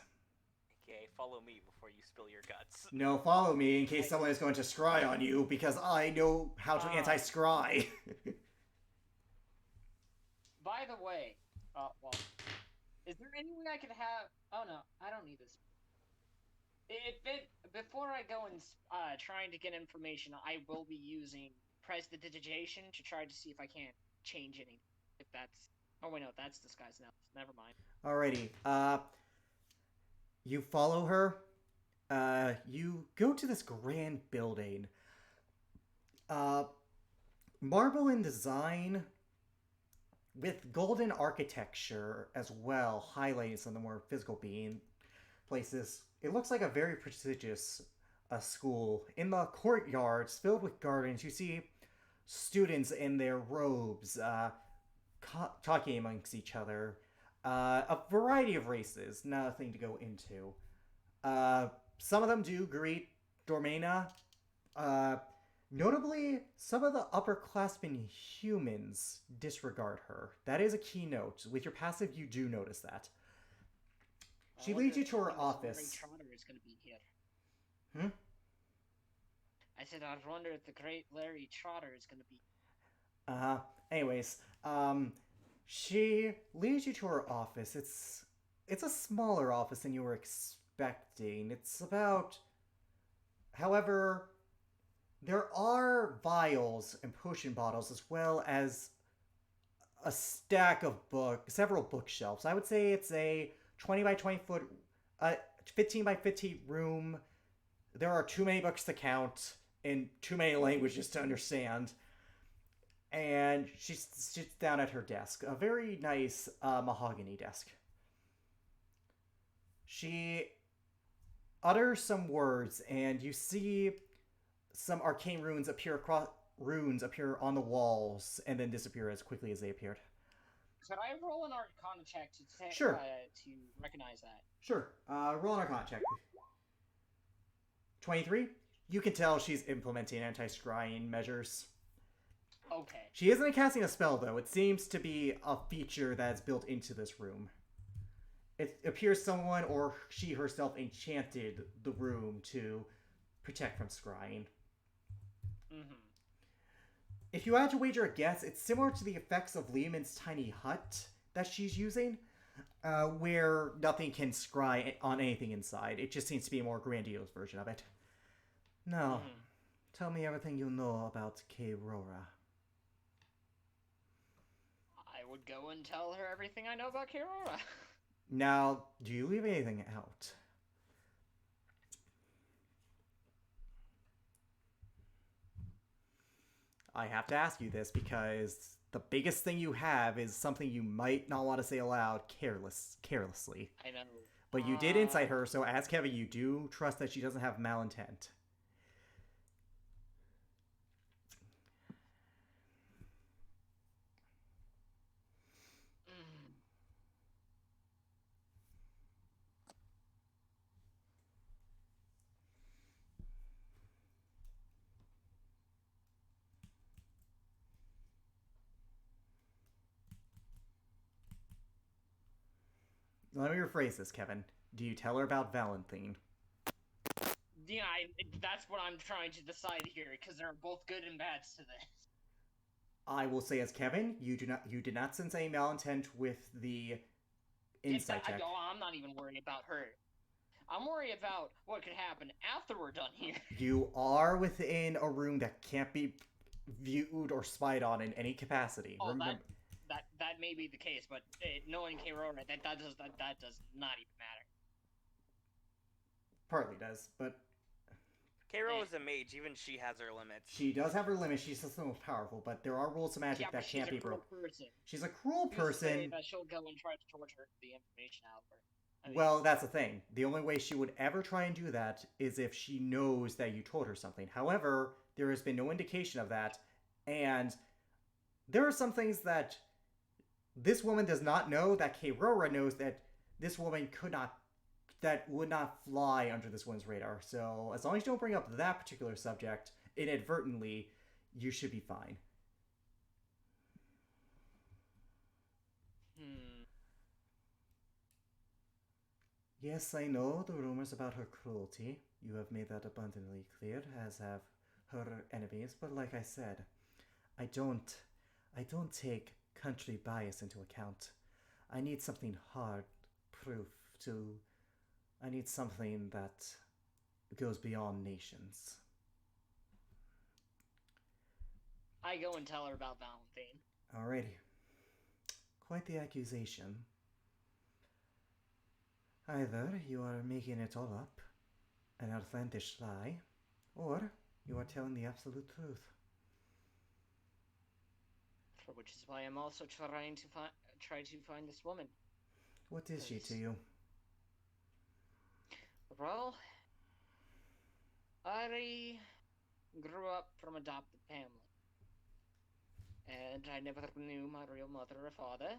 Okay, follow me before you spill your guts. No, follow me in case someone is going to scry on you, because I know how to anti-scry. By the way, well, is there any way I could have? Oh no, I don't need this. Before I go and trying to get information, I will be using prestidigitation to try to see if I can't change anything. If that's oh wait no, that's disguise now. Never mind. Alrighty. You follow her. You go to this grand building. Marble in design, with golden architecture as well, highlighting some of the more physical being places. It looks like a very prestigious school. In the courtyards filled with gardens, you see students in their robes talking amongst each other. A variety of races, nothing to go into. Some of them do greet Dormena. Notably, some of the upperclassmen humans disregard her. That is a key note. With your passive, you do notice that. She leads you to her office. Larry Trotter is going to be here. Hmm? I said I wonder if the great Larry Trotter is going to be. Anyways, she leads you to her office. It's a smaller office than you were expecting. It's about. However, there are vials and potion bottles as well as a stack of several bookshelves. I would say it's a 20 by 20 foot, 15 by 50 room. There are too many books to count and too many languages to understand. And and she sits down at her desk, a very nice mahogany desk. She utters some words, and you see some arcane runes appear on the walls and then disappear as quickly as they appeared. Could I roll an Arcana check Sure. to recognize that? Sure. Roll an Arcana check. 23? You can tell she's implementing anti-scrying measures. Okay. She isn't casting a spell, though. It seems to be a feature that's built into this room. It appears someone or she herself enchanted the room to protect from scrying. Mm-hmm. If you had to wager a guess, it's similar to the effects of Lehman's tiny hut that she's using, where nothing can scry on anything inside. It just seems to be a more grandiose version of it. Now, tell me everything you know about Kerora. I would go and tell her everything I know about Kerora. Now, do you leave anything out? I have to ask you this because the biggest thing you have is something you might not want to say aloud carelessly. I know. But you did incite her, so as Kevin, you do trust that she doesn't have malintent. Let me rephrase this, Kevin. Do you tell her about Valentine? Yeah, that's what I'm trying to decide here, because there are both good and bads to this. I will say as Kevin, you did not sense any malintent with the insight check. I'm not even worried about her. I'm worried about what could happen after we're done here. You are within a room that can't be viewed or spied on in any capacity. Oh, that may be the case, but knowing Kerora, that does not even matter. Partly does, but Kero is a mage. Even she has her limits. she does have her limits. She's still the most powerful, but there are rules of magic that can't be broken. She's a cruel person. That she'll go and try to torture the information out of her. Well, that's the thing. The only way she would ever try and do that is if she knows that you told her something. However, there has been no indication of that, and there are some things that this woman does not know that Kerora knows that this woman would not fly under this woman's radar. So as long as you don't bring up that particular subject inadvertently, you should be fine. Yes, I know the rumors about her cruelty. You have made that abundantly clear, as have her enemies. But like I said, I don't take country bias into account. I need something hard proof to. I need something that goes beyond nations. I go and tell her about Valentine. Alrighty. Quite the accusation. Either you are making it all up, an outlandish lie, or you are telling the absolute truth. Which is why I'm also trying to find this woman. What is she to you? Well, I grew up from adopted family, and I never knew my real mother or father.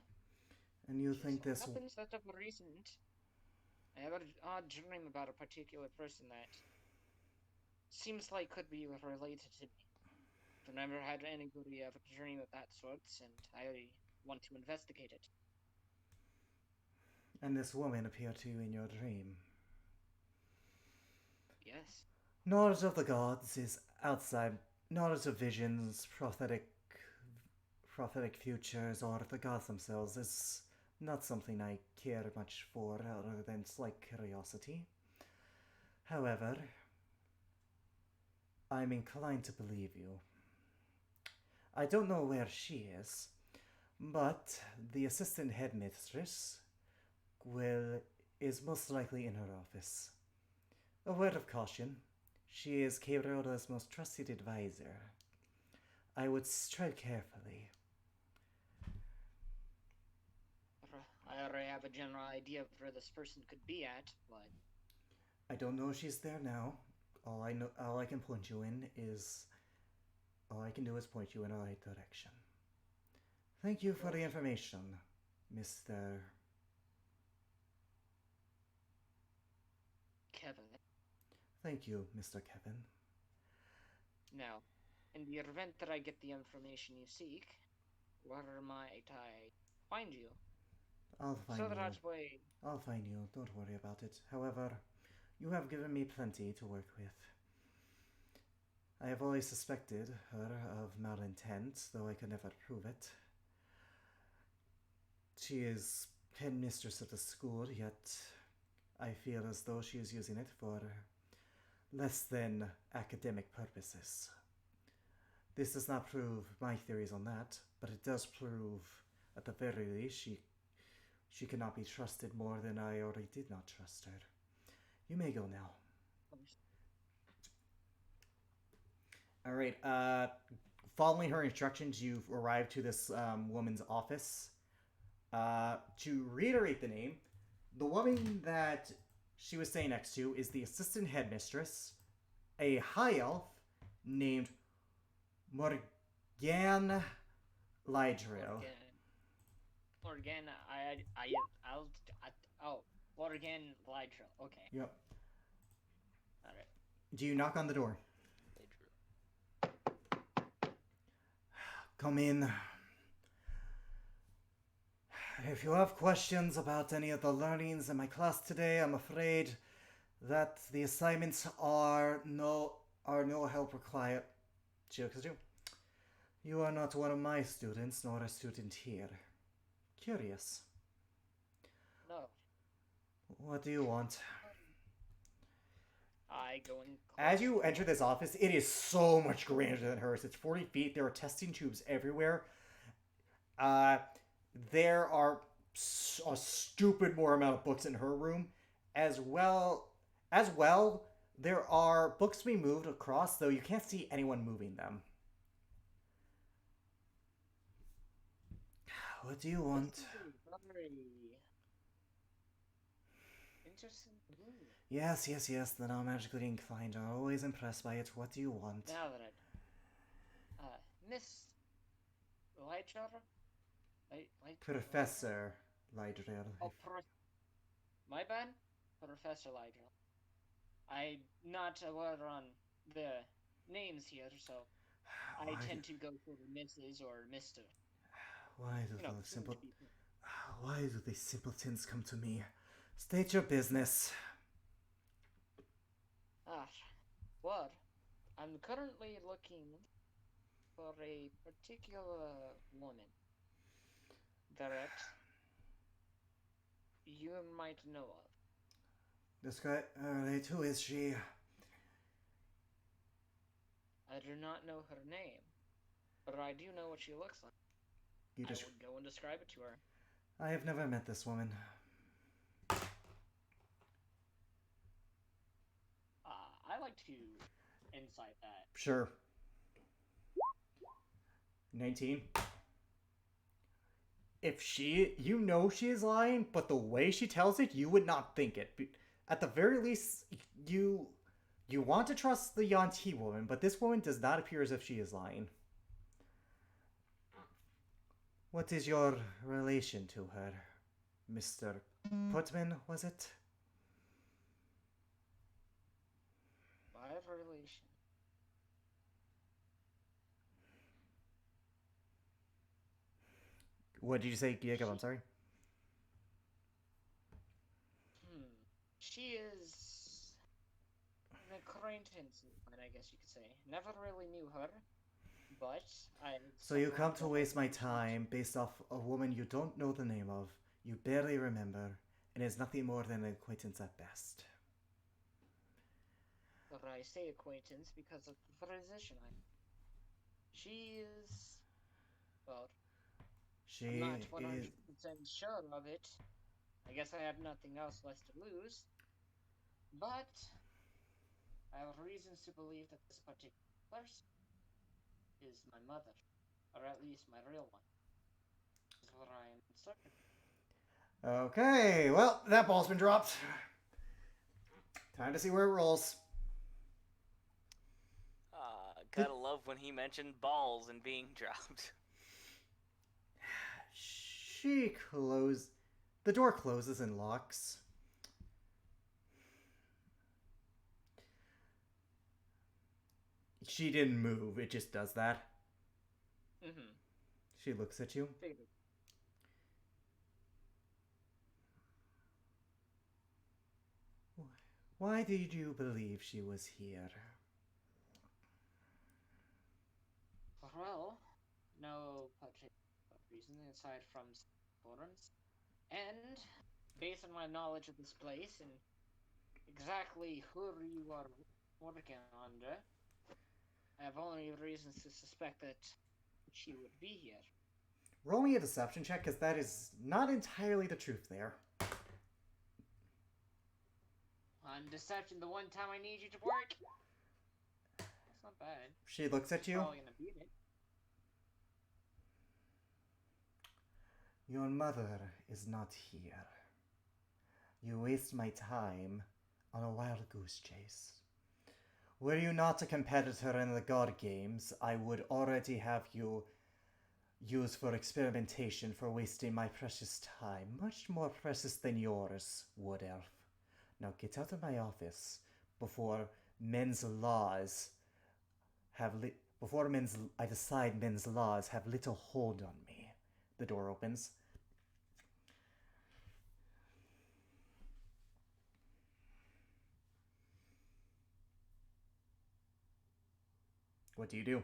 And you think this happens that of recent, I have an odd dream about a particular person that seems like could be related to me. I've never had anybody have a dream of that sort, and I want to investigate it. And this woman appeared to you in your dream? Yes. Knowledge of the gods is outside. Knowledge of visions, prophetic futures, or the gods themselves is not something I care much for, other than slight curiosity. However, I'm inclined to believe you. I don't know where she is, but the assistant headmistress is most likely in her office. A word of caution, she is Kerora's most trusted advisor. I would tread carefully. I already have a general idea of where this person could be at, but I don't know if she's there now. All I can do is point you in the right direction. Thank you for the information, Mr. Kevin. Thank you, Mr. Kevin. Now, in the event that I get the information you seek, where might I find you? I'll find So you. that way, I'll find you. Don't worry about it. However, you have given me plenty to work with. I have always suspected her of malintent, though I could never prove it. She is headmistress of the school, yet I feel as though she is using it for less than academic purposes. This does not prove my theories on that, but it does prove, at the very least, she cannot be trusted more than I already did not trust her. You may go now. Alright, following her instructions, you've arrived to this woman's office. To reiterate the name, the woman that she was staying next to is the assistant headmistress, a high elf named Morgan Lydrill. Morgan, Morgan Lydrill. Okay. Yep. Alright. Do you knock on the door? Come in. If you have questions about any of the learnings in my class today, I'm afraid that the assignments are no help required. You are not one of my students, nor a student here. Curious. No. What do you want? I go in. As you enter this office, it is so much grander than hers. It's 40 feet. There are testing tubes everywhere. There are a stupid more amount of books in her room. As well, there are books being moved across, though you can't see anyone moving them. What do you want? Very interesting. Yes, the now magically inclined are always impressed by it. What do you want? Now that Miss Lydrill? Professor Lydrill. Oh, my bad? Professor Lydrill. I'm not aware on the names here, so I tend to go for Mrs. or Mr. Why do these simpletons come to me? State your business. Well, I'm currently looking for a particular woman that you might know of. Alright, who is she? I do not know her name, but I do know what she looks like. I would go and describe it to her. I have never met this woman. I like to insight that. Sure. 19. If she is lying, but the way she tells it, you would not think it. At the very least, you want to trust the Yanti woman, but this woman does not appear as if she is lying. What is your relation to her, Mr. Putman, was it? My relation. What did you say, Jacob? I'm sorry. She is an acquaintance, I guess you could say. Never really knew her, but So you come to waste my time based off a woman you don't know the name of, you barely remember, and is nothing more than an acquaintance at best. But I say acquaintance because of the position I'm in. She is... well... I'm not 100% sure of it. I guess I have nothing else left to lose. But I have reasons to believe that this particular person is my mother. Or at least my real one. Is what I am certain. Okay, well, that ball's been dropped. Time to see where it rolls. Gotta love when he mentioned balls and being dropped. The door closes and locks. She didn't move, it just does that. Mm-hmm. She looks at you. Why did you believe she was here? Well, no particular reason aside from importance. And based on my knowledge of this place and exactly who you are working under, I have only reasons to suspect that she would be here. Roll me a deception check, because that is not entirely the truth there. On deception, the one time I need you to work. That's not bad. She looks at you. Probably gonna beat it. Your mother is not here. You waste my time on a wild goose chase. Were you not a competitor in the God Games, I would already have you used for experimentation for wasting my precious time, much more precious than yours, Wood Elf. Now get out of my office before men's laws I decide men's laws have little hold on me. The door opens. What do you do?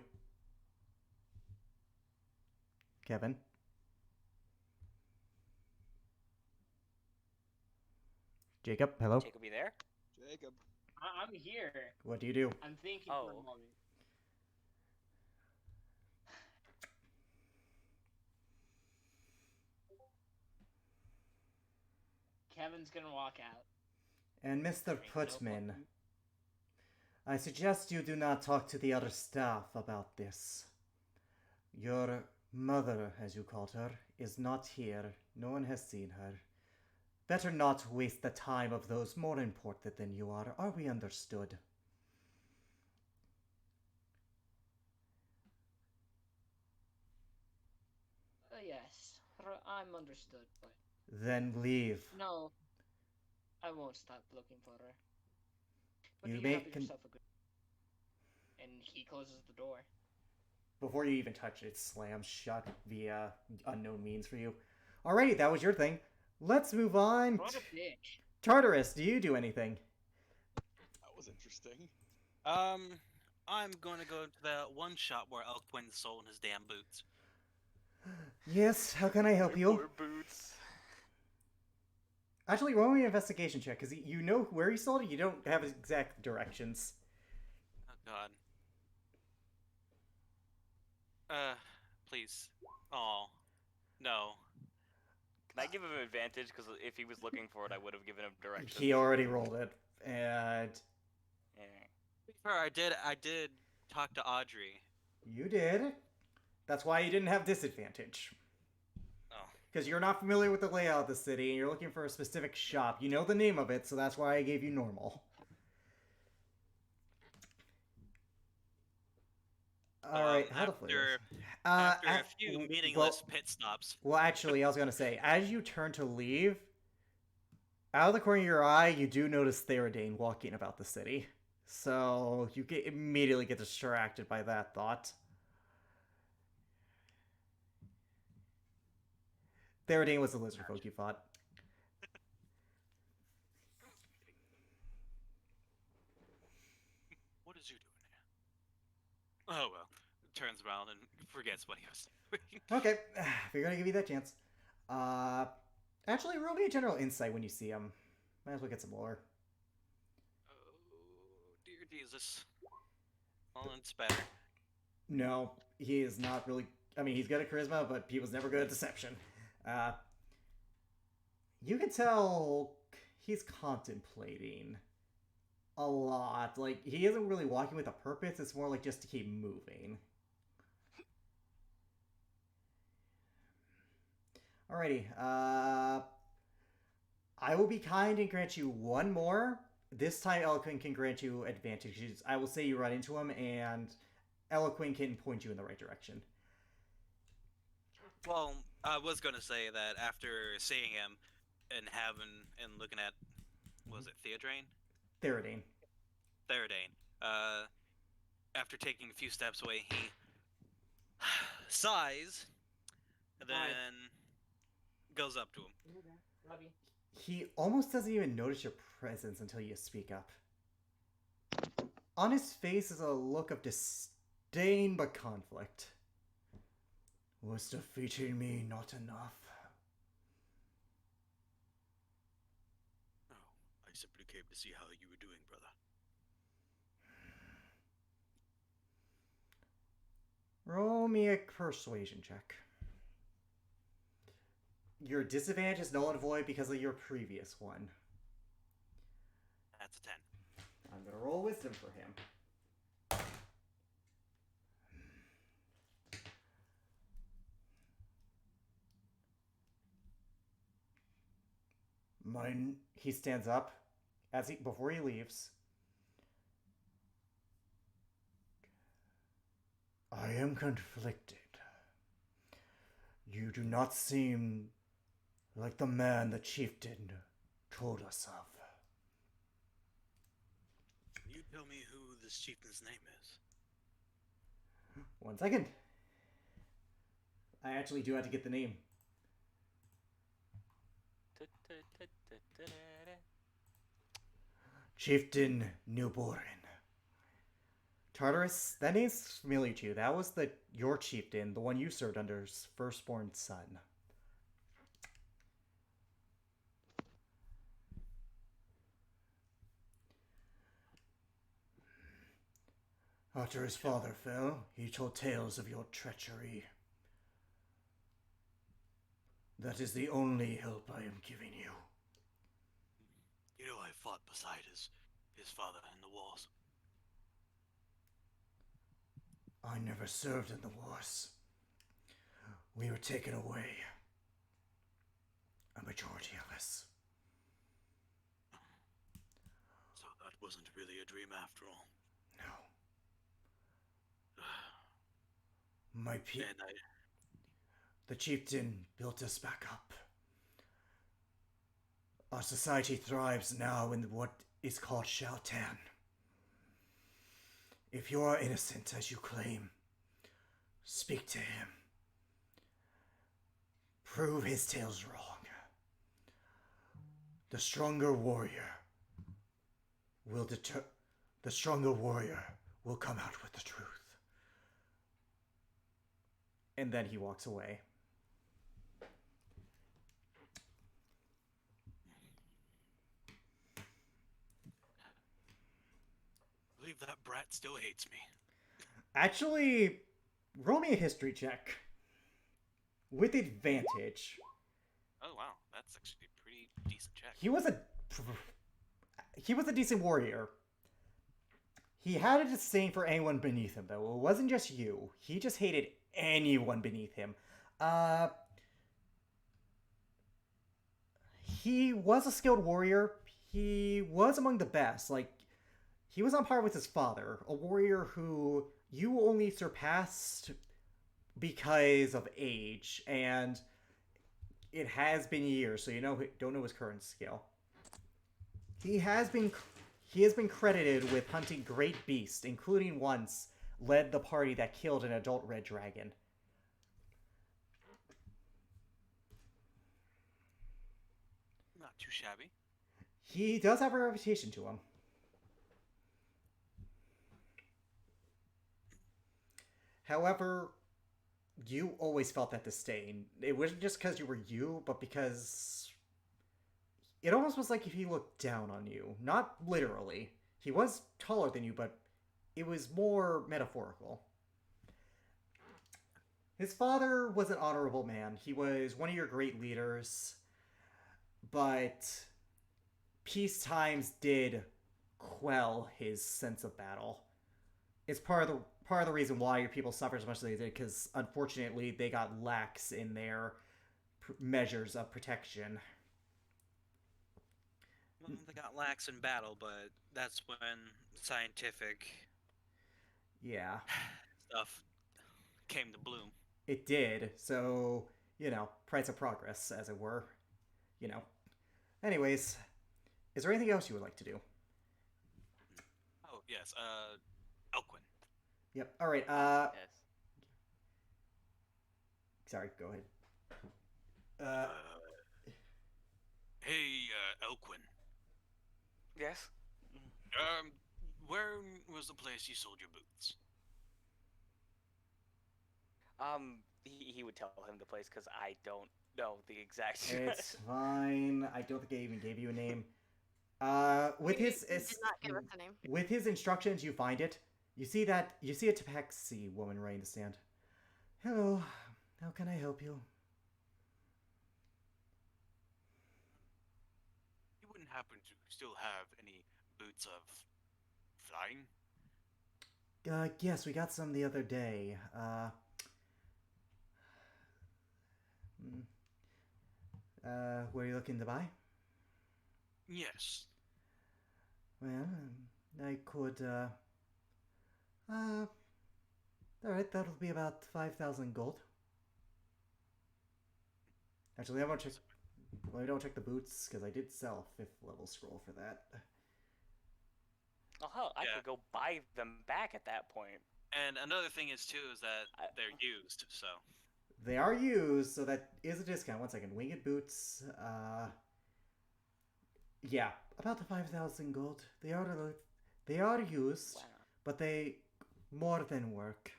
Kevin? Jacob, hello? Jacob, you there? Jacob. I'm here. What do you do? I'm thinking for a Oh. moment. Kevin's gonna walk out. And Mr. No Putman, fucking- I suggest you do not talk to the other staff about this. Your mother, as you called her, is not here. No one has seen her. Better not waste the time of those more important than you are. Are we understood? Yes, I'm understood, but Then leave. no, I won't stop looking for her. But You you make have yourself a good. And he closes the door. Before you even touch it, it slams shut via unknown means for you. Alrighty, that was your thing. Let's move on. What a bitch. Tartarus, do you do anything? That was interesting. I'm going to go to that one shot where Elk went and sold in his damn boots. Yes, how can I help you? Poor boots. Actually, roll me an investigation check, because you know where he sold it, you don't have exact directions. Oh, God. Please. Oh, no. Can I give him advantage? Because if he was looking for it, I would have given him directions. He already rolled it, and Yeah. I did talk to Audrey. you did. That's why you didn't have disadvantage. Oh. Because you're not familiar with the layout of the city, and you're looking for a specific shop. You know the name of it, so that's why I gave you normal. Alright, how to play this? After a few meaningless pit stops. Well, actually, I was going to say, as you turn to leave, out of the corner of your eye, you do notice Theradane walking about the city. So, you immediately get distracted by that thought. Theradane was the lizard folk you fought. What is you doing here? Oh, well. Turns around and forgets what he was doing. Okay, we're going to give you that chance. Actually, roll me a general insight when you see him. Might as well get some lore. Oh, dear Jesus. Well, it's better. No, he is not really... I mean, he's good at charisma, but he was never good at deception. You can tell he's contemplating a lot. Like, he isn't really walking with a purpose, it's more like just to keep moving. Alrighty, I will be kind and grant you one more. This time, Eloquent can grant you advantages. I will say you run into him, and Eloquent can point you in the right direction. Well, I was gonna say that after seeing him and looking at, was it Theodrane? Theridane. Theridane. After taking a few steps away, he sighs, and then goes up to him. Love you. He almost doesn't even notice your presence until you speak up. On his face is a look of disdain but conflict. Was defeating me not enough? Oh, I simply came to see how you were doing, brother. Roll me a persuasion check. Your disadvantage is null and void because of your previous one. That's a 10. I'm gonna roll wisdom for him. He stands up before he leaves. I am conflicted. You do not seem like the man the chieftain told us of. Can you tell me who this chieftain's name is? 1 second. I actually do have to get the name. Chieftain Newborn. Tartarus, that name's familiar to you. That was your chieftain, the one you served under's firstborn son. After his father fell, he told tales of your treachery. That is the only help I am giving you. You know, I fought beside his father in the wars. I never served in the wars. We were taken away. A majority of us. So that wasn't really a dream after all. No. The chieftain built us back up. Our society thrives now in what is called Shaltan. If you are innocent as you claim, speak to him. Prove his tales wrong. The stronger warrior will come out with the truth. And then he walks away. I believe that brat still hates me. Actually, roll me a history check. With advantage. Oh wow, that's actually a pretty decent check. He was a decent warrior. He had a disdain for anyone beneath him, though. It wasn't just you. He just hated anyone beneath him. He was a skilled warrior. He was among the best. He was on par with his father, a warrior who you only surpassed because of age, and it has been years, so don't know his current skill. He has been credited with hunting great beasts, including once led the party that killed an adult red dragon. Not too shabby. He does have a reputation to him. However, you always felt that disdain. It wasn't just because you were you, but because it almost was like if he looked down on you. Not literally. He was taller than you, but it was more metaphorical. His father was an honorable man. He was one of your great leaders, but peace times did quell his sense of battle. It's part of the reason why your people suffered as much as they did, because unfortunately they got lax in their measures of protection. Well, they got lax in battle, but that's when scientific Yeah, stuff came to bloom. it did. So, price of progress, as it were. You know. Anyways, is there anything else you would like to do? Oh yes, Elquin. Yep. All right. Yes. Sorry. Go ahead. Uh, hey, Elquin. Yes. Where was the place you sold your boots? He would tell him the place because I don't know the exact. It's fine. I don't think I even gave you a name. With You his did not give us a name. with his instructions, you find it. You see a tabaxi woman right in the stand. Hello, how can I help you? You wouldn't happen to still have any boots of flying? Yes, we got some the other day. Were you looking to buy? Yes. Well, I could, alright, that'll be about 5,000 gold. Actually, I won't check, well, I don't check the boots, because I did sell 5th level scroll for that. Oh hell, I Yeah. could go buy them back at that point. And another thing is too is that they're used, so They are used, so that is a discount. One second, winged boots, yeah, about the 5,000 gold. They are used, Wow. but they more than work.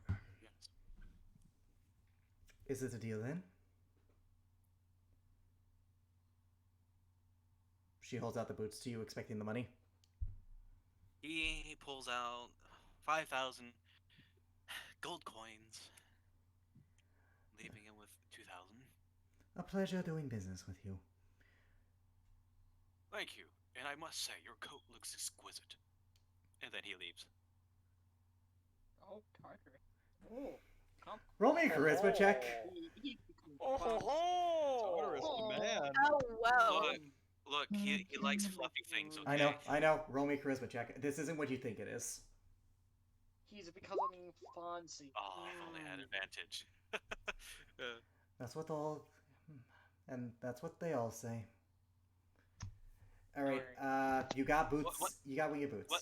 yes. Is it a deal then? She holds out the boots to you, expecting the money. He pulls out 5,000 gold coins, leaving him with 2,000. A pleasure doing business with you. Thank you, and I must say your coat looks exquisite. And then he leaves. Oh, Carter. Oh, come. Roll me a charisma check. Oh, Tartarus, the man. Oh, whoa. Look, he likes fluffy things. Okay. I know. Roll me a charisma check. This isn't what you think it is. He's becoming fancy. Oh, if only I had advantage. That's what and that's what they all say. All right. You got boots. What- You got winged boots.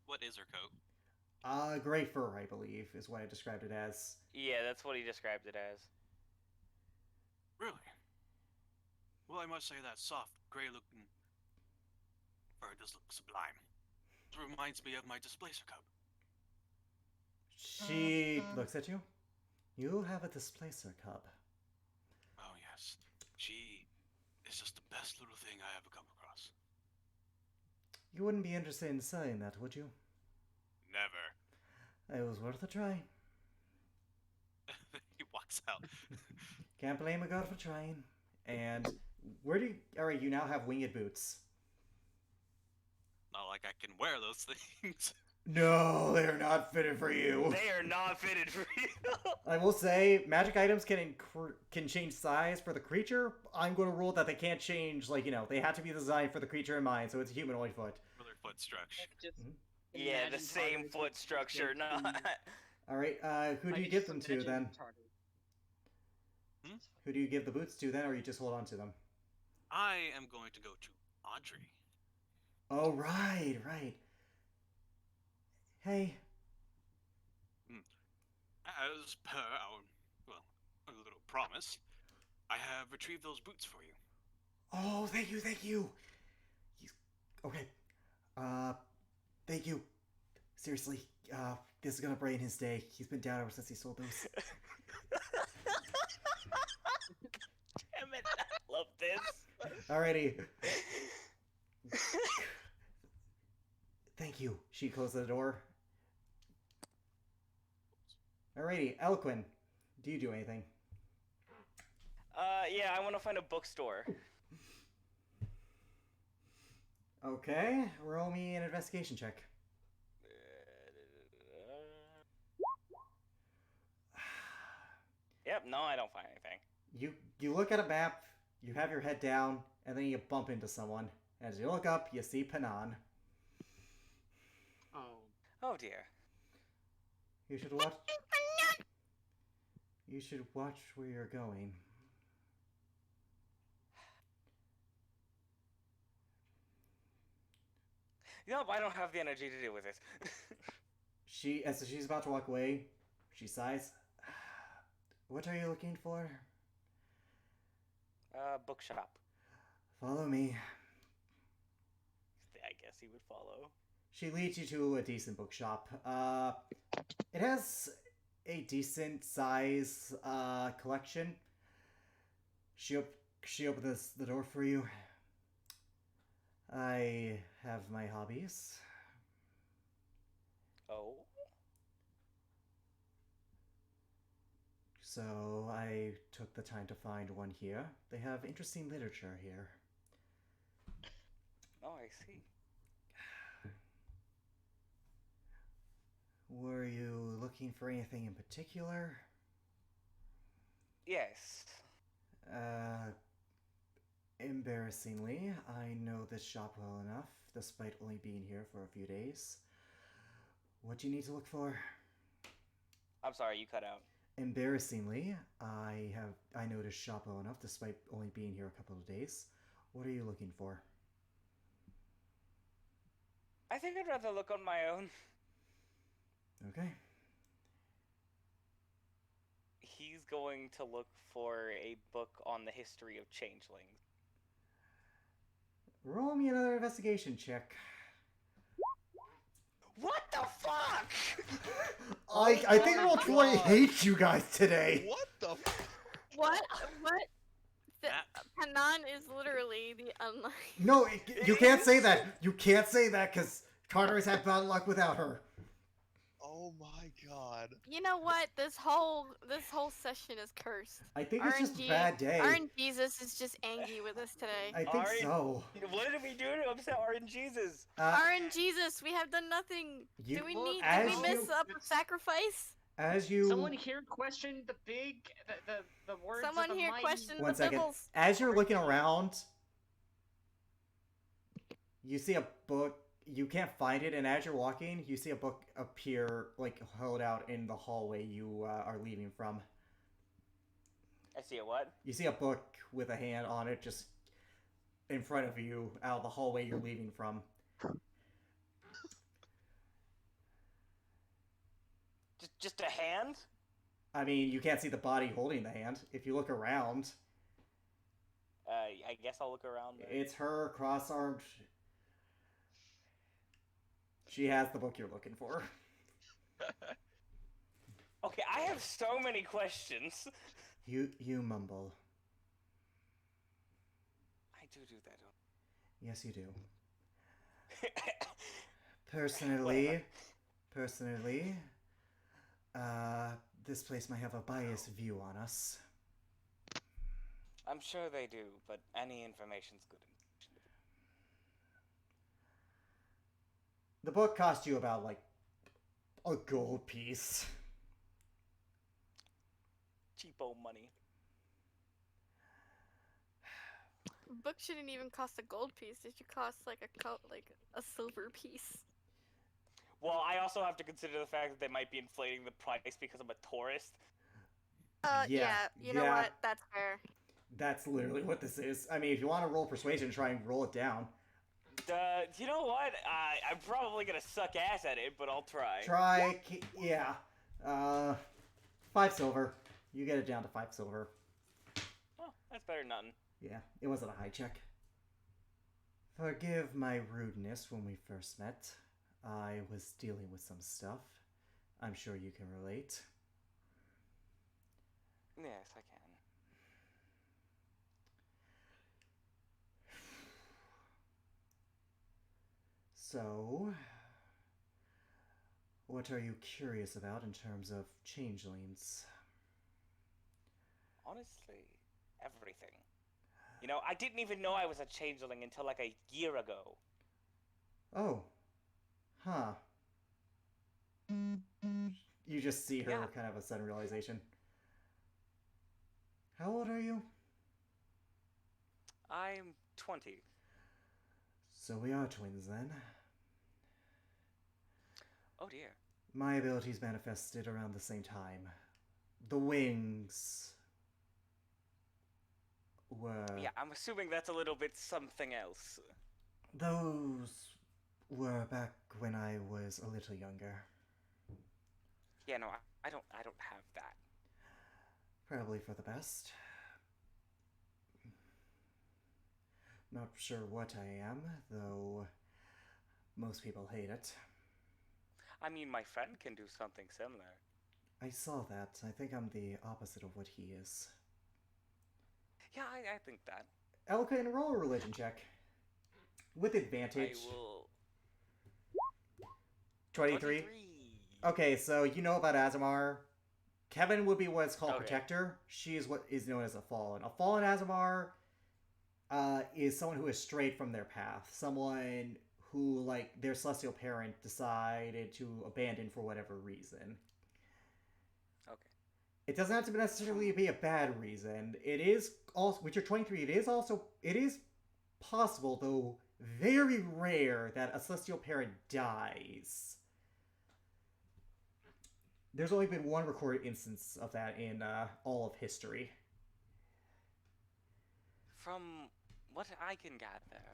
What is her coat? Gray fur, I believe, is what I described it as. yeah, that's what he described it as. Really? Well, I must say that soft, gray-looking fur does look sublime. It reminds me of my displacer cub. She looks at you. You have a displacer cub. Oh yes, she is just the best little thing I ever come across. You wouldn't be interested in selling that, would you? Never. It was worth a try. He walks out. Can't blame a god for trying. And alright, you now have winged boots. Not like I can wear those things. No, they're not fitted for you. They are not fitted for you. I will say, magic items can change size for the creature. I'm going to rule that they can't change, they have to be designed for the creature in mind, so it's a humanoid foot. For their foot structure. yeah, the Imagine same Tartarus foot with structure. big Not. Alright, who do I you give just them to imagine then? Tartarus. Who do you give the boots to then, or you just hold on to them? I am going to go to Audrey. Oh, right. Hey, As per our little promise, I have retrieved those boots for you. oh, thank you. Okay, thank you. Seriously, this is gonna brighten his day. He's been down ever since he sold those. Damn it! I love this. Alrighty. Thank you. She closed the door. Alrighty, Elquin, do you do anything? Yeah, I want to find a bookstore. Okay, roll me an investigation check. Yep, no, I don't find anything. You look at a map. You have your head down, and then you bump into someone. As you look up, you see Panan. Oh. Oh dear. You should watch. You should watch where you're going. Nope, I don't have the energy to deal with this. As she's about to walk away, she sighs. What are you looking for? Bookshop. Follow me. I guess he would follow. She leads you to a decent bookshop. It has a decent size collection. She opens the door for you. I have my hobbies. Oh. So I took the time to find one here. They have interesting literature here. Oh, I see. Were you looking for anything in particular? Yes. Embarrassingly, I know this shop well enough, despite only being here for a few days. What do you need to look for? I'm sorry, you cut out. Embarrassingly, I know this shop well enough, despite only being here a couple of days. What are you looking for? I think I'd rather look on my own. Okay. He's going to look for a book on the history of changelings. Roll me another investigation check. What the fuck? I think Roll20 hates you guys today. What the? What? The, That- Hanan is literally the unlucky. No, you can't say that. You can't say that because Carter has had bad luck without her. Oh my god. You know what? This whole session is cursed. I think it's just a RNG bad day. Jesus is just angry with us today. I think RNG so. What did we do to upset Jesus? Jesus, we have done nothing. You- Do we Look, need? as Did we you- miss up a sacrifice? As you Someone here questioned the words Someone of the here mighty... questioned one the second. Bibles. As you're looking around, you see a book. You can't find it, and as you're walking, you see a book appear, like held out in the hallway you are leaving from. I see a what? You see a book with a hand on it, just in front of you, out of the hallway you're leaving from. Just a hand? I mean, you can't see the body holding the hand. If you look around, I guess I'll look around. Then. it's her cross-armed. She has the book you're looking for. Okay, I have so many questions. You mumble. I do that. Yes, you do. Whatever. Personally, this place might have a biased view on us. I'm sure they do, but any information's good. The book cost you about, like, a gold piece. Cheapo money. Book shouldn't even cost a gold piece. It should cost like a silver piece. Well, I also have to consider the fact that they might be inflating the price because I'm a tourist. Yeah. You know what? That's fair. That's literally what this is. I mean, if you want to roll persuasion, try and roll it down. You know what? I'm probably gonna suck ass at it, but I'll try. Yeah. 5 silver. You get it down to 5 silver. Oh, that's better than nothing. Yeah, it wasn't a high check. Forgive my rudeness when we first met. I was dealing with some stuff. I'm sure you can relate. Yes, I can. So, what are you curious about in terms of changelings? Honestly, everything. You know, I didn't even know I was a changeling until like a year ago. Oh. Huh. You just see her Yeah. kind of a sudden realization. How old are you? I'm 20. So we are twins then. Oh dear. My abilities manifested around the same time. The wings were... Yeah, I'm assuming that's a little bit something else. Those were back when I was a little younger. Yeah, no, I don't have that. Probably for the best. Not sure what I am, though most people hate it. I mean, my friend can do something similar. I saw that. I think I'm the opposite of what he is. Yeah, I think that. Eloquent, roll a religion check. With advantage. I will. 23. Okay, so you know about Azamar. Kevin would be what's called Okay. Protector. She is what is known as a Fallen. A Fallen Azamar is someone who is strayed from their path. Someone who, like, their celestial parent decided to abandon for whatever reason. Okay. It doesn't have to necessarily be a bad reason. It is also, with your 23, it is possible, though very rare, that a celestial parent dies. There's only been one recorded instance of that in all of history. From what I can gather,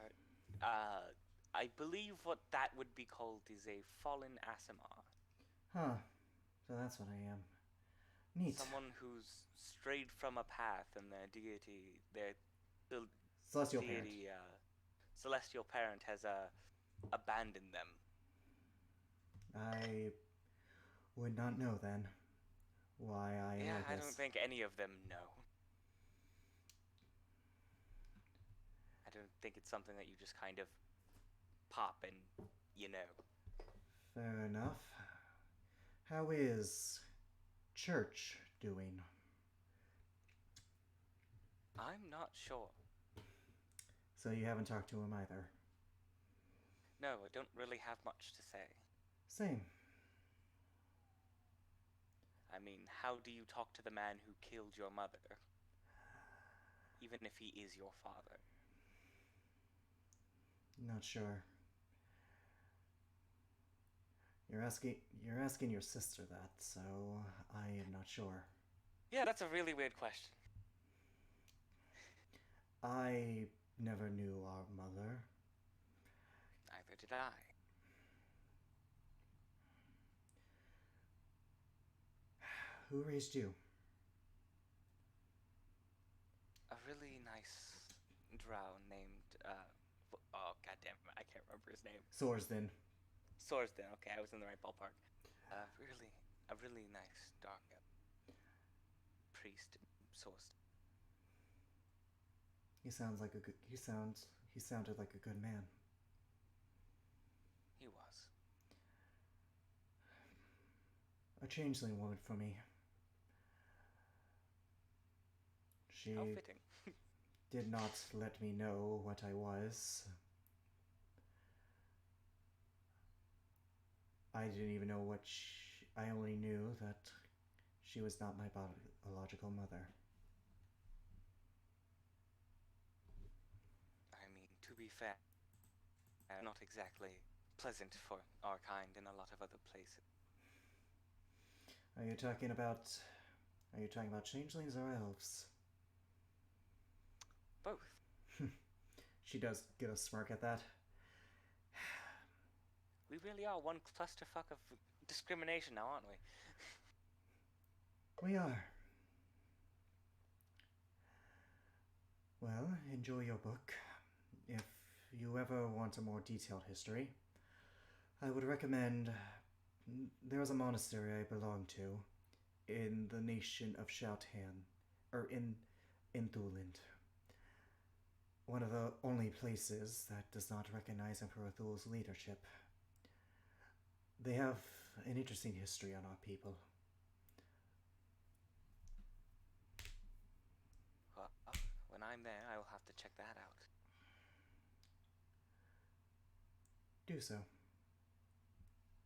I believe what that would be called is a fallen Asimar. Huh. So that's what I am. Neat. Someone who's strayed from a path and their deity, their Celestial deity, celestial parent has abandoned them. parent. I would not know then why I am Yeah, like I this. don't think any of them know. I don't think it's something that you just kind of pop and, you know. Fair enough. How is church doing? I'm not sure. So you haven't talked to him either? No, I don't really have much to say. Same. I mean, how do you talk to the man who killed your mother? Even if he is your father. Not sure. You're asking your sister that, so I am not sure. Yeah, that's a really weird question. I never knew our mother. Neither did I. Who raised you? A really nice drow named, oh goddamn, I can't remember his name. Sorsden. Sorsden, okay, I was in the right ballpark. A really nice dark priest, Sorsden. He sounded like a good man. He was. A changeling woman for me. She How fitting. did not let me know what I was. I didn't even know what I only knew that she was not my biological mother. I mean, to be fair, not exactly pleasant for our kind in a lot of other places. Are you talking about changelings or elves? Both. She does get a smirk at that. We really are one clusterfuck of discrimination now, aren't we? We are. Well, enjoy your book. If you ever want a more detailed history, I would recommend... There is a monastery I belong to in the nation of Shoutan, or in Thuland. One of the only places that does not recognize Emperor Thul's leadership. They have an interesting history on our people. Well, when I'm there, I will have to check that out. Do so.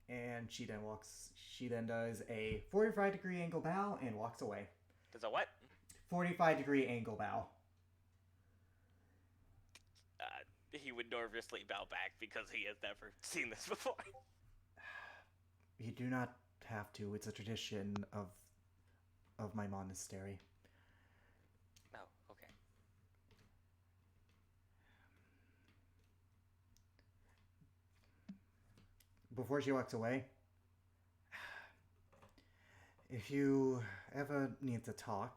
And she then does a 45-degree angle bow and walks away. Does a what? 45-degree angle bow. he would nervously bow back because he has never seen this before. You do not have to. It's a tradition of my monastery. Oh, okay. Before she walks away, if you ever need to talk,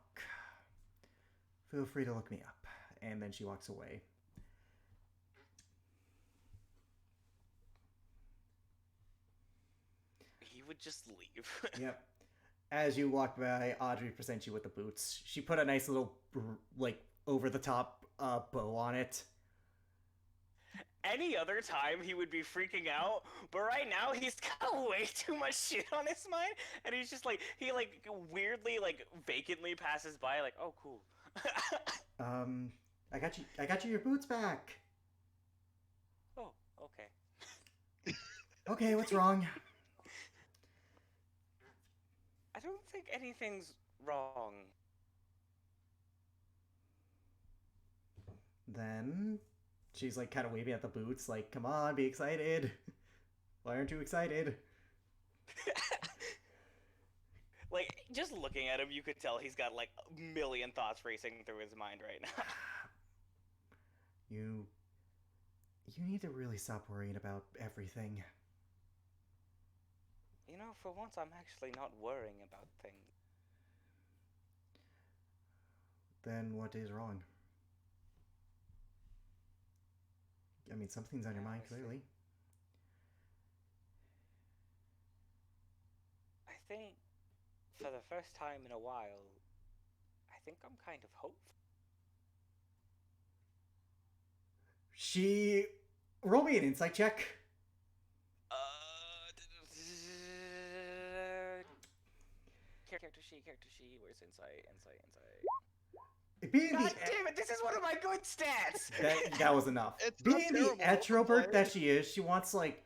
feel free to look me up. And then she walks away. He would just leave. Yep. As you walk by, Audrey presents you with the boots. She put a nice little, like, over-the-top bow on it. Any other time he would be freaking out, but right now he's got way too much shit on his mind, and he's just like, he like weirdly, like vacantly passes by, like, oh cool. I got you your boots back. Oh, okay. Okay, what's wrong? I don't think anything's wrong. Then she's like kind of waving at the boots, like, come on, be excited. Why aren't you excited? Like, just looking at him, you could tell he's got like a million thoughts racing through his mind right now. You need to really stop worrying about everything. You know, for once I'm actually not worrying about things. Then what is wrong? I mean, something's on your mind, I see. clearly. I think, for the first time in a while, I think I'm kind of hopeful. She... Roll me an insight check. Character sheet, where's insight? Being God the... damn it, this is one of my good stats! That was enough. It's not Being the terrible. extrovert that she is, she wants, like,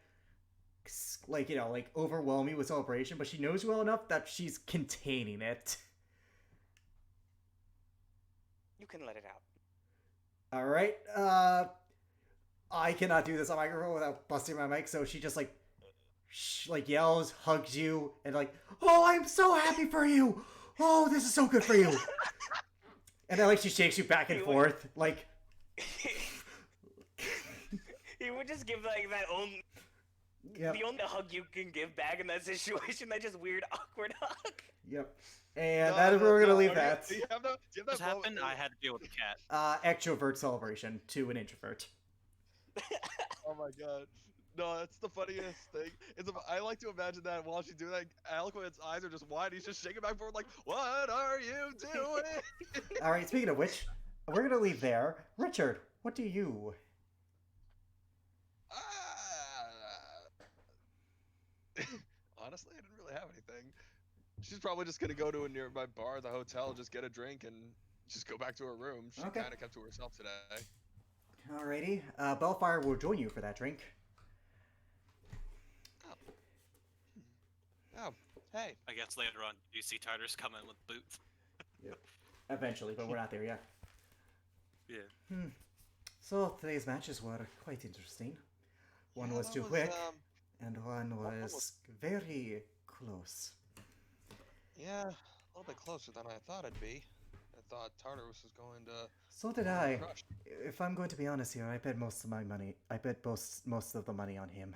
you know, like, overwhelm you with celebration, but she knows you well enough that she's containing it. You can let it out. Alright, I cannot do this on microphone without busting my mic, so she just, like, yells, hugs you, and like, oh, I'm so happy for you! Oh, this is so good for you! And then, like, she shakes you back and forth, like... He would just give, like, that only... Yep. The only hug you can give back in that situation, that just weird, awkward hug. Yep. And that is where we're gonna leave okay. that. Do you have This that moment- happened. I had to deal with the cat. Extrovert celebration to an introvert. Oh my god. No, that's the funniest thing. I like to imagine that while she's doing that, Eloquent's eyes are just wide. He's just shaking back and forth like, what are you doing? Alright, speaking of which, we're gonna leave there. Richard, what do you... Honestly, I didn't really have anything. She's probably just gonna go to a nearby bar, the hotel, just get a drink, and just go back to her room. She Okay. kind of kept to herself today. Alrighty, Bellfire will join you for that drink. Oh, hey. I guess later on, you see Tartarus come in with boots. Yep. Eventually, but we're not there yet. Yeah. So, today's matches were quite interesting. One Yeah, was that too quick, and one that was was- very close. Yeah, a little bit closer than I thought it'd be. I thought Tartarus was going to... So did I. crush. If I'm going to be honest here, I bet most of my money. I bet most of the money on him.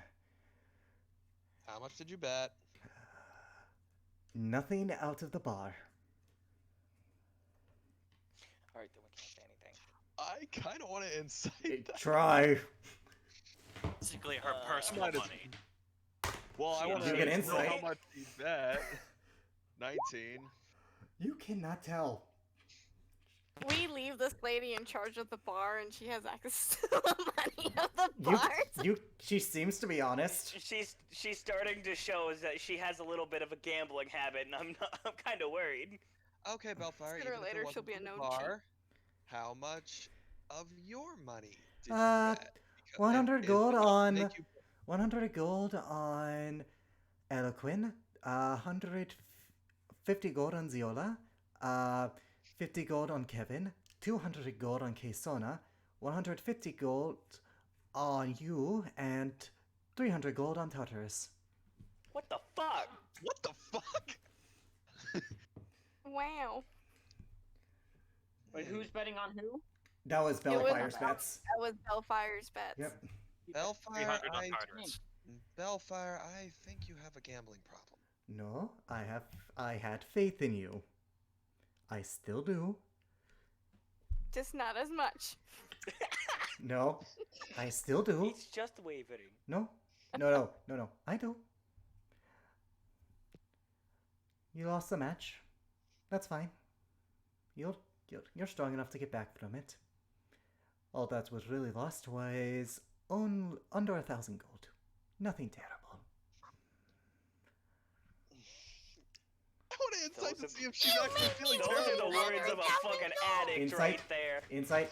How much did you bet? Nothing out of the bar. Alright, then we can't say anything. I kind of want to incite that. Try. Basically, her personal might as- money. Well, I You want get to know insight. how much he bet. 19. You cannot tell. We leave this lady in charge of the bar, and she has access to the money of the bar. She seems to be honest. She's starting to show that she has a little bit of a gambling habit, and I'm kind of worried. Okay, Bellfire, Sooner or even if it later, she'll wasn't be a for the known bar, how much of your money did you Uh, bet? 100 Is gold enough to on make you- 100 gold on Eloquin, 150 gold on Ziola, 50 gold on Kevin, 200 gold on Kesona, 150 gold on you and 300 gold on Tartarus. What the fuck? What the fuck? Wow. Wait, who's betting on who? That was It was Bellfire's bets. That was Bellfire's bets. Yep. Bellfire, 300 on I, Tartarus. Bellfire, I think you have a gambling problem. No, I had faith in you. I still do. Just not as much. No, I still do. He's just wavering. No, I do. You lost the match. That's fine. You're strong enough to get back from it. All that was really lost was under 1,000 gold. Nothing terrible. I want to insight to Those see if she's actually feeling Those are terrible. the words of a fucking addict Insight? right there. Insight.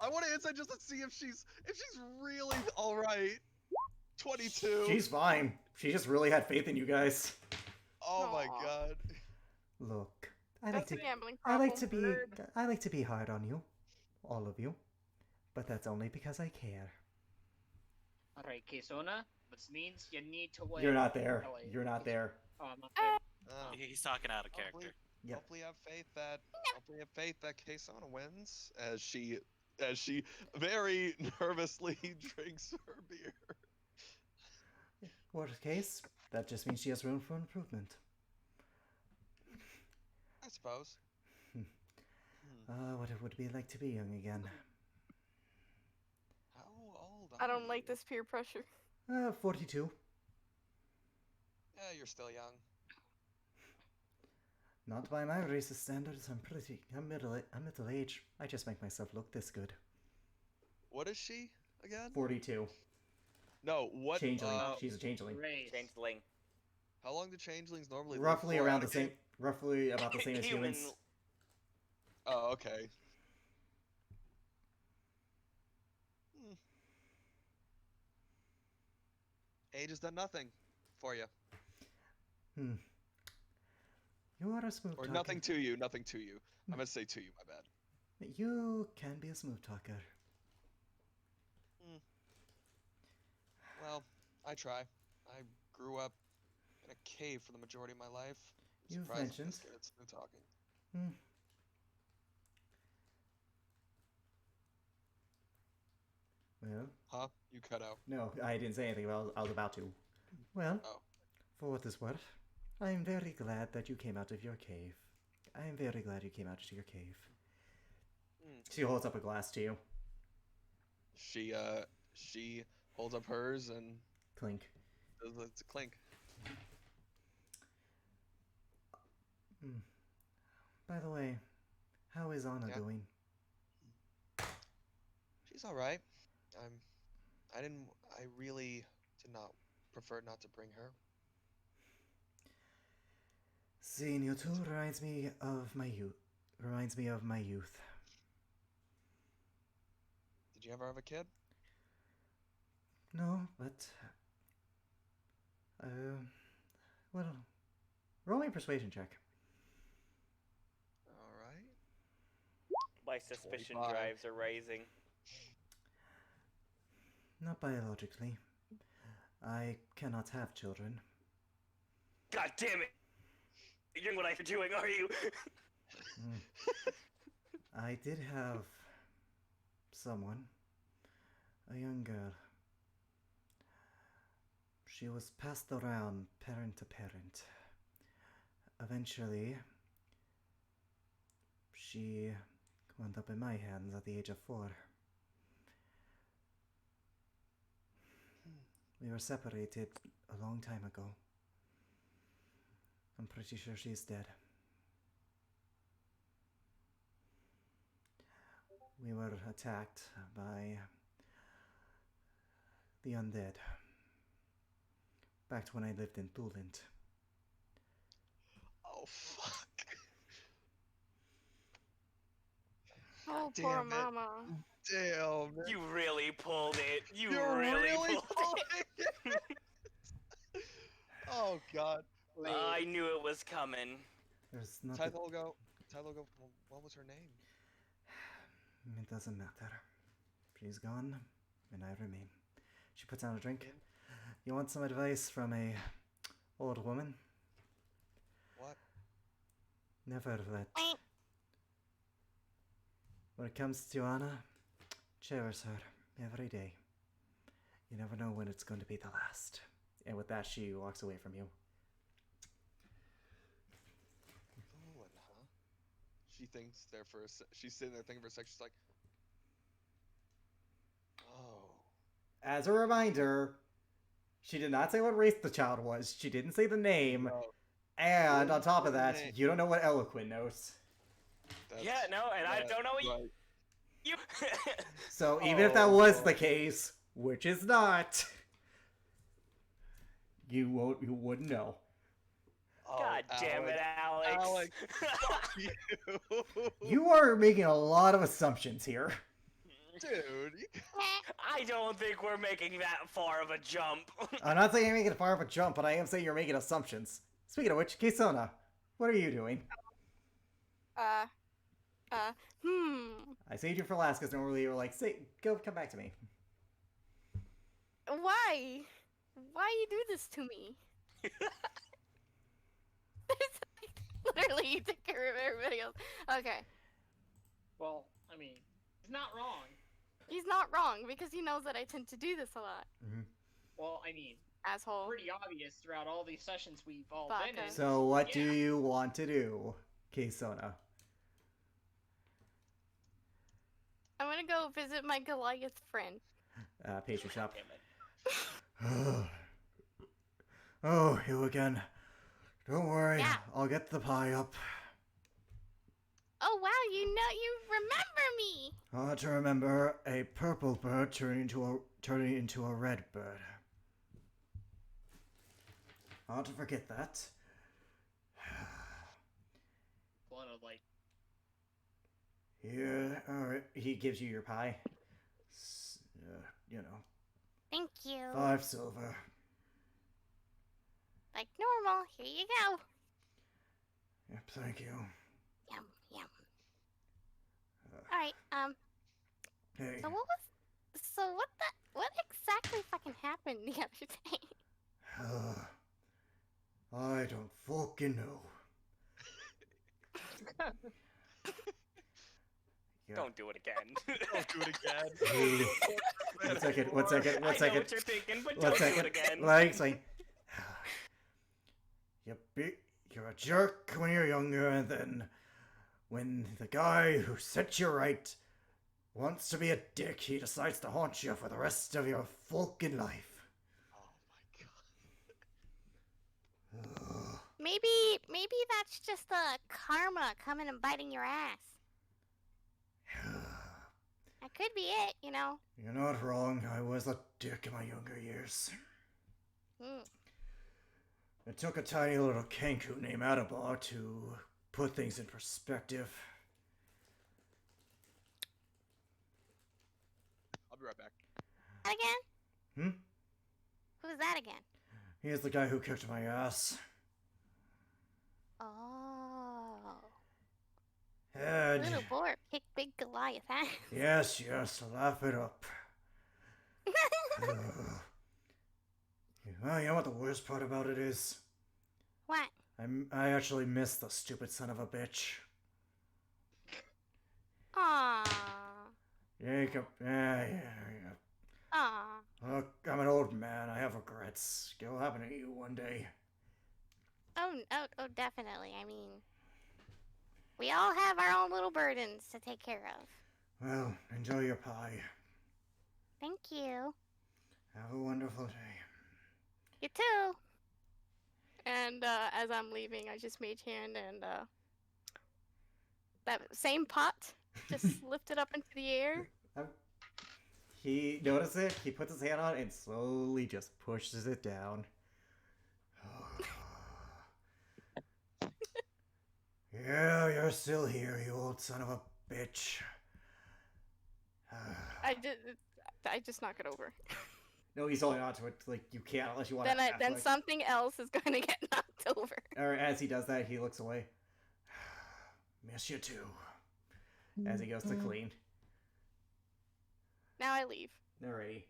I want to insight just to see if she's really all right. 22. She's fine. She just really had faith in you guys. Oh my Aw. god. Look, I like That's a to gambling I problem. like to be hard on you, all of you, but that's only because I care. Alright, Kesona, which means you need to win. You're not there. Oh, wait. You're not there. Oh, I'm not there. Oh. He's talking out of character. Yep. Hopefully have faith that Kesona wins as she very nervously drinks her beer. Worst case, that just means she has room for improvement. I suppose. What it would be like to be young again. How old I are don't like you? this peer pressure. 42. Yeah, you're still young. Not by my racist standards. I'm middle age. I just make myself look this good. What is she again? 42. No, what? Changeling. She's a changeling. Raise. Changeling. How long do changelings normally live Roughly for? around I the same. Roughly about the same as Human- humans. Oh, okay. Hmm. Age has done nothing for you, Hmm. You are a smooth or talker. nothing to you. Nothing to you. I meant to say to you. My bad. You can be a smooth talker. Well, I try. I grew up in a cave for the majority of my life. I'm You've surprised I'm mentioned. this good at smooth talking. Hmm. Well, Huh? You cut out. no, I didn't say anything. I was about to. Well, Oh. for what it's worth, I am very glad that you came out of your cave. I am very glad you came out of your cave. Hmm. She holds up a glass to you. She holds up hers and Clink. it's a clink. By the way, how is Anna Yeah. doing? She's all right. I really did not prefer not to bring her. Seeing you two reminds me of my youth. Did you ever have a kid? No, but well, roll me a persuasion check. All right. My suspicion 25. drives are rising. Not biologically. I cannot have children. God damn it! You're what I'm doing, are you? I did have someone, a young girl. She was passed around parent to parent. Eventually, she wound up in my hands at the age of 4. We were separated a long time ago. I'm pretty sure she's dead. We were attacked by the undead. Back when I lived in Tulint. Oh fuck. Oh, Damn poor it. mama. Damn. Man. You really pulled it. You You're really pulled pulling it. Oh god. it. I knew it was coming. There's not. Tylogo. What was her name? It doesn't matter. She's gone. and I remain. She puts down a drink. You want some advice from a old woman? What? Never let. When it comes to Anna, cherish her every day. You never know when it's going to be the last. And with that, she walks away from you. Nolan, huh? She thinks there for a she's sitting there thinking for a sec. She's like, oh. As a reminder, she did not say what race the child was. She didn't say the name. No, And on Didn't top say of the that, name. you don't know what Eloquin knows. Yeah, no, and I don't know what right. you. So even if that Oh, was boy. the case, which is not, you wouldn't know. Oh, God damn it, Alex. Alex, fuck you. You are making a lot of assumptions here. Dude, I don't think we're making that far of a jump. I'm not saying you're making far of a jump, but I am saying you're making assumptions. Speaking of which, Kisona, what are you doing? I saved you for last because normally you were like, come back to me. Why? Why you do this to me? Literally, you took care of everybody else. Okay. Well, I mean, he's not wrong. He's not wrong because he knows that I tend to do this a lot. Well, I mean, Asshole. pretty obvious throughout all these sessions we've all Baka. been in. So what do you want to do, Kisona? I'm gonna go visit my Goliath friend. Pastry shop. Damn it. Oh, you again. Don't worry, Yeah. I'll get the pie up. Oh wow, you remember me. Hard to remember a purple bird turning into a red bird. Hard to forget that. One of like, Here, alright, he gives you your pie. You know, Thank you. 5 silver. Like normal. Here you go. Yep, thank you. Yum yum. All right. Hey, So what exactly fucking happened the other day? I don't fucking know. Yeah. Don't do it again. don't do it again. One second. I know what you're thinking, but One don't second. do it again. Like, you're a jerk when you're younger, and then when the guy who set you right wants to be a dick, he decides to haunt you for the rest of your fucking life. Oh my god. Maybe that's just the karma coming and biting your ass. That could be it, you know. You're not wrong. I was a dick in my younger years. Mm. It took a tiny little Kenku named Atabar to put things in perspective. I'll be right back. That again? Who's that again? He's the guy who kicked my ass. Oh. Ed. Little boy kick big Goliath ass. Yes, laugh it up. Well, you know what the worst part about it is? What? I actually miss the stupid son of a bitch. Aww. Jacob, yeah. Aww. Look, I'm an old man. I have regrets. It'll happen to you one day. Oh, definitely. I mean, we all have our own little burdens to take care of. Well, enjoy your pie. Thank you. Have a wonderful day. You too. And as I'm leaving, I just mage hand and that same pot just lifted up into the air. He notices it, he puts his hand on it, and slowly just pushes it down. Yeah, you're still here, you old son of a bitch. I just knock it over. No, he's holding on to it. Like, you can't unless you want Then something else is going to get knocked over. Or as he does that, he looks away. Miss you too. As he goes to clean. Now I leave. Alrighty.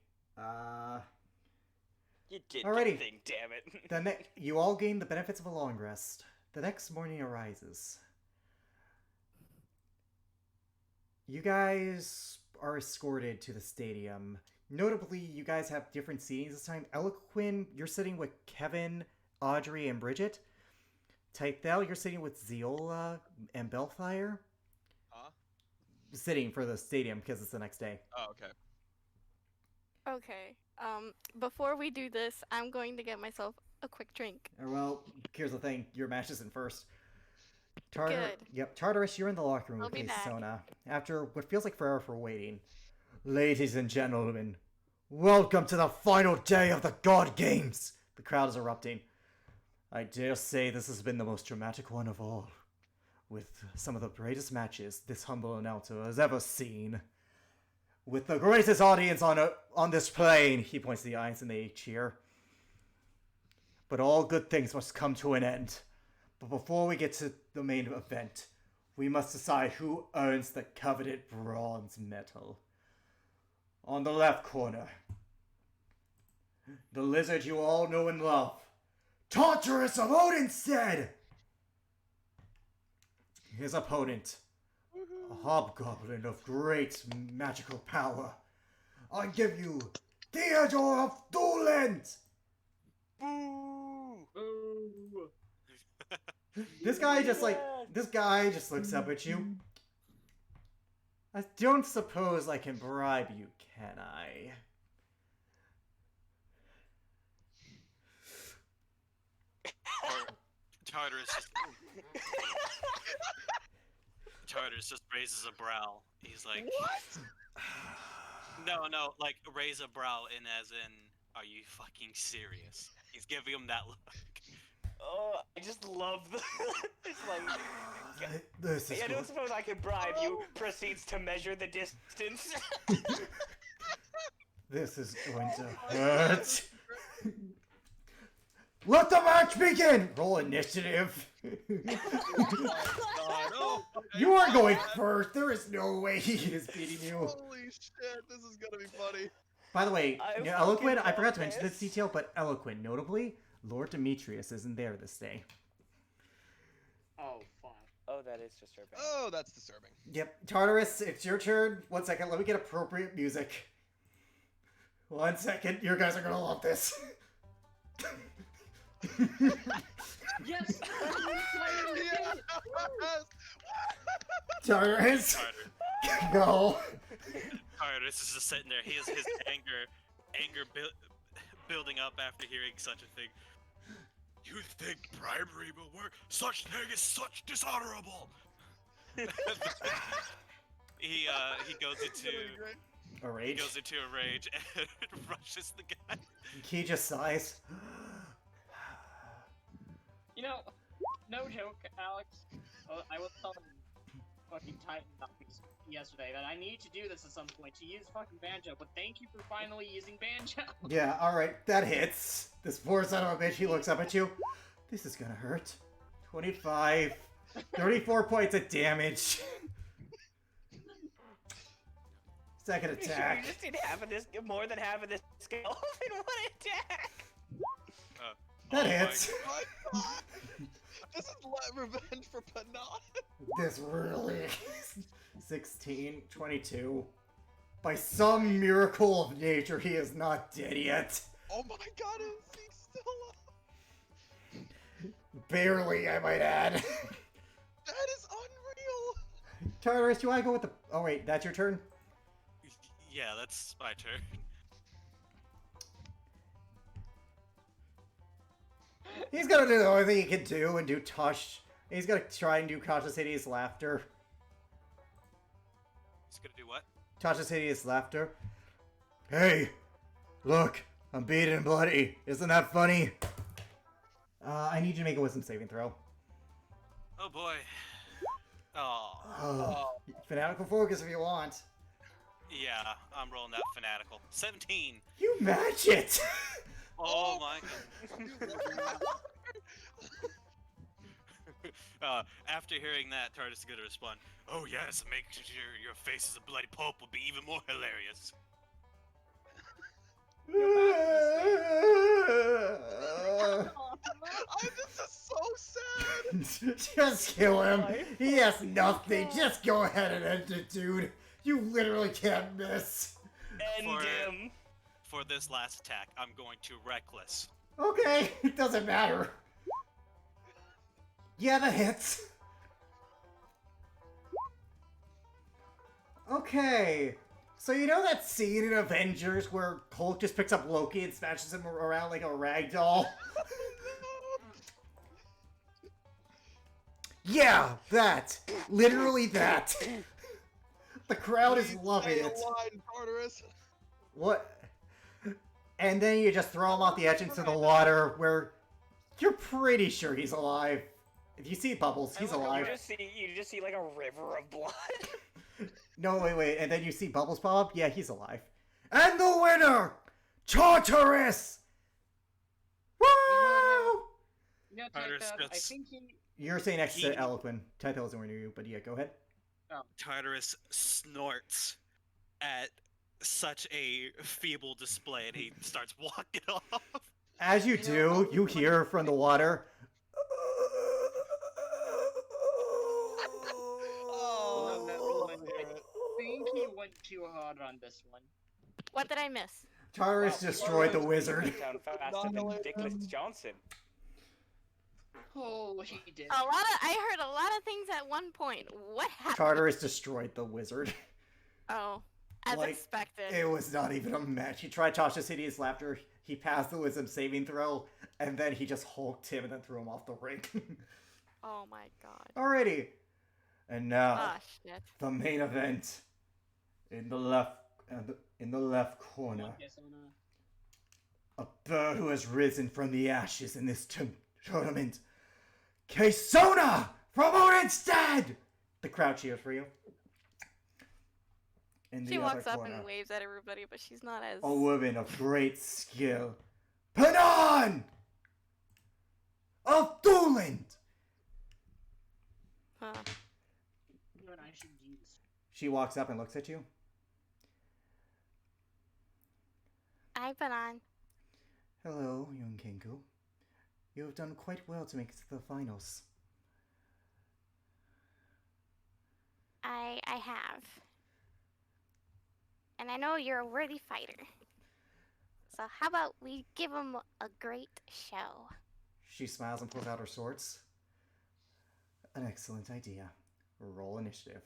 You did Alrighty. the thing, damn it. You all gain the benefits of a long rest. The next morning arises. You guys are escorted to the stadium. Notably, you guys have different seatings this time. Eloquin, you're sitting with Kevin, Audrey, and Bridget. Tythel, you're sitting with Ziola and Bellfire. Huh? Sitting for the stadium because it's the next day. Oh, okay. Okay. Before we do this, I'm going to get myself a quick drink. Well, here's the thing. Your match isn't first. Good. Yep, Tartarus, you're in the locker room I'll with be back. Sona. After what feels like forever for waiting. Ladies and gentlemen, welcome to the final day of the God Games! The crowd is erupting. I dare say this has been the most dramatic one of all, with some of the greatest matches this humble announcer has ever seen. With the greatest audience on this plane, he points to the audience and they cheer. But all good things must come to an end. But before we get to the main event, we must decide who earns the coveted bronze medal. On the left corner, the lizard you all know and love, Tartarus of Odinstead! His opponent, a hobgoblin of great magical power. I give you Theodore of Duland! This guy just looks up at you. I don't suppose I can bribe you, can I? Tartarus just raises a brow. He's like, What? No, like raise a brow in as in, are you fucking serious? He's giving him that look. Oh, I just love the. It's like. This is I don't suppose I could bribe you. Proceeds to measure the distance. This is going to hurt. Let the match begin! Roll initiative. You are going first. There is no way he is beating you. Holy shit, this is gonna be funny. By the way, I Eloquin, fucking I forgot to mention love this detail, but Eloquin, notably, Lord Demetrius isn't there this day. Oh, fine. Oh, that is disturbing. Oh, that's disturbing. Yep, Tartarus, it's your turn. 1 second, let me get appropriate music. 1 second, you guys are gonna love this. Yes! Tartarus, go. Tartarus is just sitting there. He has his anger building up after hearing such a thing. You think bribery will work? Such thing is such dishonorable. He goes into A he rage. goes into a rage and rushes the guy. He just sighs. You know, no joke, Alex. I was telling fucking Titan yesterday that I need to do this at some point to use fucking Banjo, but thank you for finally using Banjo. Yeah, alright, that hits. This poor son of a bitch, he looks up at you. This is gonna hurt. 25. 34 points of damage. Second You attack. just did more than half of this skill in one attack. That Oh my hits. My God. This is revenge for Panat. This really 16, 22. By some miracle of nature, he is not dead yet. Oh my God, is he still alive? Barely, I might add. That is unreal. Tartarus, do I go with the... Oh wait, that's your turn? Yeah, that's my turn. He's gonna do the only thing he can do and do Tosh. He's gonna try and do Cautious Hideous Laughter. He's gonna do what? Cautious Hideous Laughter. Hey, look, I'm beaten and bloody. Isn't that funny? I need you to make a wisdom saving throw. Oh boy. Oh. Fanatical focus if you want. Yeah, I'm rolling that fanatical. 17. You match it! Oh my god. After hearing that, Tartarus is gonna respond. Oh yes, make sure your face is a bloody pulp will be even more hilarious. This is so sad. Just kill him. He has nothing. Just go ahead and end it, dude. You literally can't miss. End For- him. For this last attack, I'm going to reckless. Okay, it doesn't matter. Yeah, that hits. Okay. So you know that scene in Avengers where Hulk just picks up Loki and smashes him around like a rag doll? Yeah, that. Literally that. The crowd is Please loving say the it. line, Tartarus. What? And then you just throw him off the edge into the water where you're pretty sure he's alive. If you see Bubbles, he's alive. You just see like a river of blood. No, wait. And then you see Bubbles pop up? Yeah, he's alive. And the winner! Tartarus! Woo! You know, Tartarus Type, I gets- think he. You're saying next to He- Eloquin. Typo isn't near you, but yeah, go ahead. Tartarus snorts at such a feeble display, and he starts walking off. As you do, you hear from the water. Oh, I Garrett. think he went too hard on this one. What did I miss? Tartarus destroyed the wizard. Down faster than Dickless Johnson. Oh, he did. I heard a lot of things at one point. What happened? Tartarus destroyed the wizard. Oh, as Like, expected. It was not even a match. He tried Tasha's hideous laughter. He passed the wisdom saving throw, and then he just hulked him and then threw him off the ring. Oh my god. Alrighty. And now Ah, shit. the main event. In the left corner, Yes, I'm gonna- a bird who has risen from the ashes in this tournament. Kesona from Odenstad! The crowd cheers for you. In the She other walks up corner, and waves at everybody, but she's not as. a woman of great skill. Panon! Of Dooland! Huh. You know what I should use? She walks up and looks at you. I've been on. Hello, young Kenku. You have done quite well to make it to the finals. I have. And I know you're a worthy fighter. So how about we give him a great show? She smiles and pulls out her swords. An excellent idea. Roll initiative.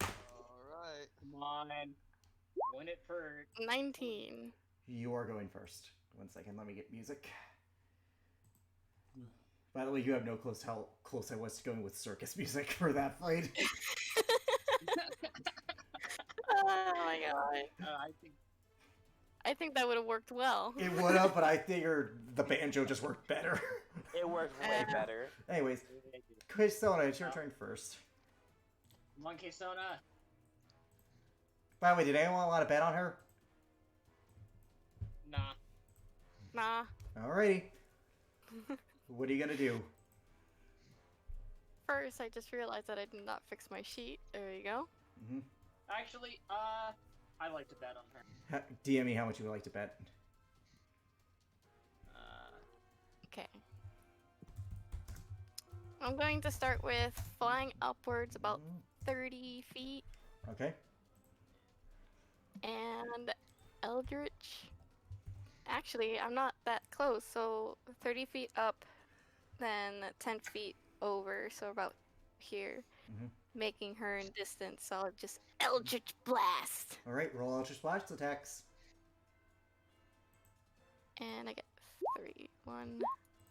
Alright. Come on. Win it for. 19. You are going first. 1 second, let me get music. By the way, you have no clue how close I was to going with circus music for that fight. Oh my god. I think that would have worked well. It would have, but I figured the banjo just worked better. It worked way better. Anyways, Kesona, it's your turn first. Come on, Kesona. By the way, did anyone want to bet on her? Nah. Nah. Alrighty. What are you gonna do? First, I just realized that I did not fix my sheet. There you go. Mm-hmm. Actually, I like to bet on her. DM me how much you would like to bet. Okay. I'm going to start with flying upwards about 30 feet Okay. and Eldritch. Actually, I'm not that close, so 30 feet up, then 10 feet over, so about here, Mhm. making her in distance. So I'll just Eldritch Blast, Alright, roll Ultra Splash attacks. and I get 3. 1,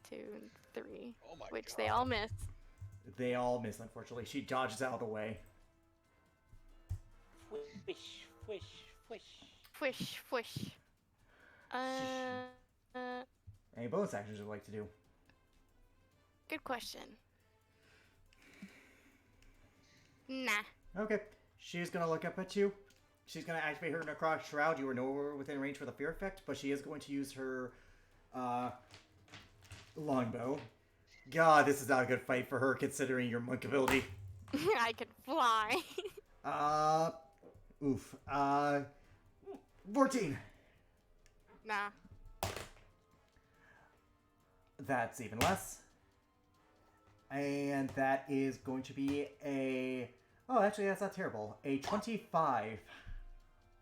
2, and 3, Oh my which god. they all miss. They all miss, unfortunately. She dodges out of the way. Swish, swish, swish. Swish, swish. Any bonus actions you'd like to do? Good question. Nah. Okay. She's gonna look up at you. She's gonna activate her Necrotic Shroud. You are nowhere within range for the fear effect, but she is going to use her longbow. God, this is not a good fight for her considering your monk ability. I can fly. Oof. 14. Nah. That's even less. And that is going to be a... Oh, actually, that's not terrible. A 25.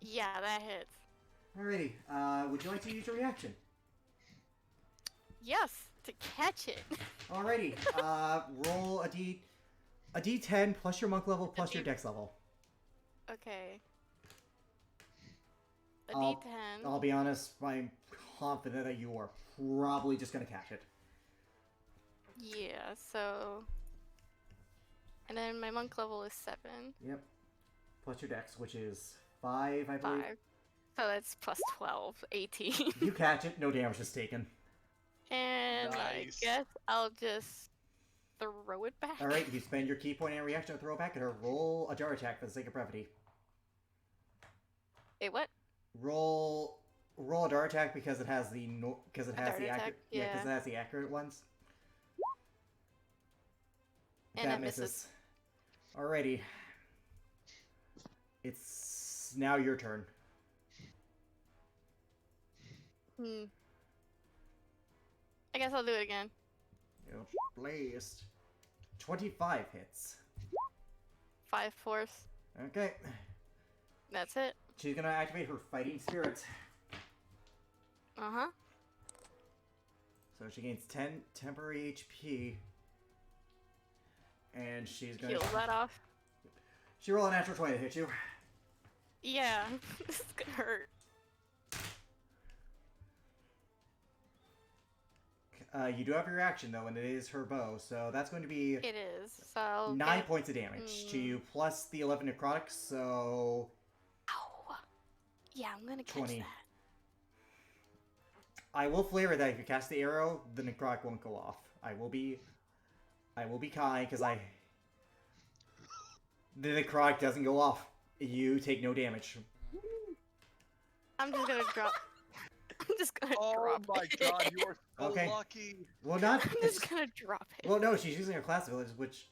Yeah, that hits. Alrighty. Would you like to use your reaction? Yes, to catch it. Alrighty. Roll a D10 plus your monk level plus your dex level. Okay. A I'll- D10. I'll be honest, I'm confident that you are probably just going to catch it. Yeah, so... And then my monk level is 7. Yep. Plus your dex, which is 5, I believe. 5. So that's plus 12. 18. You catch it, no damage is taken. And Nice. I guess I'll just throw it back. Alright, you spend your key point and reaction to throw it back at her. Roll a jar attack for the sake of brevity. Wait, what? Roll a dart attack because it has the dart accurate attack? Yeah. because it has the accurate ones. And that it misses. Alrighty. It's now your turn. I guess I'll do it again. You're blazed. 25 hits. 5 force. Okay. That's it. She's gonna activate her fighting spirit. Uh-huh. So she gains 10 temporary HP. And she's gonna... Heal that off. She rolled a natural 20 to hit you. Yeah, this is gonna hurt. You do have your action, though, and it is her bow. So that's going to be It is. So I'll 9 get... points of damage to you, plus the 11 necrotic, so... Ow. Yeah, I'm gonna catch 20. that. I will flavor that if you cast the arrow, the necrotic won't go off. I will be kind, because the necrotic doesn't go off. You take no damage. I'm just gonna drop... I'm just gonna Oh drop my it. god, you are so Okay. lucky. Well, not... I'm just gonna drop it. Well, no, she's using her class abilities, which...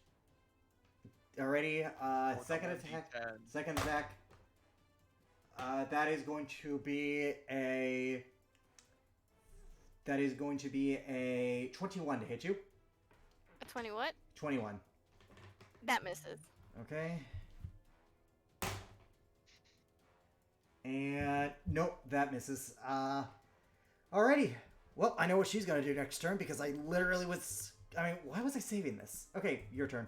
Already, Oh, second come on, attack. D10. Second attack. That is going to be a... That is going to be a 21 to hit you. A 20 what? 21. That misses. Okay. And nope, that misses. Alrighty. Well, I know what she's gonna do next turn because I literally was. I mean, why was I saving this? Okay, your turn.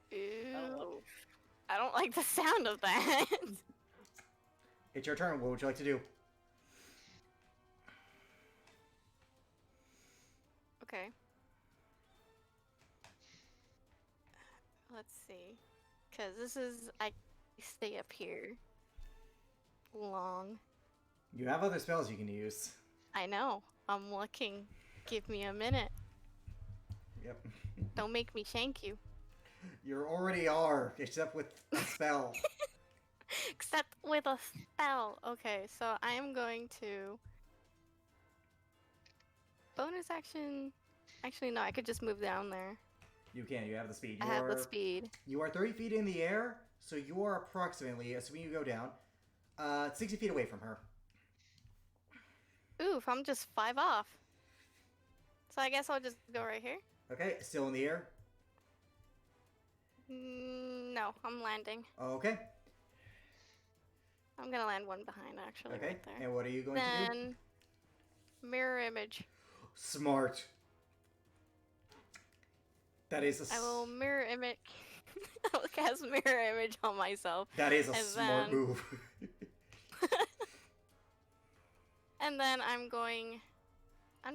Ew. I don't like the sound of that. It's your turn. What would you like to do? Okay. Let's see. Because this is... I stay up here. Long. You have other spells you can use. I know. I'm looking. Give me a minute. Yep. Don't make me shank you. You already are, except with a spell. Except with a spell. Okay, so I am going to... Bonus action... Actually, no, I could just move down there. You can. You have the speed. I have the speed. You are 30 feet in the air, so you are approximately, assuming you go down, 60 feet away from her. Oof, I'm just 5 off. So I guess I'll just go right here. Okay, still in the air. No, I'm landing. Okay. I'm gonna land one behind, actually, Okay. right there. And what are you going to do? Then, mirror image. Smart. That is a I will mirror image. I'll cast mirror image on myself. that is a and smart then- move. And then I'm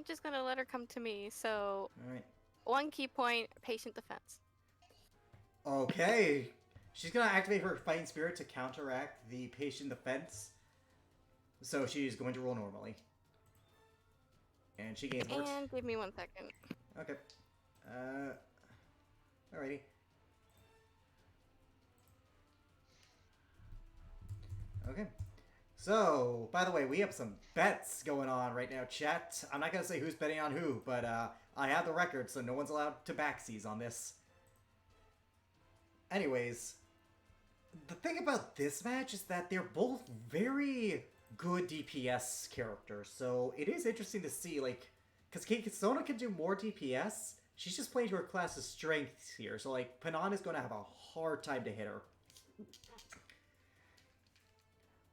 just gonna let her come to me. So, All right. 1 key point, patient defense. Okay. She's gonna activate her fighting spirit to counteract the patient defense. So she's going to roll normally. And she gains more. And give me 1 second. Okay. Alrighty. Okay. So, by the way, we have some bets going on right now, chat. I'm not gonna say who's betting on who, but I have the record, so no one's allowed to backsies on this. Anyways, the thing about this match is that they're both very good DPS character. So it is interesting to see, like, because Sona can do more DPS. She's just playing to her class's strengths here. So, like, Panan is going to have a hard time to hit her.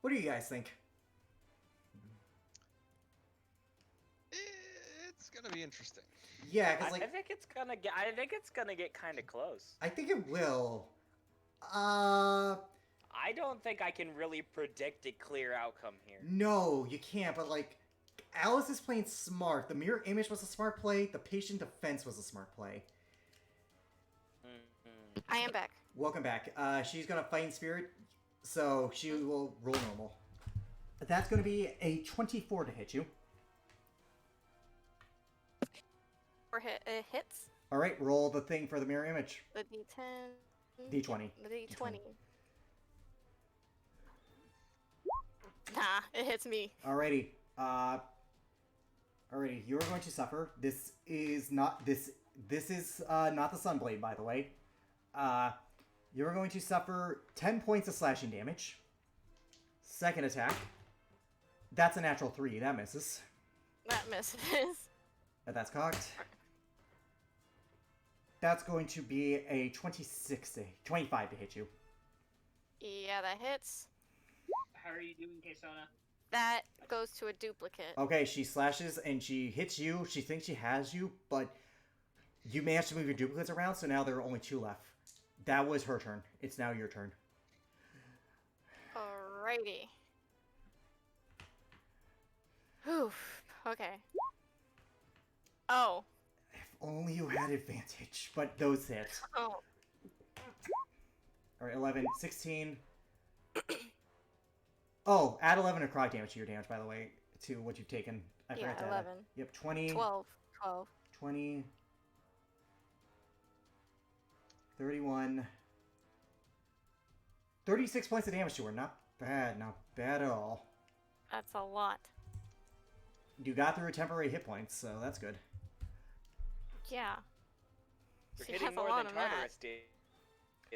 What do you guys think? It's gonna be interesting. Yeah, because, like, I think it's gonna get. I think it's gonna get kind of close. I think it will. I don't think I can really predict a clear outcome here. No, you can't, but, like, Alice is playing smart. The mirror image was a smart play. The patient defense was a smart play. Mm-hmm. I am back. Welcome back. She's gonna fight in spirit, so she will roll normal. That's gonna be a 24 to hit you. Or it hits Alright, roll the thing for the mirror image. the D10. D20. The D20. Nah, it hits me. Alrighty. Alrighty, you're going to suffer. This is not the Sunblade, by the way. You're going to suffer 10 points of slashing damage. Second attack. That's a natural 3. That misses. That misses. That's cocked. That's going to be a 25 to hit you. Yeah, that hits. How are you doing, Kesona? That goes to a duplicate. Okay, she slashes and she hits you. She thinks she has you, but you managed to move your duplicates around, so now there are only 2 left. That was her turn. It's now your turn. Alrighty. Whew. Okay. Oh. If only you had advantage, but those hit. Oh. Alright, 11, 16. Oh, add 11 necrotic damage to your damage, by the way, to what you've taken. I Yeah, forgot to add 11. that. Yep, 20. 12. 20. 31. 36 points of damage to her. Not bad. Not bad at all. That's a lot. You got through temporary hit points, so that's good. Yeah. You're She hitting has a more lot than of that. Tartarus did.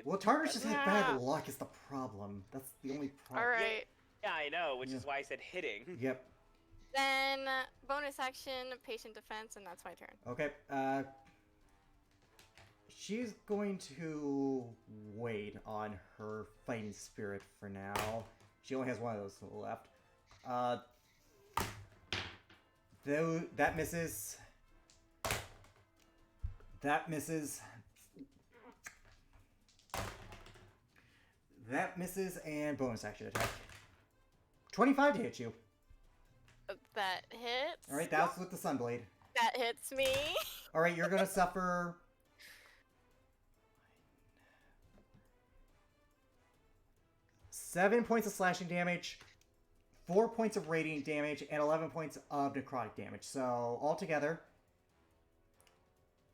Well, Tartarus just had Yeah. bad luck is the problem. That's the only problem. Alright. Yeah, I know, which Yeah. is why I said hitting. Yep. Then bonus action, patient defense, and that's my turn. Okay. She's going to wait on her fighting spirit for now. She only has one of those left. Though that misses. That misses. That misses, and bonus action attack. 25 to hit you. That hits. Alright, that's with the Sunblade. That hits me. Alright, you're gonna suffer 7 points of slashing damage, 4 points of radiant damage, and 11 points of necrotic damage. So, altogether,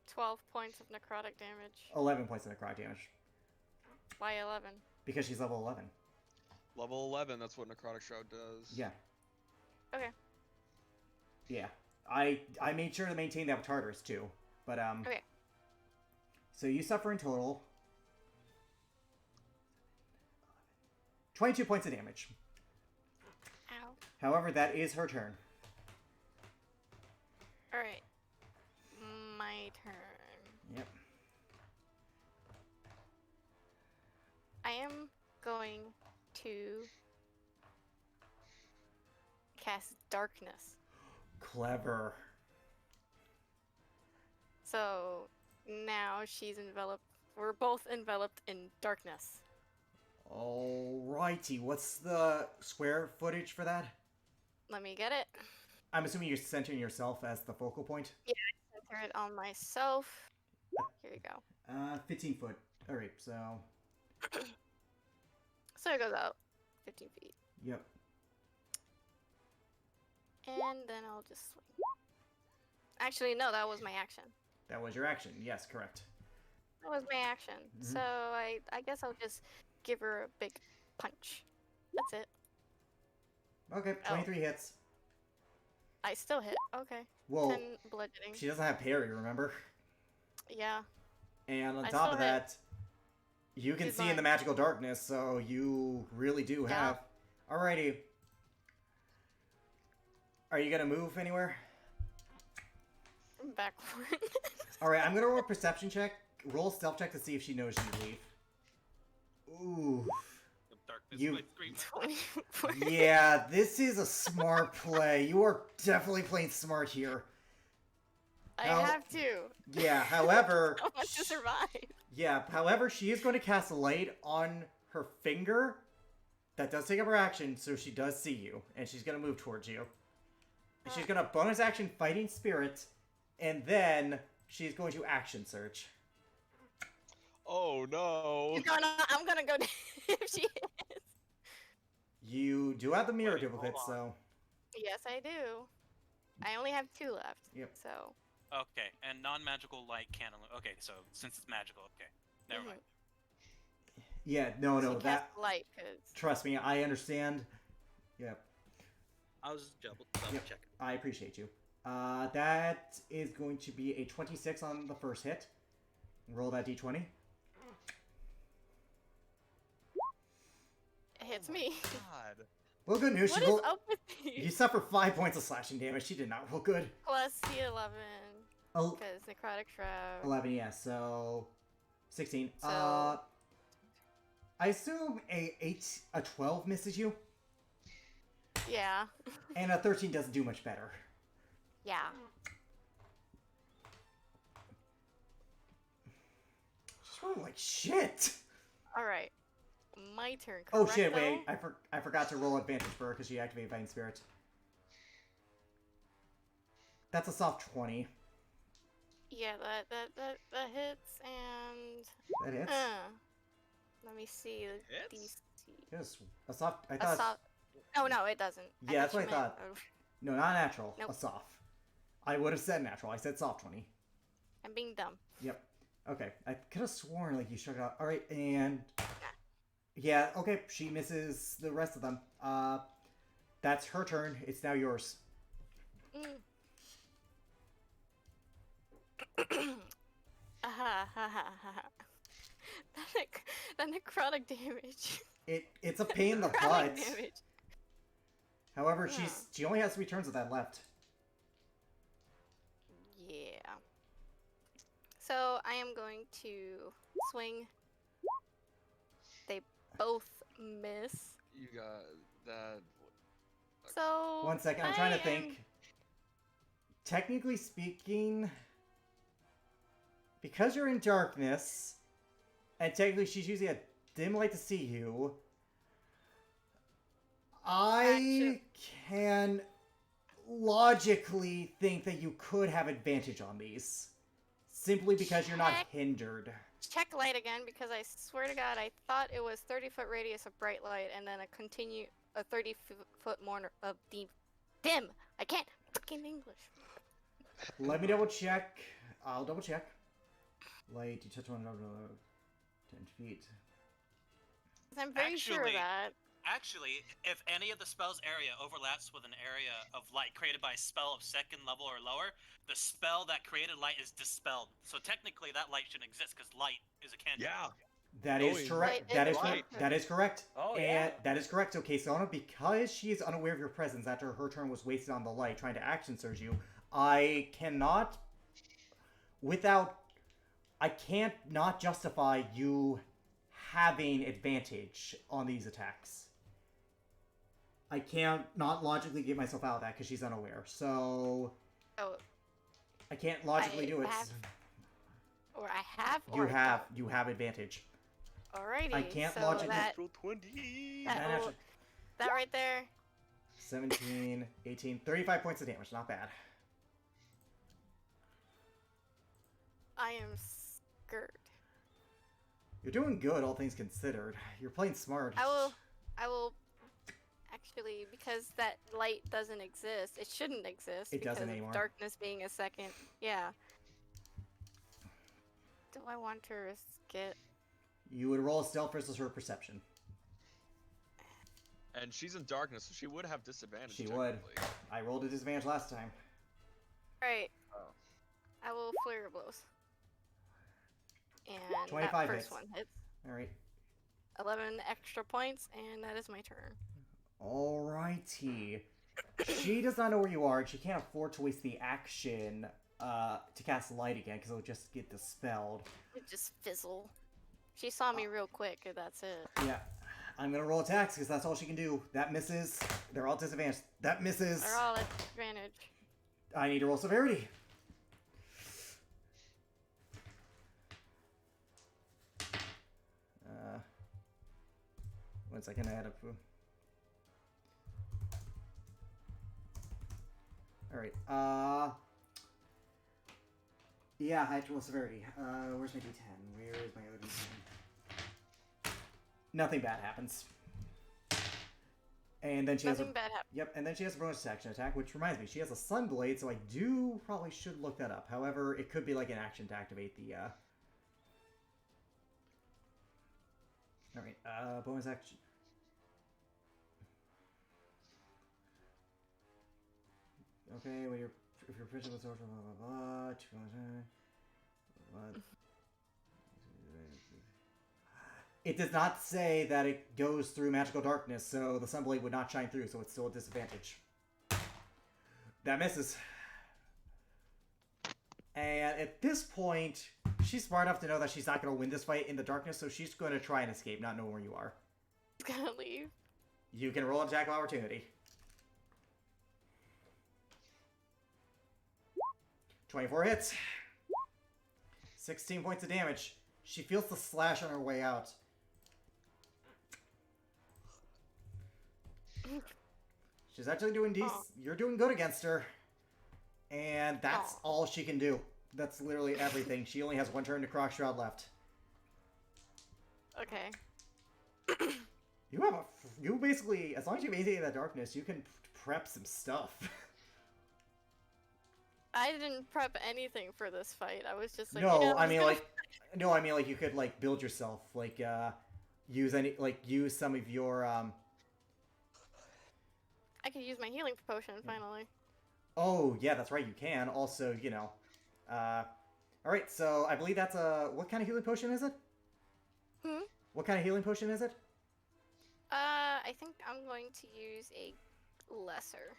12 points of necrotic damage. 11 points of necrotic damage. Why 11? Because she's level 11. Level 11, that's what Necrotic Shroud does. Yeah. Okay. Yeah. I made sure to maintain that with Tartarus, too. But, Okay. So you suffer in total 22 points of damage. Ow. However, that is her turn. Alright. My turn. Yep. I am going to cast darkness. Clever. So now she's enveloped. We're both enveloped in darkness. Alrighty, what's the square footage for that? Let me get it. I'm assuming you're centering yourself as the focal point? Center it on myself. Here we go. 15 foot. Alright, so... So it goes out 15 feet. Yep. And then I'll just swing. Actually, no, that was my action. That was your action. Yes, correct. That was my action. Mhm. So I guess I'll just give her a big punch. That's it. Okay, 23 hits. I still hit. Okay. Well, 10 bludgeoning. she doesn't have parry, remember? Yeah. And on I top of still hit. that, you can She's see in the mine. magical darkness, so you really do Yeah. have... Alrighty. Are you gonna move anywhere? Backward. All right, I'm gonna roll a perception check. Roll a stealth check to see if she knows you leave. Ooh. Darkness You- by 3. 24. Yeah, this is a smart play. You are definitely playing smart here. I How- have to. Yeah, however, I want to survive. however, she is going to cast a light on her finger. That does take up her action, so she does see you, and she's going to move towards you. And she's going to bonus action Fighting Spirit, and then she's going to action search. Oh no! I'm gonna go down if she is. You do have the mirror Wait, duplicate, hold on. so Yes, I do. I only have 2 left. Yep. So. Okay, and non-magical light can't. Okay, so since it's magical, okay, never mhm. mind. yeah, no, She that cast light, cause trust me, I understand. Yep, I was just double checking. I appreciate you. That is going to be a 26 on the first hit. Roll that d20. it hits me. God. Well, good news. What She is rolled. up with You you? suffer 5 points of slashing damage. She did not roll good. Plus the 11, Oh, because necrotic shroud. 11, yeah, so 16. So- I assume a 12 misses you, Yeah. and a 13 doesn't do much better. Yeah. She's rolling like shit. All right. My turn. Oh shit! correcto? Wait, I forgot to roll advantage for her because she activated Fighting Spirit. That's a soft 20. Yeah, that hits and. That hits. Let me see the Hits? DC. Yes, a soft. I A thought. soft. Oh no, it doesn't. Yeah, that's what I you meant- No, not natural. Nope. A soft. I would have said natural. I said soft 20. I'm being dumb. Yep. Okay. I could have sworn like you shut it out. All right, and yeah. Okay, she misses the rest of them. That's her turn. It's now yours. Mm. Aha, ha, ha, ha, ha. That necrotic damage. It's a pain in the Necrotic butt. damage. However, Yeah. she only has 3 turns of that left. Yeah. So I am going to swing. They both miss. You got that. So 1 second. I'm I trying to am- think. Technically speaking, because you're in darkness, and technically she's using a dim light to see you, I can logically think that you could have advantage on these. Simply because you're not Check. hindered. Check light again because I swear to God I thought it was 30-foot radius of bright light and then a 30-foot more of deep dim. I can't fucking English. Let me double check. I'll double check. Light, you touch one 10 feet. 'Cause I'm very sure of Actually- that. Actually, if any of the spell's area overlaps with an area of light created by a spell of second level or lower, the spell that created light is dispelled. So technically, that light shouldn't exist because light is a cantrip. Yeah. That Oh, is yeah. correct. Light That is is right. correct. That is correct. Oh, And yeah. that is correct. Okay, Sona, because she is unaware of your presence after her turn was wasted on the light trying to action surge you, I cannot, I can't not justify you having advantage on these attacks. I can't not logically get myself out of that because she's unaware. So Oh, I can't logically I do it. have- or I have. You Or I have don't. you have advantage. Alrighty. I can't so logically- that, Natural 20. that, Natural- will- that right there. 17, 18, 35 points of damage. Not bad. I am scared. You're doing good, all things considered. You're playing smart. I will. Actually, because that light doesn't exist, it shouldn't exist. It because doesn't of anymore. darkness being a second. Yeah. Do I want to risk it? You would roll a stealth versus her perception. And she's in darkness, so she would have disadvantage. She would. technically. I rolled a disadvantage last time. Alright. Oh. I will flare blows. And 25 that first hits. one hits. Alright. 11 extra points, and that is my turn. Alrighty. She does not know where you are, and she can't afford to waste the action to cast light again, because it'll just get dispelled. It just fizzle. She saw me real quick, and that's it. Yeah. I'm gonna roll attacks, because that's all she can do. That misses. They're all disadvantaged. That misses. They're all at disadvantage. I need to roll severity. One second, I had a... Alright, yeah, I have to roll severity. Where's my d10? Where is my other d10? Nothing bad happens. And then she has Nothing bad happens. Yep, and then she has a bonus action attack, which reminds me, she has a Sunblade, so I probably should look that up. However, it could be like an action to activate the, Alright, bonus action. Okay, well, if you're physical social, blah, blah, blah, It does not say that it goes through magical darkness, so the Sunblade would not shine through, so it's still a disadvantage. That misses. And at this point, she's smart enough to know that she's not going to win this fight in the darkness, so she's going to try and escape, not know where you are. She's gonna leave. You can roll an attack of opportunity. 24 hits. 16 points of damage. She feels the slash on her way out. She's actually doing decent. You're doing good against her. And that's all she can do. That's literally everything. She only has one turn to Croc Shroud left. Okay. You basically, as long as you maintain that darkness, you can prep some stuff. I didn't prep anything for this fight. I was just like, No, you know, I mean like you could like build yourself, like use some of your I could use my healing potion finally. Oh, yeah, that's right, you can. Also, you know, alright, so I believe that's what kind of healing potion is it? What kind of healing potion is it? I think I'm going to use a lesser,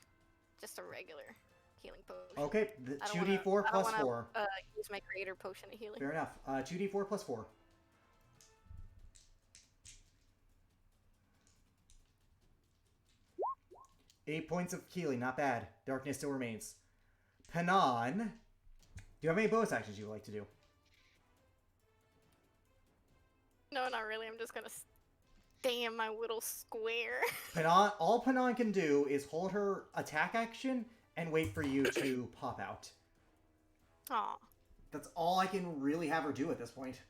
just a regular healing potion. Okay, the 2d4 plus 4. Use my creator potion of healing. Fair enough. 2d4 plus 4. Eight points of healing, not bad. Darkness still remains. Panan, do you have any bonus actions you would like to do? No, not really. I'm just gonna stay in my little square. Panan, all Panan can do is hold her attack action and wait for you to pop out. Aw. That's all I can really have her do at this point.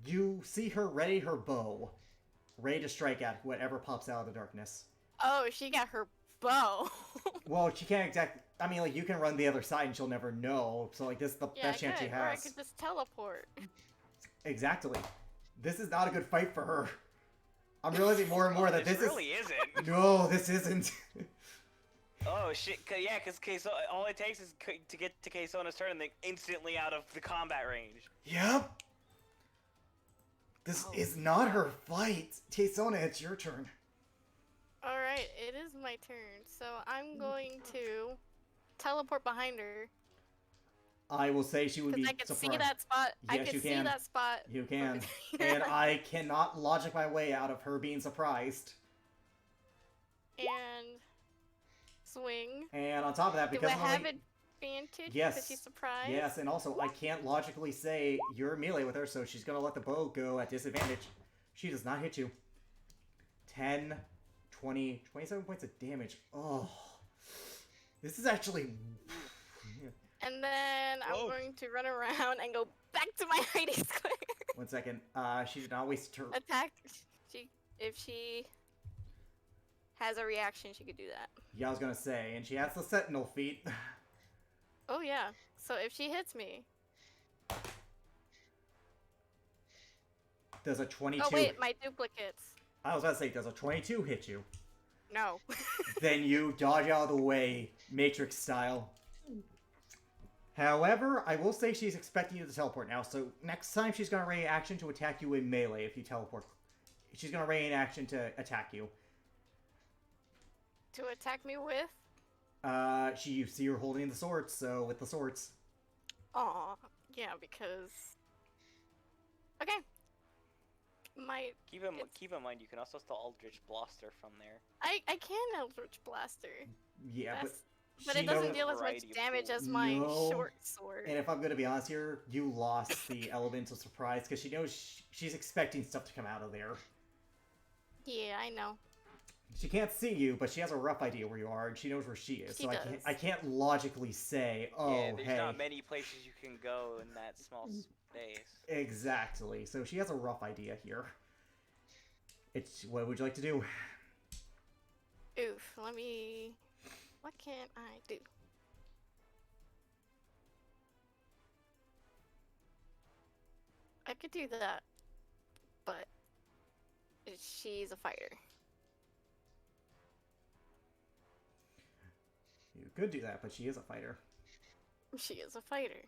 You see her ready her bow, ready to strike at whatever pops out of the darkness. Oh, she got her bow. Well, she can't exactly. I mean, like, you can run the other side and she'll never know. So, like, this is the best chance she has. Or I could just teleport. Exactly. This is not a good fight for her. I'm realizing more and more that this really isn't. No, this isn't. Oh shit! Yeah, because all it takes is to get to Keisona's turn and then instantly out of the combat range. Yep. This is not her fight. Keisona, it's your turn. Alright, it is my turn. So I'm going to teleport behind her. I will say she would be Because I can surprised. see that spot. Yes, I can you see can. that spot. You can. And I cannot logic my way out of her being surprised. And swing. And on top of that, Do because I I'm have only... advantage? Yes. Because she's surprised? Yes, and also I can't logically say you're melee with her, so she's gonna let the bow go at disadvantage. She does not hit you. 10, 20, 27 points of damage. Oh. This is actually... And then I'm going to run around and go back to my hiding square. 1 second. She did not waste her... Attack. If she has a reaction, she could do that. Yeah, I was gonna say, and she has the Sentinel feat. Oh yeah. So if she hits me. Does a 22... Oh wait, my duplicates. I was about to say, does a 22 hit you? No. Then you dodge out of the way, Matrix style. However, I will say she's expecting you to teleport now, so next time she's going to ready action to attack you in melee if you teleport. She's going to ready action to attack you. To attack me with? You see her holding the swords, so with the swords. Aw, yeah, because. Okay. My. It's- Keep in mind, you can also still Eldritch Blaster from there. I can Eldritch Blaster. Yeah, That's- but But she it doesn't knows- deal as much variety of damage as tools. my No. short sword. And if I'm gonna be honest here, you lost the element of surprise because she knows she's expecting stuff to come out of there. Yeah, I know. She can't see you, but she has a rough idea where you are, and she knows where she is. She so does. I can't logically say, oh, Yeah, there's hey. not many places you can go in that small space. Exactly. So she has a rough idea here. What would you like to do? Oof, let me. What can I do? I could do that, but she's a fighter. You could do that, but she is a fighter. She is a fighter.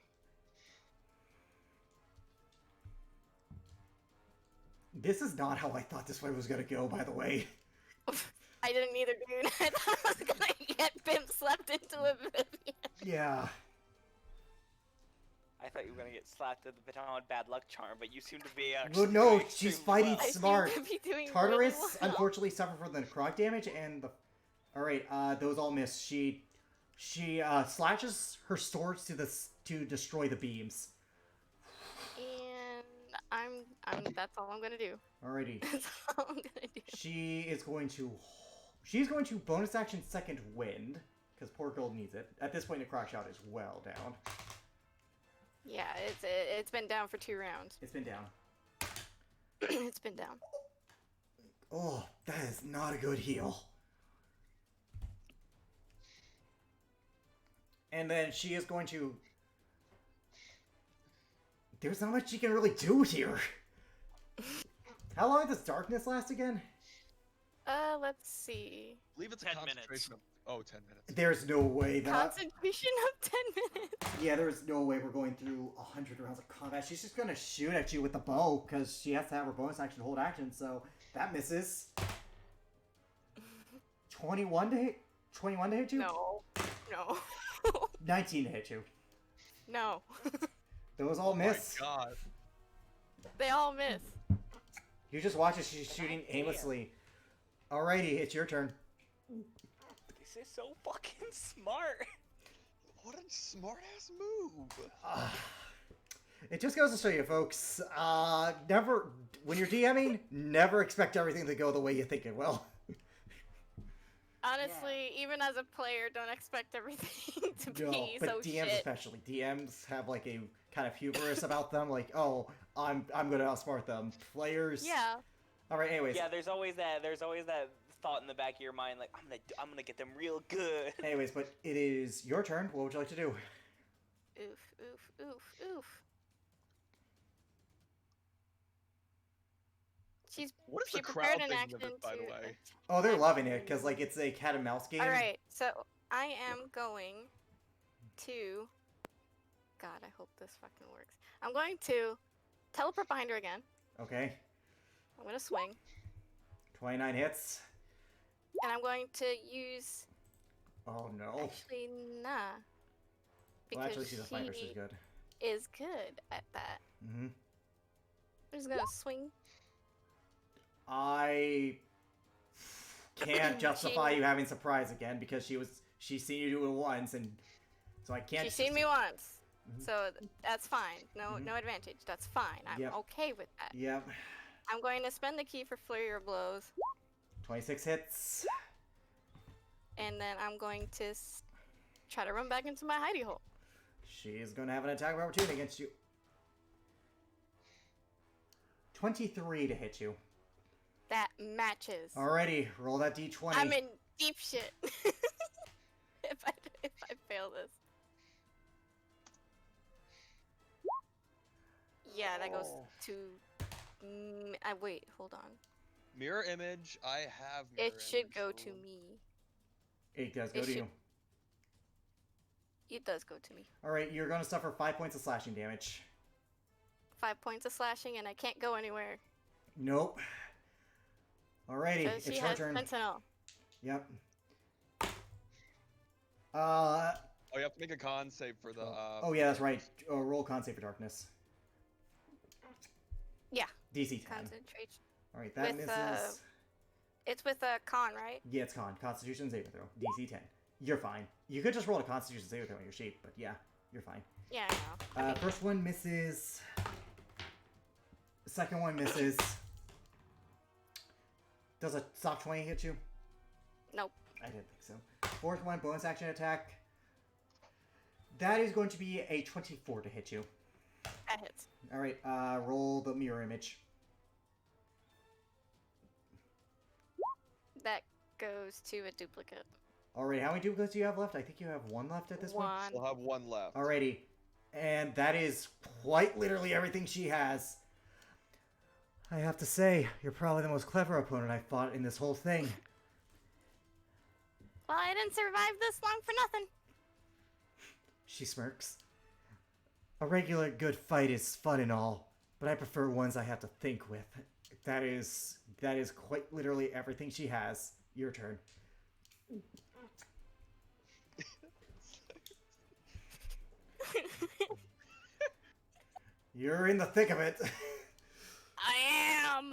This is not how I thought this fight was gonna go, by the way. I didn't either, dude. I thought I was gonna get pimp slapped into oblivion. Yeah. I thought you were gonna get slapped with the baton with bad luck charm, but you seem to be Well, actually. no, doing she's extremely fighting well. I smart. seem to be doing Tartarus really well. unfortunately suffered from the necrotic damage, and the... Alright, those all miss. She slashes her swords to destroy the beams. And I'm that's all I'm gonna do. Alrighty. That's all I'm gonna do. She's going to bonus action second wind, because poor Gold needs it. At this point, Necrotic Shout is well down. Yeah, it's been down for 2 rounds. It's been down. It's been down. Oh, that is not a good heal. And then she is going to... There's not much she can really do here. How long does darkness last again? Let's see. I believe it's a 10 concentration minutes. of 10 minutes. There's no way that... Concentration of 10 minutes. Yeah, there's no way we're going through 100 rounds of combat. She's just gonna shoot at you with the bow, because she has to have her bonus action hold action, so that misses. 21 to hit? 21 to hit you? No. No. 19 to hit you. No. Those all miss. Oh my god. They all miss. You just watch as she's shooting aimlessly. Alrighty, it's your turn. This is so fucking smart. What a smart ass move. It just goes to show you, folks. Never, when you're DMing, never expect everything to go the way you think it will. Honestly, even as a player, don't expect everything to No, be but so DMs shit. especially. DMs have like a kind of hubris about them, like, oh, I'm gonna outsmart them. Players. Yeah. All right. Anyways. Yeah, there's always that thought in the back of your mind, like I'm gonna get them real good. Anyways, but it is your turn. What would you like to do? Oof, oof, oof, oof. What is She the prepared crowd an thinking of action it, by the to. way? Oh, they're loving it because like it's a cat and mouse game. All right, so I am going to. God, I hope this fucking works. I'm going to teleport behind her again. Okay. I'm gonna swing, 29 hits. and I'm going to use. Oh no. Actually, nah. Well, actually, because she's a fighter. She's good. is good at that. Mm-hmm. I'm just gonna swing. I can't justify you having surprise again because she's seen you do it once, and so I can't. She's seen me once, Mhm. so that's fine. No, Mhm. no advantage. That's fine. I'm Yep. okay with that. Yep. I'm going to spend the key for flurry of blows, 26 hits. and then I'm going to try to run back into my hidey hole. She's gonna have an attack of opportunity against you. 23 to hit you. That matches. Alrighty, roll that d20. I'm in deep shit. if I fail this. Yeah, that goes Oh. to. Wait, hold on. Mirror image. I have. Mirror It should image, go so- to me. It does go It to should- you. It does go to me. Alright, you're gonna suffer 5 points of slashing damage. 5 points of slashing, and I can't go anywhere. Nope. Alrighty, Because it's she your has turn. Sentinel. Yep. Uh, Oh, you have to make a con save for the. oh yeah, that's right. Roll con save for darkness. Yeah. DC 10. Concentration. All right, that With, misses. It's with a con, right? Yeah, it's con. Constitution saving throw. DC 10. You're fine. You could just roll a Constitution saving throw on your sheet, but yeah, you're fine. Yeah, I know. First one misses. Second one misses. Does a sock 20 hit you? Nope. I didn't think so. Fourth one, bonus action attack. That is going to be a 24 to hit you. That hits. Alright, roll the mirror image. That goes to a duplicate. Alright, how many duplicates do you have left? I think you have one left at this point. One. We'll have one left. Alrighty. And that is quite literally everything she has. I have to say, you're probably the most clever opponent I've fought in this whole thing. Well, I didn't survive this long for nothing. She smirks. A regular good fight is fun and all, but I prefer ones I have to think with. That is quite literally everything she has. Your turn. You're in the thick of it. I am.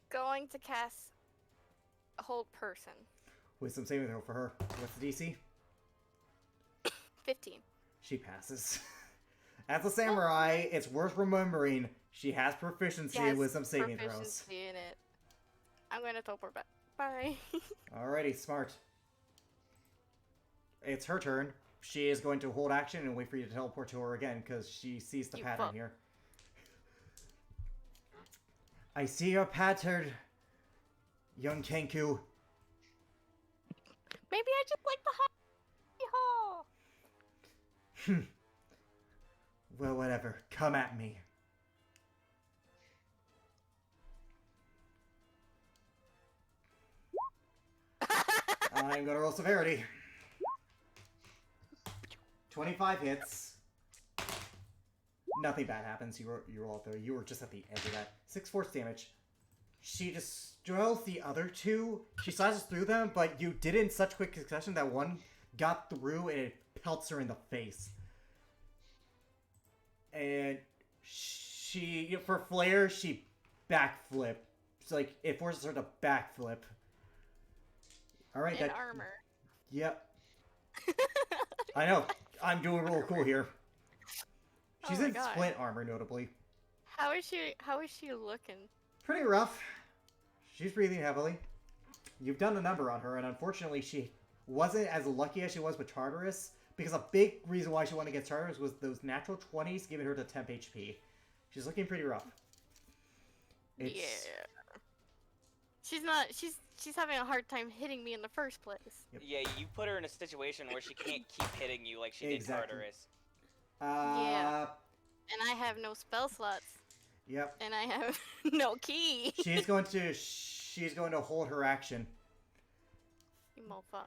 Going to cast hold person. Wisdom saving throw for her. What's the DC? 15. She passes. As a samurai, it's worth remembering she has proficiency in wisdom saving throws. Proficiency in it. I'm gonna teleport back. Bye. Alrighty, smart. It's her turn. She is going to hold action and wait for you to teleport to her again, because she sees the pattern here. I see your pattern, young Kenku. Maybe I just like the high. Well, whatever. Come at me. I'm gonna roll severity. 25 hits. Nothing bad happens. You roll though. You were just at the end of that. 6 force damage. She destroys the other two. She slices through them, but you did it in such quick succession that one got through and it pelts her in the face. And she, for flair, she backflip. It's like it forces her to backflip. All right, In armor. Yep. I know. I'm doing real cool here. She's in splint armor, notably. How is she looking? Pretty rough. She's breathing heavily. You've done a number on her, and unfortunately, she wasn't as lucky as she was with Tartarus, because a big reason why she wanted to get Tartarus was those natural 20s giving her the temp HP. She's looking pretty rough. Yeah. She's having a hard time hitting me in the first place. Yep. Yeah, you put her in a situation where she can't keep hitting you like she did Tartarus. Yeah. And I have no spell slots. Yep. And I have no key. She's going to hold her action. You mofo.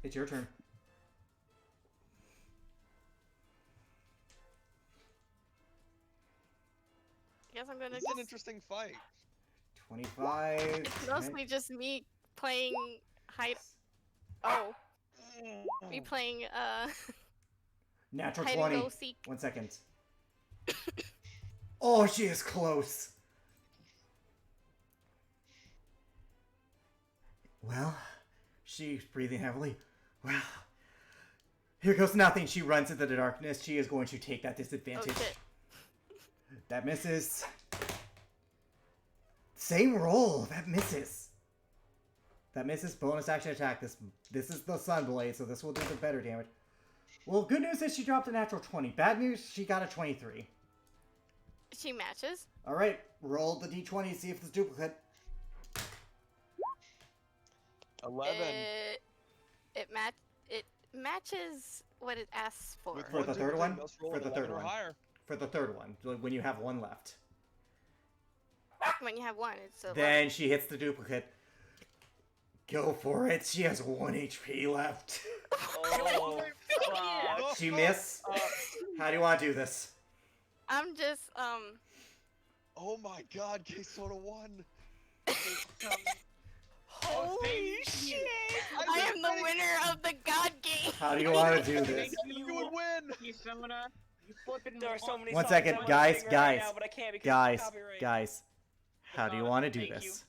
It's your turn. Guess I'm gonna. It's an interesting fight. 25. It's mostly just me playing hide. Oh. Me playing Natural hide 20. and go seek. 1 second. Oh, she is close. Well, she's breathing heavily. Well, here goes nothing. She runs into the darkness. She is going to take that disadvantage. Oh, shit. That misses. Same roll. That misses. That misses. Bonus action attack. This is the Sunblade, so this will do the better damage. Well, good news is she dropped a natural 20. Bad news, she got a 23. She matches. Alright, roll the d20, see if it's duplicate. 11. It matches what it asks for. With For the third duplicate, one? must roll For an the third 11 or one. higher. For the third one, when you have one left. When you have one, it's a Then she hits the duplicate. Go for it. She has 1 HP left. Oh, She miss. How do you want to do this? I'm just Oh my god, K-Soda won! Holy shit! I am the winner of the God game. How do you want to do this? You would win! Kisona, you flipping There are so many One songs second, I wanna guys, sing right guys, now, but I can't because of copyright. guys. How do you want to do Thank you. this?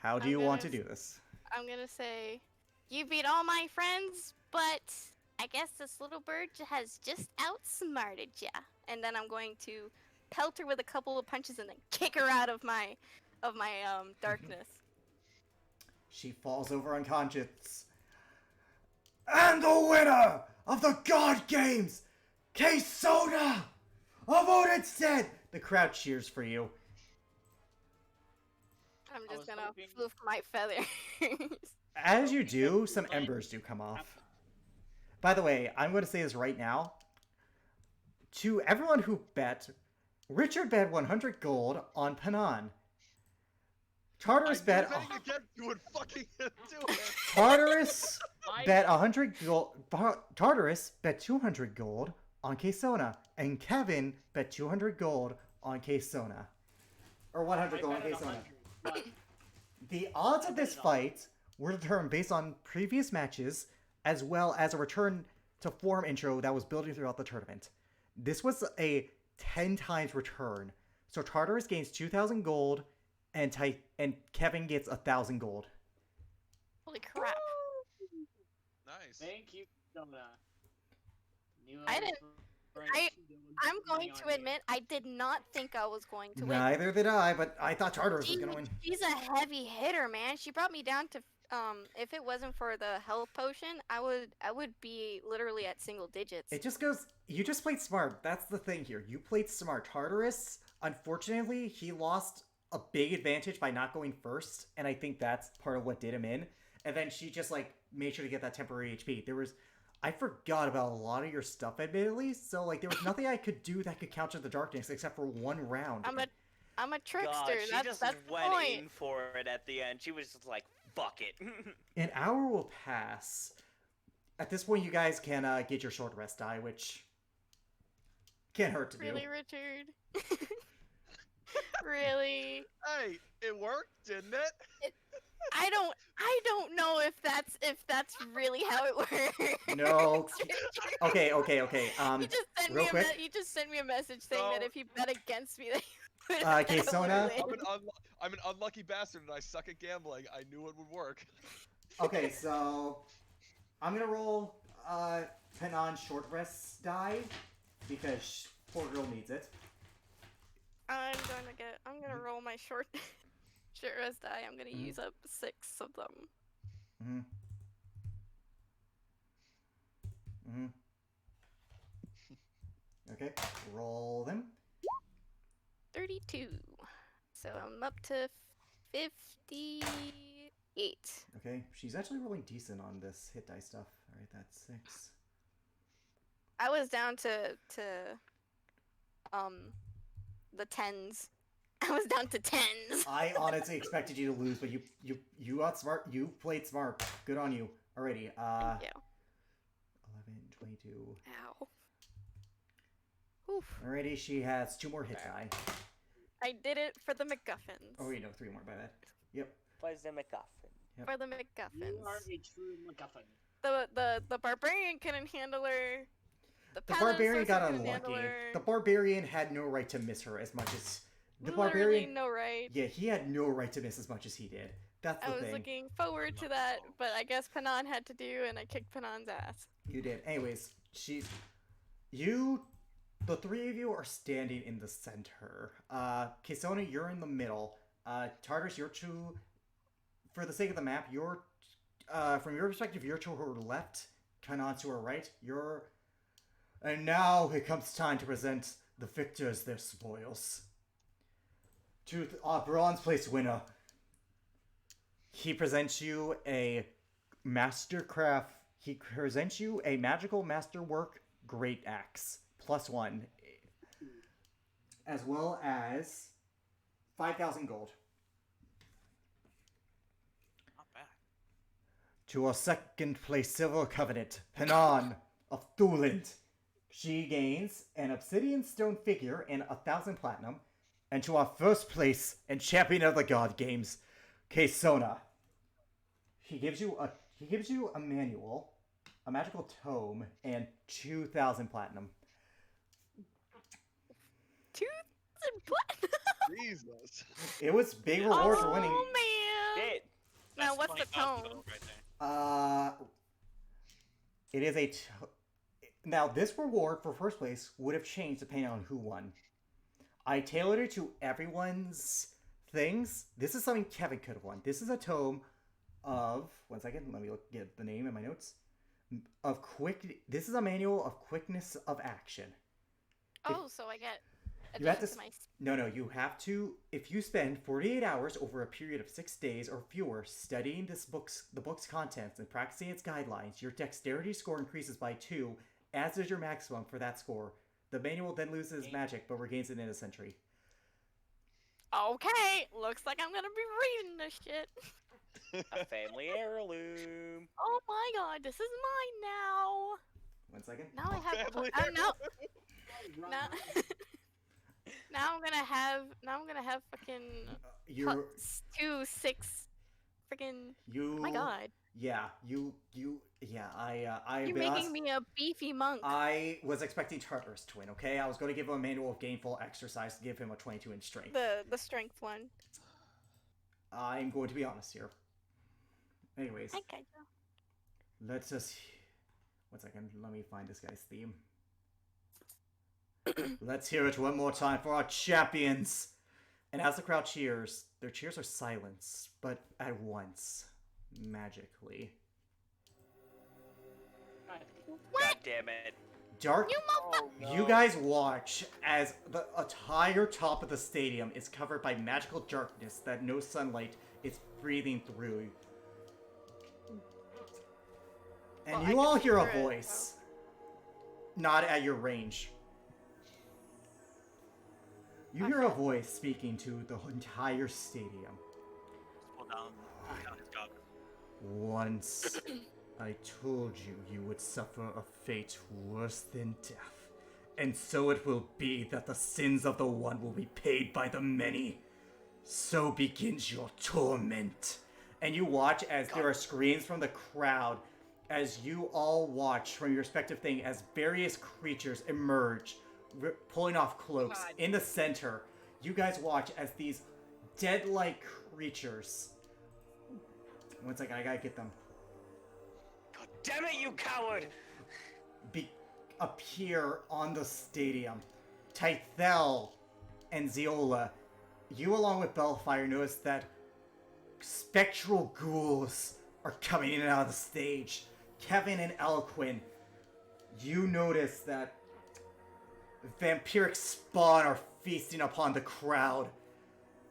How do I'm you want to gonna do this? I'm gonna say, you beat all my friends, but I guess this little bird has just outsmarted ya. And then I'm going to pelt her with a couple of punches and then kick her out of my darkness. She falls over unconscious. And the winner of the God Games, K-Soda of Odinstead! The crowd cheers for you. I'm I just was gonna hoping- floof my feathers. As you do, some embers do come off. By the way, I'm going to say this right now. To everyone who bet, Richard bet 100 gold on Panan. Tartarus bet... betting against you would fucking do it! Tartarus I- bet 100 gold. Tartarus bet 200 gold on K-Sona, and Kevin bet 200 gold on K-Sona, or 100 gold on bet it K-Sona. 100, but The odds of this fight were determined based on previous matches, as well as a return to form intro that was building throughout the tournament. This was a 10 times return, so Tartarus gains 2,000 gold, and Kevin gets 1,000 gold. Holy crap. Nice. thank you, Kisona. I didn't- I'm going to admit, I did not think I was going to win. Neither did I, but I thought Tartarus was gonna win. She's a heavy hitter, man. She brought me down to if it wasn't for the health potion, I would be literally at single digits. It just goes. You just played smart. That's the thing here. You played smart. Tartarus, unfortunately, he lost a big advantage by not going first, and I think that's part of what did him in. And then she just like made sure to get that temporary HP. I forgot about a lot of your stuff, admittedly. So like, there was nothing I could do that could counter the darkness except for one round. I'm a trickster. God, she that's just the went point. in for it at the end. She was just like, fuck it. An hour will pass. At this point, you guys can get your short rest die, which can't hurt to do. Really, Richard? Really? Hey, it worked, didn't it? I don't know if that's really how it works. No. Okay. You just sent real me quick. you just sent me a message saying that No. if you bet against me, that you would Okay, Sona? I'm an unlucky bastard and I suck at gambling. I knew it would work. Okay, so I'm gonna roll Penon short rest die because poor girl needs it. I'm gonna roll my short rest die. I'm gonna use up 6 of them. Okay, roll them. 32. So I'm up to 58. Okay, she's actually rolling decent on this hit die stuff. All right, that's 6. I was down to the 10s. I was down to 10s. I honestly expected you to lose, but you got smart. You played smart. Good on you. Alrighty. Thank you. 11, 22. Ow. Oof. Alrighty, she has 2 more hit die. I did it for the MacGuffins. Oh wait, no, 3 more by that. Yep. Plays the MacGuffin. Yep. For the You MacGuffins. are a true MacGuffin. The barbarian couldn't handle her. The paladin barbarian got couldn't handle unlucky. her. The barbarian had no right to miss her as much as the Literally barbarian. no right. Yeah, he had no right to miss as much as he did. That's I the was thing. looking forward to that, but I guess Panan had to do, and I kicked Panan's ass. You did. Anyways, the 3 of you are standing in the center. Kisona, you're in the middle. Tartarus, you're to, for the sake of the map, you're, from your perspective, you're to her left. Kanan to her right. And now it comes time to present the victors their spoils. To our bronze place winner. He presents you a mastercraft. He presents you a magical masterwork great axe +1, as well as 5,000 gold. Not bad. To our second place silver covenant, Penan of Thuland. She gains an obsidian stone figure and 1,000 platinum. And to our first place and champion of the God Games, Kaysona. He gives you a manual, a magical tome, and 2,000 platinum. 2,000 platinum. Jesus. It was big reward for winning. Oh man. Shit. Now That's what's the 20,000 tone? gold right there. It is a. Now this reward for first place would have changed depending on who won. I tailored it to everyone's things. This is something Kevin could have won. This is a tome of 1 second. Let me get the name in my notes. This is a manual of quickness of action. Oh, so I get. You have to. addition my No. You have to. If you spend 48 hours over a period of 6 days or fewer studying the book's contents and practicing its guidelines, your dexterity score increases by 2, as is your maximum for that score. The manual then loses magic, but regains it in a century. Okay, looks like I'm gonna be reading this shit. A family heirloom. Oh my god, this is mine now. 1 second. Now I have. Family Now. Now I'm gonna have fucking You're 2, 6, freaking. you. Oh my god, Yeah, yeah. I've you're been making honest. me a beefy monk. I was expecting Tartarus to win. Okay, I was going to give him a manual of gainful exercise to give him a 22-inch strength. The strength one. I'm going to be honest here. Anyways, I got you. let's just 1 second. Let me find this guy's theme. Let's hear it one more time for our champions. And as the crowd cheers, their cheers are silenced, but at once, magically. God damn it. Dark. You motherfucker! Oh, no. You guys watch as the entire top of the stadium is covered by magical darkness that no sunlight is breathing through. And Well, you I all can hear a hear it, voice. Not at your range. You hear a Okay. voice speaking to the entire stadium. Pull down his goggles. Once I told you you would suffer a fate worse than death, and so it will be that the sins of the one will be paid by the many. So begins your torment. And you watch as there are screams from the crowd, as you all watch from your respective thing, as various creatures emerge, pulling off cloaks. God. In the center, you guys watch as these dead-like creatures. 1 second, I gotta get them. God damn it, you coward! Appear on the stadium. Tythel and Zeola, you along with Bellfire notice that spectral ghouls are coming in and out of the stage. Kevin and Eloquin, you notice that vampiric spawn are feasting upon the crowd.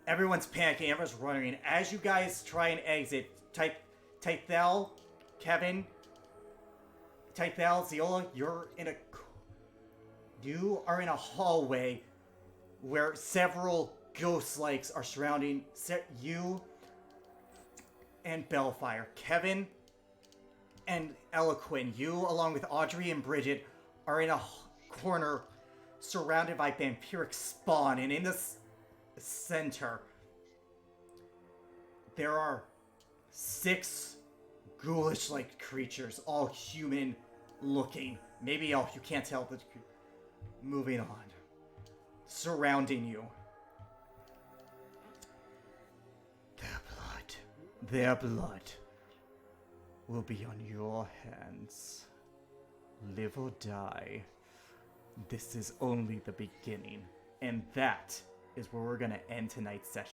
Everyone's panicking, everyone's running. As you guys try and exit, Tythel, Kevin, Tythel, Zeola, you are in a hallway where several ghost-likes are surrounding you and Bellfire. Kevin and Eloquin, you along with Audrey and Bridget are in a corner surrounded by vampiric spawn, and in the center there are 6 ghoulish-like creatures, all human-looking. Maybe all you can't tell, but moving on, surrounding you. Their blood will be on your hands. Live or die. This is only the beginning. And that is where we're going to end tonight's session.